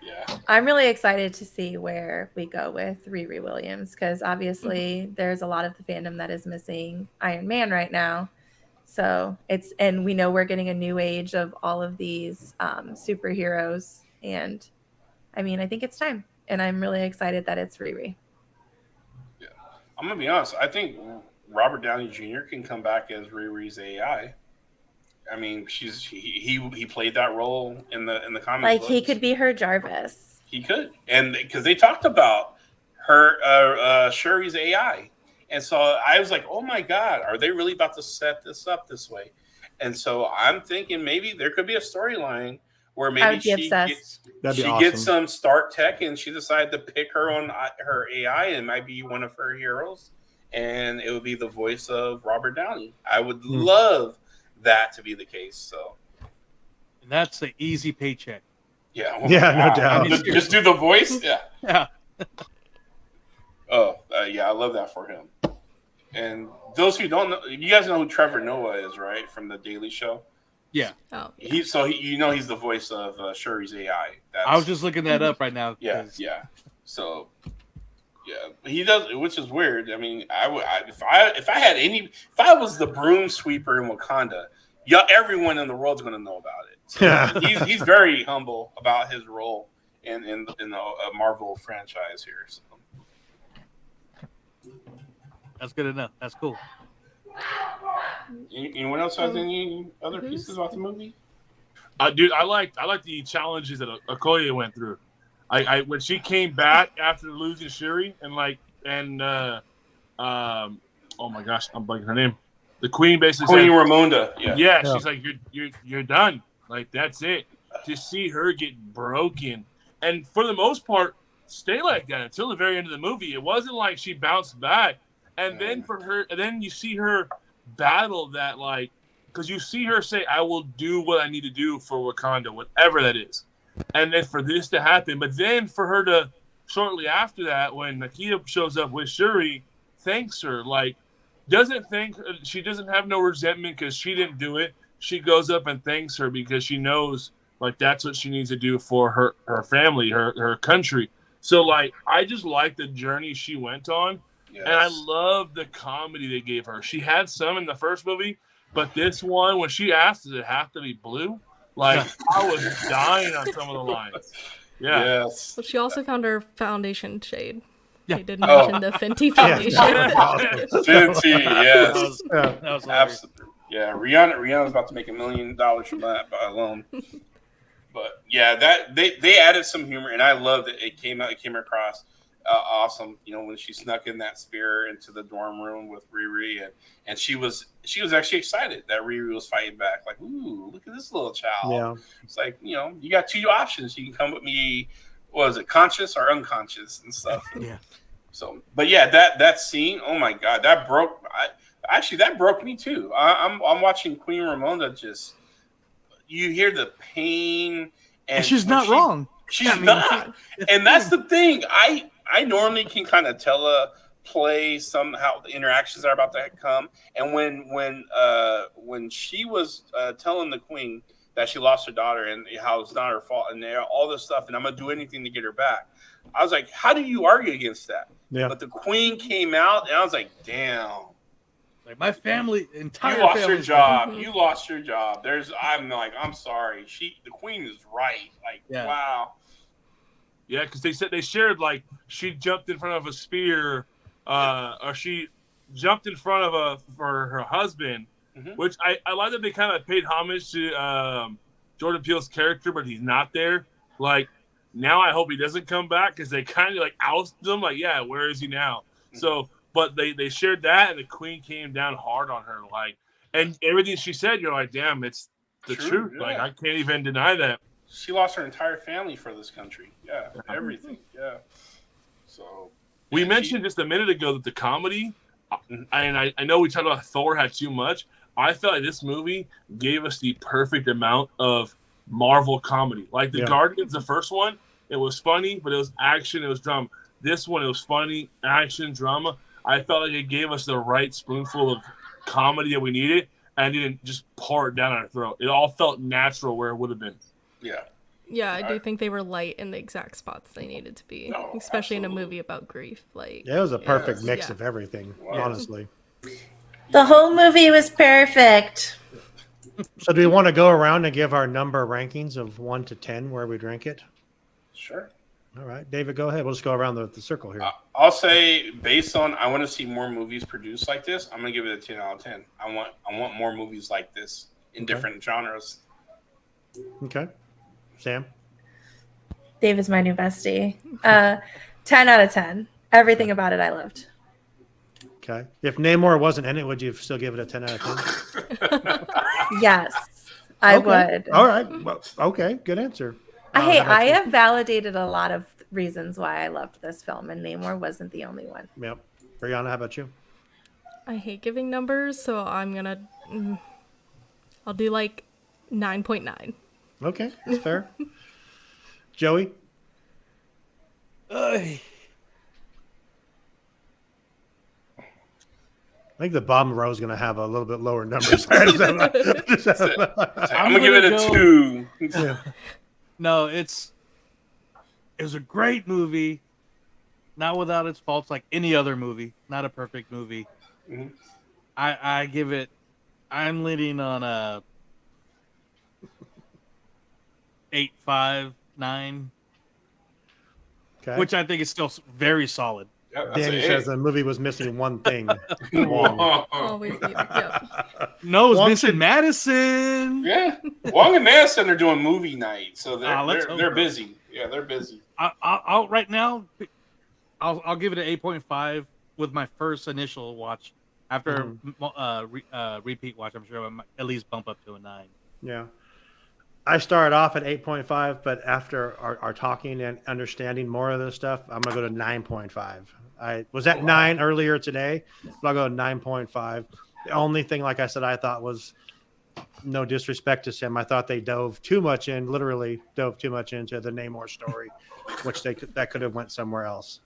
D: Yeah.
E: I'm really excited to see where we go with Riri Williams, because obviously there's a lot of the fandom that is missing Iron Man right now. So and we know we're getting a new age of all of these superheroes, and I think it's time, and I'm really excited that it's Riri.
D: I'm gonna be honest. I think Robert Downey Jr. can come back as Riri's AI. He played that role in the comic.
E: Like
D: books.
E: He could be her Jarvis.
D: He could, and because they talked about her Shuri's AI, and so I was like, oh my god, are they really about to set this up this way? And so I'm thinking maybe there could be a storyline where maybe she gets some Stark tech and she decided to pick her on her AI and might be one of her heroes, and it would be the voice of Robert Downey. I would love that to be the case. So,
B: and that's an easy paycheck.
D: Yeah,
C: no doubt.
D: Just do the voice. Yeah.
B: Yeah.
D: I love that for him. And those who don't know, you guys know who Trevor Noah is, right? From the Daily Show.
B: Yeah.
F: Oh.
D: He's the voice of Shuri's AI.
B: I was just looking that up right now.
D: Yeah. So, yeah, he does, which is weird. If I was the broom sweeper in Wakanda, everyone in the world's going to know about it. So he's very humble about his role in the Marvel franchise here. So.
A: That's good enough. That's cool.
D: Anyone else has any other pieces about the movie?
A: Dude, I liked the challenges that Okoye went through. I when she came back after losing Shuri oh my gosh, I'm blanking her name. The Queen basically
D: Queen Ramonda.
A: Yeah, she's like, you're done. Like, that's it. To see her get broken, and for the most part, stay like that until the very end of the movie. It wasn't like she bounced back, and then you see her battle that, like, because you see her say, "I will do what I need to do for Wakanda, whatever that is," and then for this to happen, but then for her to shortly after that, when Nakia shows up with Shuri, thanks her, like, she doesn't have no resentment because she didn't do it. She goes up and thanks her because she knows, like, that's what she needs to do for her family, her country. So, like, I just like the journey she went on.
D: Yes.
A: And I love the comedy they gave her. She had some in the first movie, but this one, when she asked, does it have to be blue? Like, I was dying on some of the lines. Yeah.
D: Yes.
F: Well, she also found her foundation shade.
B: Yeah.
F: They didn't mention the Fenty foundation.
D: Fenty, yes.
B: That was hilarious.
D: Absolutely. Yeah, Rihanna's about to make $1 million from that alone. But yeah, that they added some humor, and I love that it came across awesome. You know, when she snuck in that spear into the dorm room with Riri, and she was actually excited that Riri was fighting back. Like, ooh, look at this little child.
C: Yeah.
D: It's like, you know, you got two options. You can come with me. What is it, conscious or unconscious and stuff.
B: Yeah.
D: So, but yeah, that scene. Oh my God, that broke. That broke me too. I'm watching Queen Ramonda. Just you hear the pain, and
B: she's not wrong.
D: She's not, and that's the thing. I normally can kind of play somehow the interactions are about to come, and when she was telling the Queen that she lost her daughter and how it's not her fault and all this stuff, and I'm gonna do anything to get her back. I was like, how do you argue against that?
C: Yeah.
D: But the Queen came out, and I was like, damn.
B: Like my family, entire
D: You lost your
B: family's
D: job.
F: Mhm.
D: You lost your job. I'm sorry. The Queen is right. Like,
B: Yeah.
D: wow.
A: Yeah, because they said they shared like she jumped in front of a spear, or she jumped in front of for her husband, which I like that they kind of paid homage to Jordan Peele's character, but he's not there. Like now, I hope he doesn't come back because they kind of like ousted him. Like, yeah, where is he now? So, but they shared that, and the Queen came down hard on her, like, and everything she said, you're like, damn, it's the truth.
D: Yeah.
A: Like I can't even deny that.
D: She lost her entire family for this country. Yeah, everything. Yeah. So
A: We mentioned just a minute ago that the comedy, and I know we talked about Thor had too much. I felt like this movie gave us the perfect amount of Marvel comedy. Like the Guardians, the first one, it was funny, but it was action, it was drama. This one, it was funny, action, drama. I felt like it gave us the right spoonful of comedy that we needed, and didn't just pour it down our throat. It all felt natural where it would have been.
D: Yeah.
F: Yeah, I do think they were light in the exact spots they needed to be, especially in a
D: absolutely.
F: movie about grief. Like,
C: Yeah, it was a perfect mix
F: yeah.
C: of everything,
D: Wow.
C: honestly.
E: The whole movie was perfect.
C: So do we want to go around and give our number rankings of 1 to 10 where we'd rank it?
D: Sure.
C: All right, David, go ahead. We'll just go around the circle here.
D: I'll say based on I want to see more movies produced like this. I'm gonna give it a 10 out of 10. I want more movies like this in different genres.
C: Okay. Sam?
E: Dave is my new bestie. 10 out of 10. Everything about it I loved.
C: Okay. If Namor wasn't in it, would you still give it a 10 out of 10?
E: Yes, I
C: Okay.
E: would.
C: All right. Well, okay. Good answer.
E: Hey,
C: How about
E: I
C: you?
E: have validated a lot of reasons why I loved this film, and Namor wasn't the only one.
C: Yep. Brianna, how about you?
F: I hate giving numbers, so I'm gonna. I'll do like 9.9.
C: Okay. That's fair. Joey? I think the bottom row is going to have a little bit lower numbers.
D: I'm gonna give it a
B: go-
D: 2.
C: Yeah.
B: No, it was a great movie, not without its faults, like any other movie. Not a perfect movie.
D: Mhm.
B: I give it. I'm leaning on a 8.5, 9,
C: Okay.
B: which I think is still very solid.
C: Danny says the movie was missing one thing. Wong.
F: Always need. Yep.
B: No, it's
C: Wong
B: missing
C: should-
D: Oh,
B: Madison.
D: Yeah, Wong and Madison are doing movie night, so
B: let's hope
D: they're
B: so.
D: busy. Yeah, they're busy.
B: I'll right now. I'll give it an 8.5 with my first initial watch. After repeat watch, I'm sure I might at least bump up to a 9.
C: Yeah. I started off at 8.5, but after our talking and understanding more of this stuff, I'm going to go to 9.5. I was at 9 earlier today, but I'll go to 9.5. The only thing, like I said, I thought was no disrespect to Sam. I thought they literally dove too much into the Namor story, which that could have went somewhere else.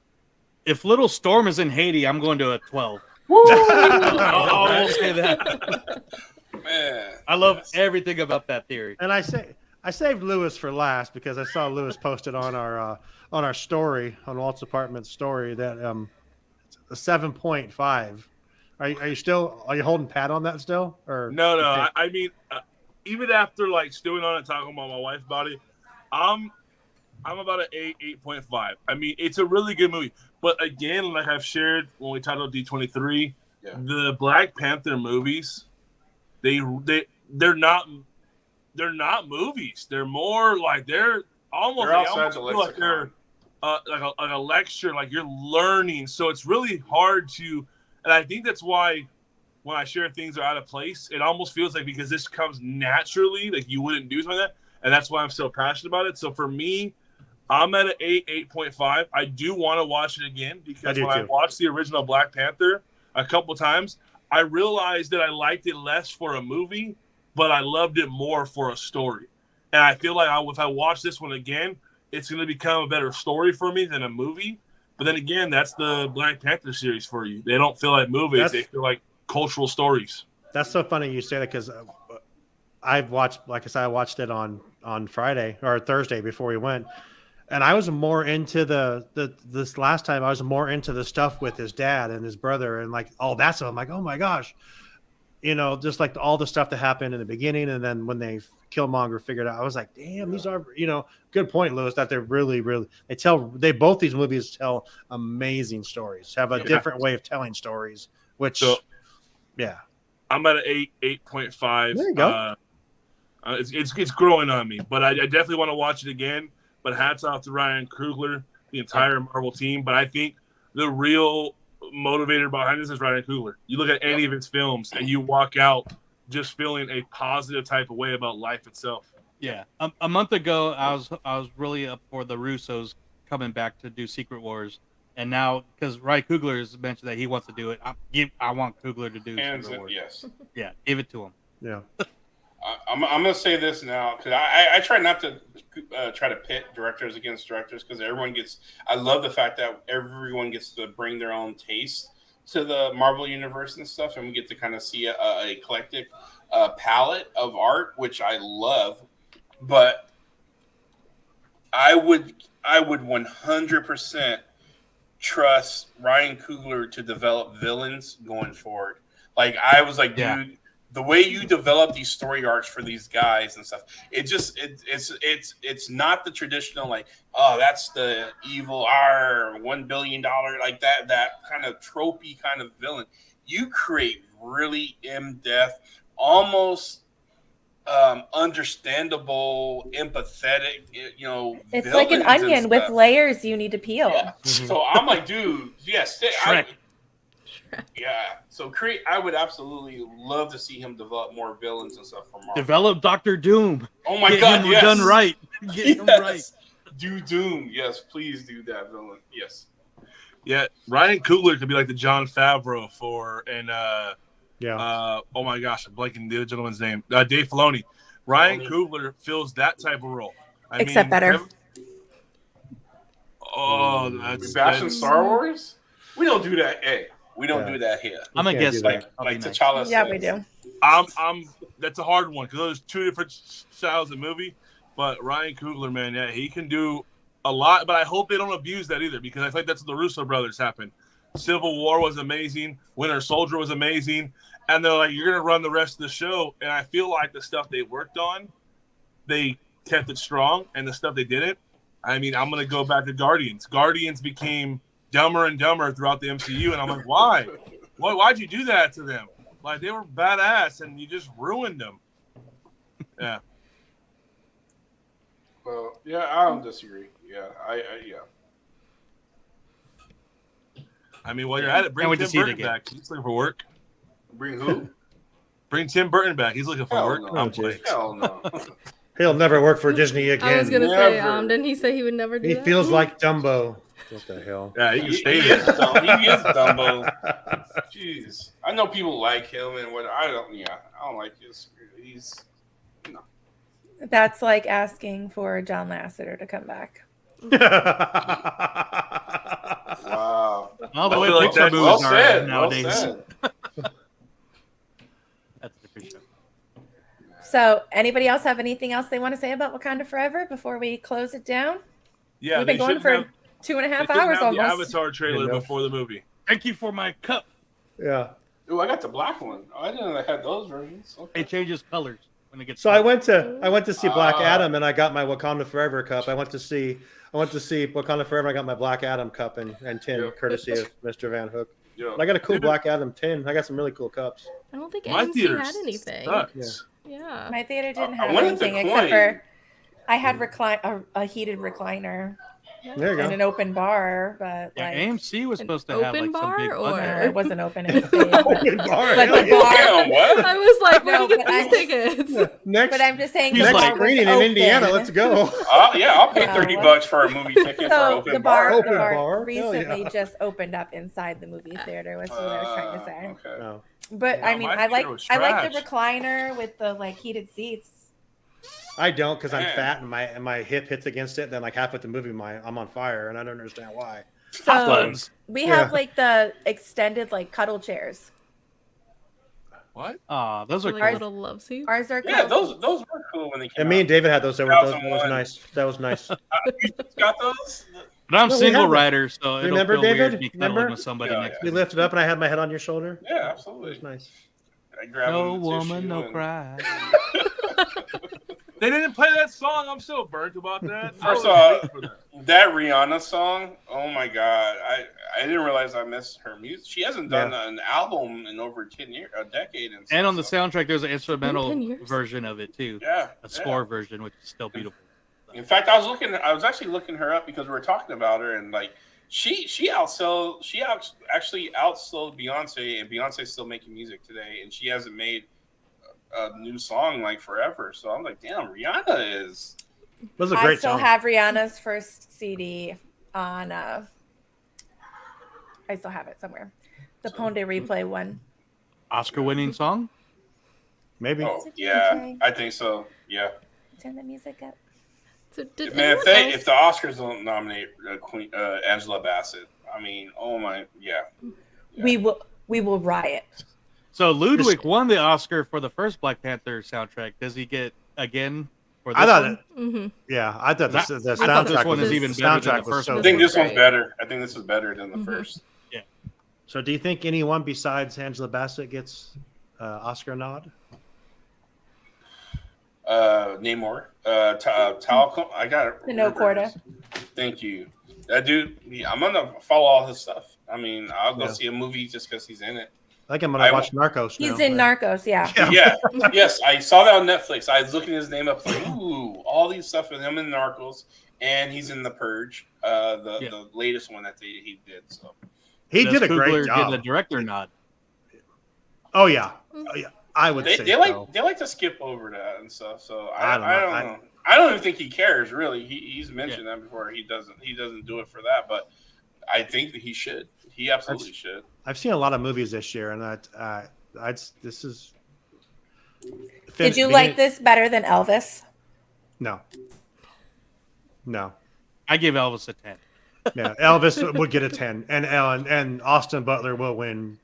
B: If Little Storm is in Haiti, I'm going to a 12. I will say that.
D: Man,
B: I love everything about that theory.
C: And I saved Lewis for last because I saw Lewis posted on our story, on Walt's apartment story, that a 7.5. Are you holding pat on that still? Or
A: No.
C: okay.
A: I mean, even after like stewing on it, talking about my wife's body, I'm about an 8.5. I mean, it's a really good movie. But again, like I've shared when we talked about D23, the Black Panther movies, they're not movies. They're more like they're almost like they're like a lecture, like you're learning. So it's really hard to, and I think that's why when I share things are out of place, it almost feels like because this comes naturally, like you wouldn't do something like that, and that's why I'm so passionate about it. So for me, I'm at an 8.5. I do want to watch it again because I watched the original Black Panther a couple times, I realized that I liked it less for a movie, but I loved it more for a story. And I feel like if I watch this one again, it's going to become a better story for me than a movie. But then again, that's the Black Panther series for you. They don't feel like movies. They feel like cultural stories.
C: That's so funny you say that because I've watched, like I said, I watched it on Friday or Thursday before we went. And I was more into this last time. I was more into the stuff with his dad and his brother and like all that stuff. I'm like, oh my gosh, just like all the stuff that happened in the beginning. And then when they Killmonger figured out, I was like, damn, these are, good point, Lewis, that they're really, really, both these movies tell amazing stories, have a different way of telling stories, which,
A: I'm at an 8.5.
C: There you go.
A: It's growing on me, but I definitely want to watch it again. But hats off to Ryan Coogler, the entire Marvel team. But I think the real motivator behind this is Ryan Coogler. You look at any of his films, and you walk out just feeling a positive type of way about life itself.
B: Yeah, a month ago, I was really up for the Russos coming back to do Secret Wars, and now because Ryan Coogler has mentioned that he wants to do it, I want Coogler to do Secret Wars.
D: Yes.
B: Yeah, give it to him.
C: Yeah.
D: I'm going to say this now because I try not to try to pit directors against directors because I love the fact that everyone gets to bring their own taste to the Marvel universe and stuff, and we get to kind of see a eclectic palette of art, which I love. But I would 100% trust Ryan Coogler to develop villains going forward. Like I was like, dude. The way you develop these story arcs for these guys and stuff, it's not the traditional like, oh, that's the evil $1 billion like that kind of tropey kind of villain. You create really in-depth, almost understandable, empathetic,
E: it's like an onion with layers you need to peel.
D: Yeah. So I'm like, dude, yes, so I would absolutely love to see him develop more villains and stuff from Marvel.
B: Develop Dr. Doom.
D: Oh my God, yes.
B: Done right. Get him right.
D: Do Doom. Yes, please do that villain. Yes.
A: Yeah, Ryan Coogler could be like the Jon Favreau oh my gosh, I'm blanking the gentleman's name. Dave Filoni. Ryan Coogler fills that type of role.
E: Except better.
D: Sebastian Star Wars? We don't do that. Hey. We don't do that here.
B: I'm a guest
D: like T'Challa.
E: Yeah, we do.
A: That's a hard one because there's two different styles of movie. But Ryan Coogler, man, he can do a lot. But I hope they don't abuse that either because I think that's what the Russo brothers happened. Civil War was amazing. Winter Soldier was amazing. And they're like, you're going to run the rest of the show. And I feel like the stuff they worked on, they kept it strong. And the stuff they didn't, I'm going to go back to Guardians. Guardians became dumber and dumber throughout the MCU, and I'm like, why? Why'd you do that to them? Like, they were badass, and you just ruined them. Yeah.
D: Well, yeah, I don't disagree. Yeah,
A: while you're at it, bring Tim Burton back. He's looking for work.
D: Bring who?
A: Bring Tim Burton back. He's looking for work.
D: No. Hell no.
C: He'll never work for Disney again.
F: I was going to say, didn't he say he would never do that?
C: He feels like Dumbo. What the hell?
A: Yeah,
D: he is Dumbo. Jeez, I know people like him and what I don't like his. No.
E: That's like asking for John Lasseter to come back.
D: Wow.
B: All the way Pixar movies are nowadays. That's the fish show.
E: So, anybody else have anything else they want to say about Wakanda Forever before we close it down?
A: Yeah,
E: we've been going for 2.5 hours
A: almost. The
E: almost.
A: Avatar trailer before the movie.
B: Thank you for my cup.
C: Yeah.
D: Ooh, I got the black one. Oh, I didn't know they had those versions. Okay.
B: It changes colors when it gets.
C: So I went to see Black
D: Ah.
C: Adam, and I got my Wakanda Forever cup. I went to see Wakanda Forever. I got my Black Adam cup and tin,
A: Yeah.
C: courtesy of Mr. Van Hook.
A: Yeah.
C: I got a cool
A: Dude,
C: Black Adam tin. I got some really cool cups.
F: I don't think
A: My
F: AMC
A: theater
F: had anything.
A: sucks.
F: Yeah.
E: My theater didn't
D: I
E: have
D: wanted the
E: anything
D: coin.
E: except for I had a heated recliner
C: There you
E: and
C: go.
E: an open bar, but
B: Yeah,
E: like
B: AMC was
F: An
B: supposed to have
F: open
B: like some
F: bar
B: big
F: or-
B: budget.
E: no, it wasn't open. It was big, but,
C: Open bar.
E: but
C: hell
E: the
C: yeah.
E: bar.
D: Damn, what?
F: I was like, where
E: No,
F: do you get
E: but
F: these tickets?
C: Yeah. Next,
E: But I'm just saying
B: He's
E: the
C: next
B: like-
E: bar was
C: screening in
E: open.
C: Indiana. Let's go.
D: Yeah, I'll pay
E: Oh,
D: $30
E: what?
D: for a movie ticket for
E: So
D: open
E: the
D: bar.
E: bar,
C: Open
E: the bar,
C: bar? Hell
E: recently
C: yeah.
E: just opened up inside the movie theater. Was what I was trying to say.
D: Okay.
C: No.
E: But
A: Yeah,
E: I mean,
A: my
E: I like
A: theater was
E: I like the
A: trash.
E: recliner with the like heated seats.
C: I don't because I'm
D: Man.
C: fat and my hip hits against it. Then like halfway the movie, I'm on fire, and I don't understand why.
E: So
B: buttons.
E: we
C: Yeah.
E: have like the extended like cuddle chairs.
A: What?
B: Aw, those are
F: Like
B: cool.
F: little love seats.
E: Ours are
D: Yeah,
E: cuddle
D: those were cool when they came
C: And me
D: out.
C: and David had those. That was
D: 2001.
C: nice. That was nice.
D: You got those?
B: But I'm
C: No, we
B: single
C: have it.
B: rider, so it'll
C: Remember,
B: feel
C: David?
B: weird me cuddling
C: Remember?
B: with somebody
D: Yeah,
B: next
C: We
B: to me.
C: lifted up, and I had my head on your shoulder.
D: Yeah,
C: It
D: absolutely.
C: was nice.
D: I grabbed
B: No
D: the
B: woman,
D: tissue
B: no
D: and-
B: cry.
A: They didn't play that song. I'm so burnt about that.
D: First
A: I
D: of all,
A: was waiting for that.
D: That Rihanna song, oh my god! I didn't realize I missed her music. She hasn't done an album in over 10 years, a decade.
B: And on the
D: so-
B: soundtrack, there's an instrumental
F: 10 years.
B: version of it too,
D: yeah,
B: a score version, which is still beautiful.
D: In fact, I was actually looking her up because we were talking about her, and like she actually outsold Beyonce, and Beyonce's still making music today, and she hasn't made a new song like forever. So I'm like, damn, Rihanna is.
C: It was a
E: I
C: great
E: still
C: song.
E: have Rihanna's first CD on. I still have it somewhere. The Ponte Replay one.
B: Oscar-winning song.
C: Maybe.
D: Oh yeah, I think so. Yeah,
E: Turn the music up.
F: So did
D: man.
F: anyone
D: If the Oscars don't nominate Queen Angela Bassett, I mean, oh my, yeah.
E: We will riot.
B: So Ludwig won the Oscar for the first Black Panther soundtrack. Does he get again for this
C: I thought
B: one?
C: it.
F: Mm-hmm.
C: Yeah, I thought the
B: I thought this
C: soundtrack
B: one
C: was
B: is even
C: the
B: better than
C: soundtrack
B: the
C: was
B: first
C: so
B: one.
D: I think
C: good.
D: this one's
E: Great.
D: better. I think this is better than the
F: Mhm.
D: first.
C: So, do you think anyone besides Angela Bassett gets Oscar nod?
D: Name more. Talcum. I got it.
E: The No Quarter.
D: Thank you. That dude. Yeah, I'm gonna follow all his stuff. I mean, I'll go
C: Yeah.
D: see a movie just because he's in it.
C: I think I'm gonna
D: I
C: watch Narcos.
E: He's
C: now.
E: in Narcos, yeah.
C: Yeah.
D: Yeah. Yes, I saw that on Netflix. I was looking his name up, like, ooh, all these stuff with him in Narcos, and he's in The Purge, the latest one that he did. So
C: He
B: Does
C: did a
B: Coogler
C: great job.
B: Get a director nod.
C: Oh yeah. I would say
D: they
C: so.
D: like to skip over that and stuff. So
C: I
D: I
C: don't
D: don't
C: know.
D: know. I don't even think he cares really. He's mentioned that before. He doesn't do it for that, but I think that he should. He absolutely should.
C: I've seen a lot of movies this year, and this is.
E: Did you like this better than Elvis?
C: No. No.
B: I give Elvis a 10.
C: Yeah, Elvis would get a 10, and Austin Butler will win.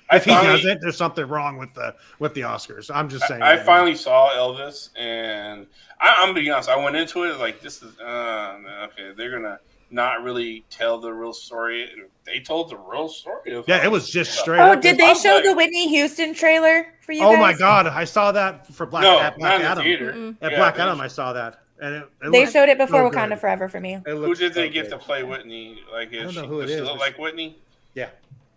D: I
C: If he
D: finally-
C: doesn't, there's something wrong with the Oscars. I'm just saying.
D: I finally saw Elvis, and I'm being honest. I went into it like this is okay. They're gonna not really tell the real story. They told the real story of
C: Yeah, it was just straight.
E: Oh,
C: up.
E: did they show the Whitney Houston trailer for you
C: Oh
E: guys?
C: my God, I saw that for Black
D: not
C: Adam.
D: in the theater.
F: Mm-mm.
C: At
D: Yeah,
C: Black
D: they-
C: Adam, I saw that, and it
E: They
C: looked
E: showed it before
C: so
E: Wakanda
C: good.
E: Forever for me.
C: It
D: Who
C: looked
D: did they
C: so
D: get
C: good.
D: to play Whitney? Like,
C: I don't know
D: she,
C: who it
D: does she
C: is.
D: look like Whitney?
C: Yeah,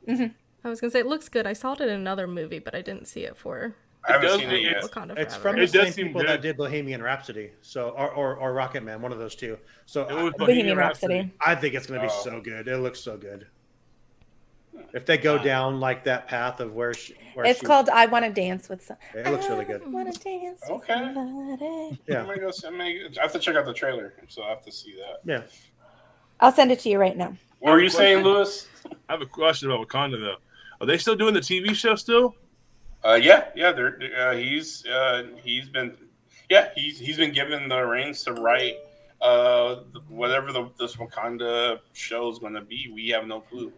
F: I was gonna say it looks good. I saw it in another movie, but I didn't see it for
D: I haven't
A: does
D: seen it
A: look-
D: yet.
F: Wakanda
C: it's
F: Forever.
C: from the
A: It does
C: same
A: seem
C: people
A: good.
C: that did Bohemian Rhapsody, so or Rocket Man, one of those two. So
A: It was
E: Bohemian Rhapsody.
C: I think it's going to be
D: Oh.
C: so good. It looks so good. If they go down like that path of where
E: It's called I Want to Dance with Some.
C: It looks really good.
E: I want to dance with
D: Okay.
E: somebody.
C: Yeah,
D: I have to check out the trailer, so I have to see that.
C: yeah.
E: I'll send it to you right now.
D: What were you saying, Lewis?
A: I have a question about Wakanda though. Are they still doing the TV show still?
D: Yeah. He's been given the reins to write whatever this Wakanda show is going to be. We have no clue.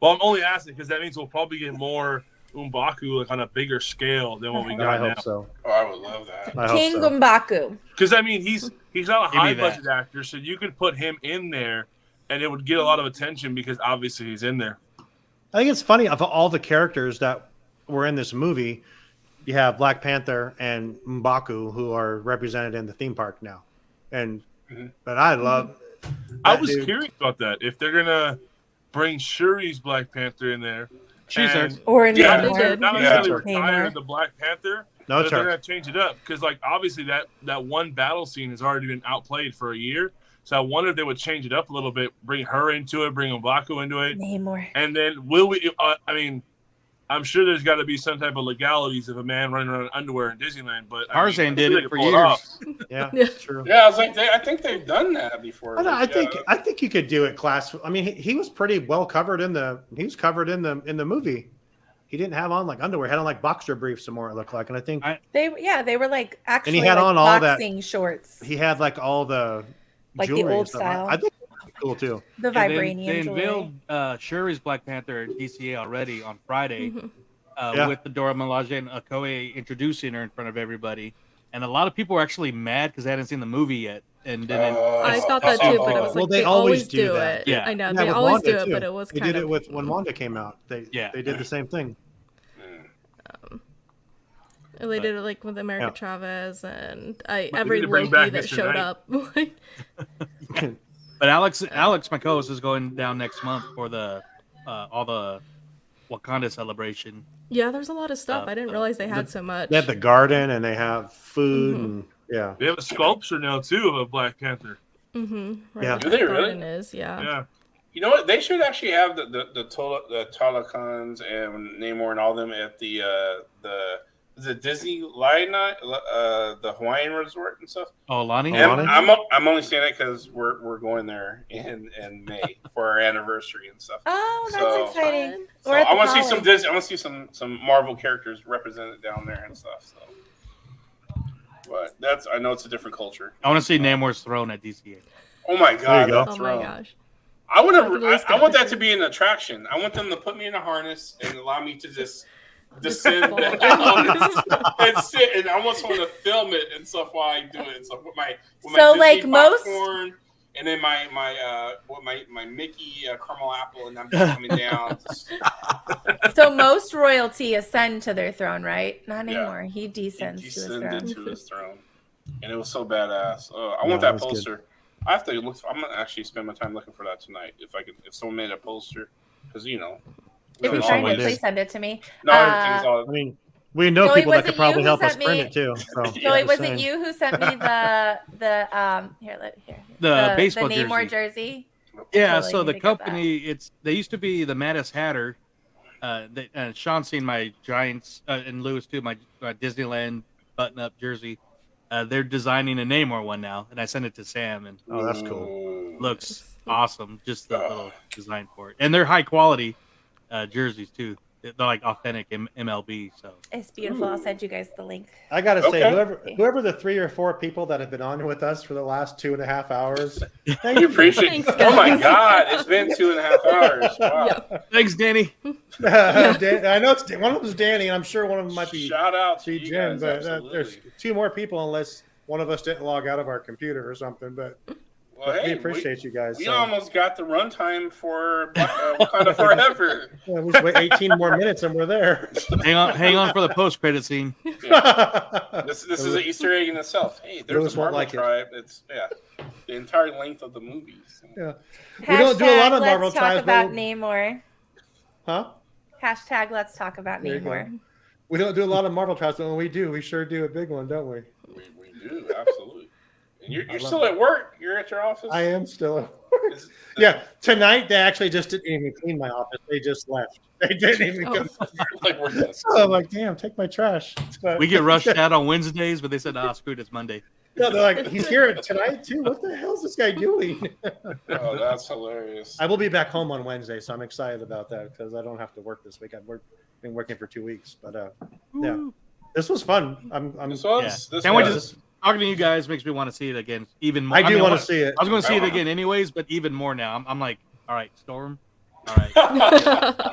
A: Well, I'm only asking because that means we'll probably get more M'Baku like on a bigger scale than what we
C: I
A: got
C: hope
A: now.
C: so.
D: Oh, I would love that.
C: I hope
E: King
C: so.
E: M'Baku.
A: Because I mean, he's not a
B: Give me
A: high
B: that.
A: budget actor, so you could put him in there, and it would get a lot of attention because obviously he's in there.
C: I think it's funny of all the characters that were in this movie, you have Black Panther and M'Baku who are represented in the theme park now, and but I love.
A: I was curious about that. If they're gonna bring Shuri's Black Panther in there,
B: She's there.
E: Or
F: Yeah, they
E: Namor.
F: did.
A: not
C: Yeah.
A: necessarily retire
E: Namor.
A: the Black Panther,
C: No,
A: but
C: it's
A: they're
C: her.
A: gonna change it up because, like, obviously that one battle scene has already been outplayed for a year. So I wonder if they would change it up a little bit, bring her into it, bring M'Baku into it,
E: Namor.
A: and then will we? I mean, I'm sure there's got to be some type of legalities of a man running around in underwear in Disneyland, but
B: Tarzan
A: I'm
B: did
A: sure
B: it
A: they
B: for
A: could pull
B: years.
A: off.
C: Yeah,
F: Yeah.
C: true.
D: Yeah, I was like, I think they've done that before.
C: I think you could do it class. I mean, he was pretty well covered in the. He was covered in the movie. He didn't have on like underwear. He had on like boxer briefs. Some more it looked like, and I think
E: They were like actually
C: had
E: like
C: on all that-
E: boxing shorts.
C: he had like all the
E: Like the
C: jewelry and
E: old
C: stuff.
E: style.
C: I think that's cool too.
E: The
B: Yeah,
E: vibranium
B: they
E: jewelry.
B: unveiled Shuri's Black Panther in DCA already on Friday
C: Yeah.
B: with the Dora Milaje and Okoye introducing her in front of everybody. And a lot of people were actually mad because they hadn't seen the movie yet. And then
F: I thought that too, but it was like
C: Well,
F: they always do
C: that.
F: it.
B: Yeah.
F: I know
C: Yeah,
F: they
C: with
F: always
C: Wanda,
F: do it,
C: too.
F: but it was
C: They
F: kind
C: did
F: of
C: it with when Wanda came out. They did the same thing.
F: They did it like with America
C: Yeah.
F: Chavez and
A: they
F: every
A: need to bring
F: Loki
A: back
F: that
A: Mr.
F: showed
A: Knight.
F: up.
B: But Alex, my co-host, is going down next month for the all the Wakanda celebration.
F: Yeah, there's a lot of stuff. I didn't realize they had so much.
C: They have the garden and they have food and yeah.
A: They have a sculpture now too of a Black Panther.
F: Right,
C: Yeah.
F: like
D: Do they
F: the
D: really?
F: garden is, yeah.
A: Yeah,
D: You know what? They should actually have the Talakans and Namor and all them at the Disney Lion Night, the Hawaiian resort and stuff.
B: Oh, Lonnie?
C: Oh,
D: And
C: Lonnie?
D: I'm only saying that because we're going there in May for our anniversary and stuff.
E: Oh, that's
D: So-
E: exciting.
D: So
E: We're at
D: I
E: the
D: want to see some
E: college.
D: Disney. I want to see some Marvel characters represented down there and stuff. So, but I know it's a different culture.
B: I want to see Namor's throne at DCA.
D: Oh my god,
C: go.
D: that's
F: Oh my
D: wrong.
F: gosh.
D: I want
F: I could at least
D: I
F: get a
D: want that
F: picture.
D: to be an attraction. I want them to put me in a harness and allow me to just
F: Just
D: descend
F: fall
D: down
F: down.
D: and sit. And I want someone to film it and stuff while I do it. So with my
E: So,
D: Disney
E: like, most-
D: popcorn, and then my Mickey caramel apple, and I'm just coming down.
E: So most royalty ascend to their throne, right? Not
D: Yeah.
E: anymore. He descends to his
D: descended
E: throne.
D: to his throne, and it was so badass. I
C: No,
D: want
C: that
D: that
C: was good.
D: poster. I have to look. I'm gonna actually spend my time looking for that tonight. If someone made a poster, because
E: If
D: we
E: you
D: don't
E: find
C: someone
E: it,
C: did.
E: please send it to me.
D: No, everything's all.
C: I mean, we know
E: Joey,
C: people
E: was
C: that could
E: it
C: probably
E: you
C: help
E: who
C: us
E: sent
C: print
E: me-
C: it too. So,
E: Joey,
C: just
E: was
C: saying.
E: it you who sent me the here
B: The baseball
E: the Namor jersey?
B: Yeah,
E: Totally
B: so
E: need
B: the
E: to get that.
B: company, they used to be the Maddest Hatter. Sean's seen my Giants, and Lewis too, my Disneyland button-up jersey. They're designing a Namor one now, and I sent it to Sam, and
C: Oh, that's cool.
B: looks awesome. Just the little design for it, and they're high quality jerseys too. They're like authentic MLB. So
E: It's beautiful. I'll send you guys the link.
C: I gotta say,
D: Okay.
C: whoever the 3 or 4 people that have been on with us for the last 2.5 hours, thank
D: We
C: you.
D: appreciate.
F: Thanks,
D: Oh my
F: guys.
D: god, it's been 2.5 hours. Wow.
B: thanks, Danny.
C: I know it's one of them is Danny, and I'm sure one of them might be
D: Shout out to you
C: Jen,
D: guys,
C: but
D: absolutely.
C: there's 2 more people unless one of us didn't log out of our computer or something. But
D: Well, hey,
C: we appreciate you guys.
D: We
C: so.
D: almost got the runtime for Wakanda Forever.
C: Yeah, we just wait 18 more minutes and we're there.
B: Hang on for the post-credit scene.
D: This is an Easter egg in itself. Hey, there's
C: Lewis
D: a
C: won't
D: Marvel
C: like it.
D: tribe. It's the entire length of the movies.
C: Yeah. We don't do a lot of Marvel
E: Let's talk
C: tribes,
E: about
C: but-
E: Namor.
C: Huh?
E: Hashtag let's talk about
C: There you go.
E: Namor.
C: We don't do a lot of Marvel tribes, but when we do, we sure do a big one, don't we?
D: We do absolutely. And you're
C: love
D: still
C: that.
D: at work. You're at your office.
C: I am still at work.
D: Is-
C: Yeah, tonight they actually just didn't even clean my office. They just left. They didn't even come.
D: like we're
C: So I'm like, damn, take my trash. But,
B: We get rushed out on Wednesdays, but they said, screw it, it's Monday.
C: No, they're like, he's here tonight too. What the hell is this guy doing?
D: Oh, that's hilarious.
C: I will be back home on Wednesday, so I'm excited about that because I don't have to work this week. Been working for 2 weeks, but yeah, this was fun. I'm
D: This was. This
B: Can't wait
D: was.
B: to just talking to you guys makes me want to see it again even more.
C: I do
B: mean,
C: want to see it.
B: I was going to see it again anyways, but even more now. I'm like, all right, Storm. All right.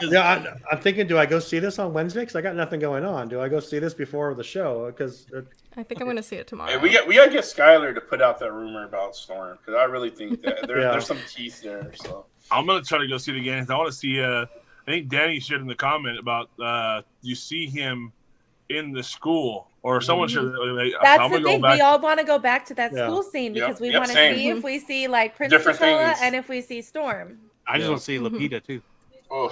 C: Yeah, I'm thinking, do I go see this on Wednesday? Because I got nothing going on. Do I go see this before the show? Because
F: I think I'm gonna see it tomorrow.
D: Hey, we gotta get Skylar to put out that rumor about Storm because I really think that
C: Yeah.
D: there's some teeth there. So
A: I'm gonna try to go see it again. 'Cause I want to see. think Danny shared in the comment about you see him in the school, or someone shared.
E: That's the thing. We all want to go back to that
C: Yeah.
E: school scene because we
D: Yep,
E: want to
D: same.
E: see if we see like Prince
D: Different
E: T'Challa
D: things.
E: and if we see Storm.
B: I just want to see Lupita too.
D: Oh.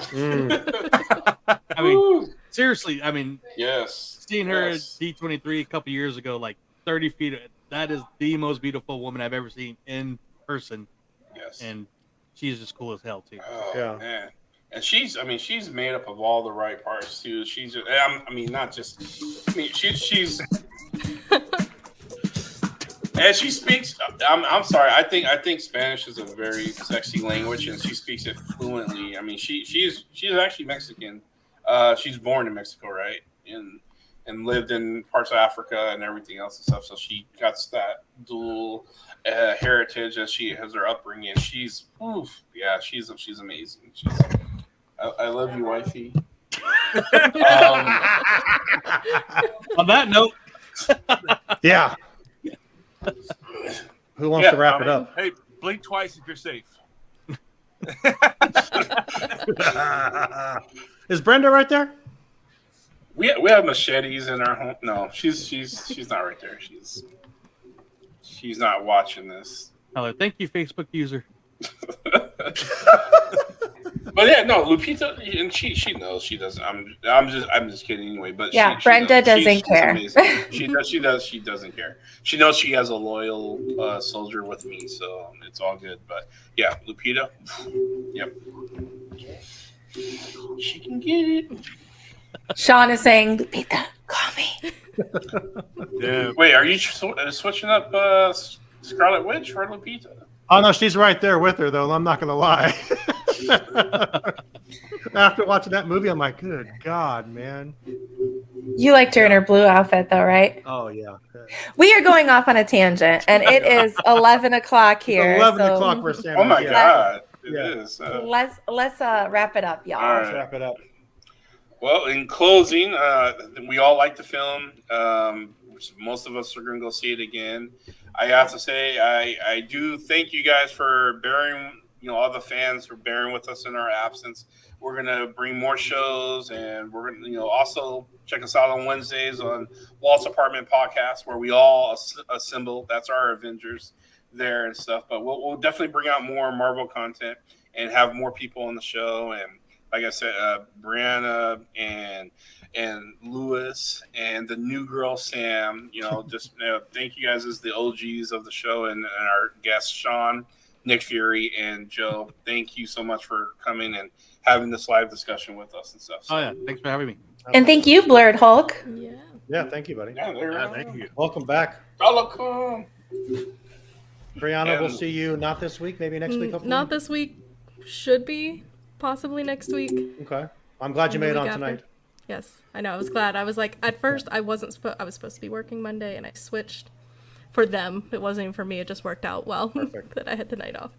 B: I mean, seriously. I mean,
D: Yes.
B: seeing her
D: Yes.
B: at D23 a couple years ago, like 30 feet. That is the most beautiful woman I've ever seen in person,
D: Yes.
B: and she's just cool as hell too.
D: Oh,
C: Yeah.
D: man. And she's made up of all the right parts too. She's, I mean, not just, I mean, she's, and she speaks. I'm sorry. I think Spanish is a very sexy language, and she speaks it fluently. I mean, she's actually Mexican. She's born in Mexico, right? And lived in parts of Africa and everything else and stuff. So she got that dual heritage as she has her upbringing. She's amazing. I love you, wifey.
B: On that note,
C: Yeah. Who wants to wrap it up?
A: Hey, blink twice if you're safe.
C: Is Brenda right there?
D: We have machetes in our home. No, she's not right there. She's not watching this.
B: hello, thank you, Facebook user.
D: But yeah, no, Lupita, and she knows she doesn't. I'm just kidding anyway. But
E: Yeah,
D: she
E: Brenda
D: knows.
E: doesn't
D: She's
E: care.
D: amazing. She doesn't care. She knows she has a loyal soldier with me, so it's all good. But yeah, Lupita, yep, she can get it.
E: Sean is saying, Lupita, call me.
A: Yeah.
D: Wait, are you switching up Scarlet Witch for Lupita?
C: Oh no, she's right there with her though. I'm not gonna lie. After watching that movie, I'm like, good God, man.
E: You liked her in her blue outfit, though, right?
C: Oh yeah.
E: We are going off on a tangent, and it is 11 o'clock here.
C: 11
E: so
C: o'clock for Sam.
D: Oh my
C: yeah.
D: God, it
C: Yeah.
D: is.
E: Let's wrap it up, y'all.
D: All right.
C: Let's wrap it up.
D: Well, in closing, we all like the film. Most of us are going to go see it again. I have to say, I do thank you guys for bearing, all the fans for bearing with us in our absence. We're going to bring more shows, and we're going to, also check us out on Wednesdays on Walt's Apartment Podcast, where we all assemble. That's our Avengers there and stuff. But we'll definitely bring out more Marvel content and have more people on the show. And like I said, Brianna and Lewis and the new girl Sam, just thank you guys as the OGs of the show, and our guests Sean, Nick Fury, and Joe. Thank you so much for coming and having this live discussion with us and stuff. So,
B: Oh yeah, thanks for having me.
E: And thank you, Blurred Hulk.
F: Yeah.
C: Yeah, thank you, buddy.
D: yeah, there
A: Yeah, thank you.
C: Welcome back.
D: Welcome.
C: Brianna, we'll see you not this week, maybe next week. Hopefully.
F: Not this week. Should be possibly next week.
C: Okay. I'm glad you
F: The
C: made it
F: week
C: on
F: after.
C: tonight.
F: Yes, I know. I was glad. I was like, at first, I was supposed to be working Monday, and I switched for them. It wasn't even for me. It just worked out well
C: Perfect.
F: that I had the night off.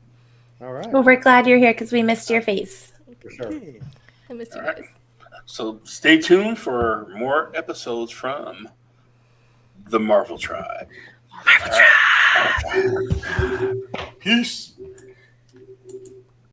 C: All right.
E: Well, we're glad you're here because we missed your face.
C: For sure.
F: I missed you guys.
D: So stay tuned for more episodes from the Marvel Tribe. Peace.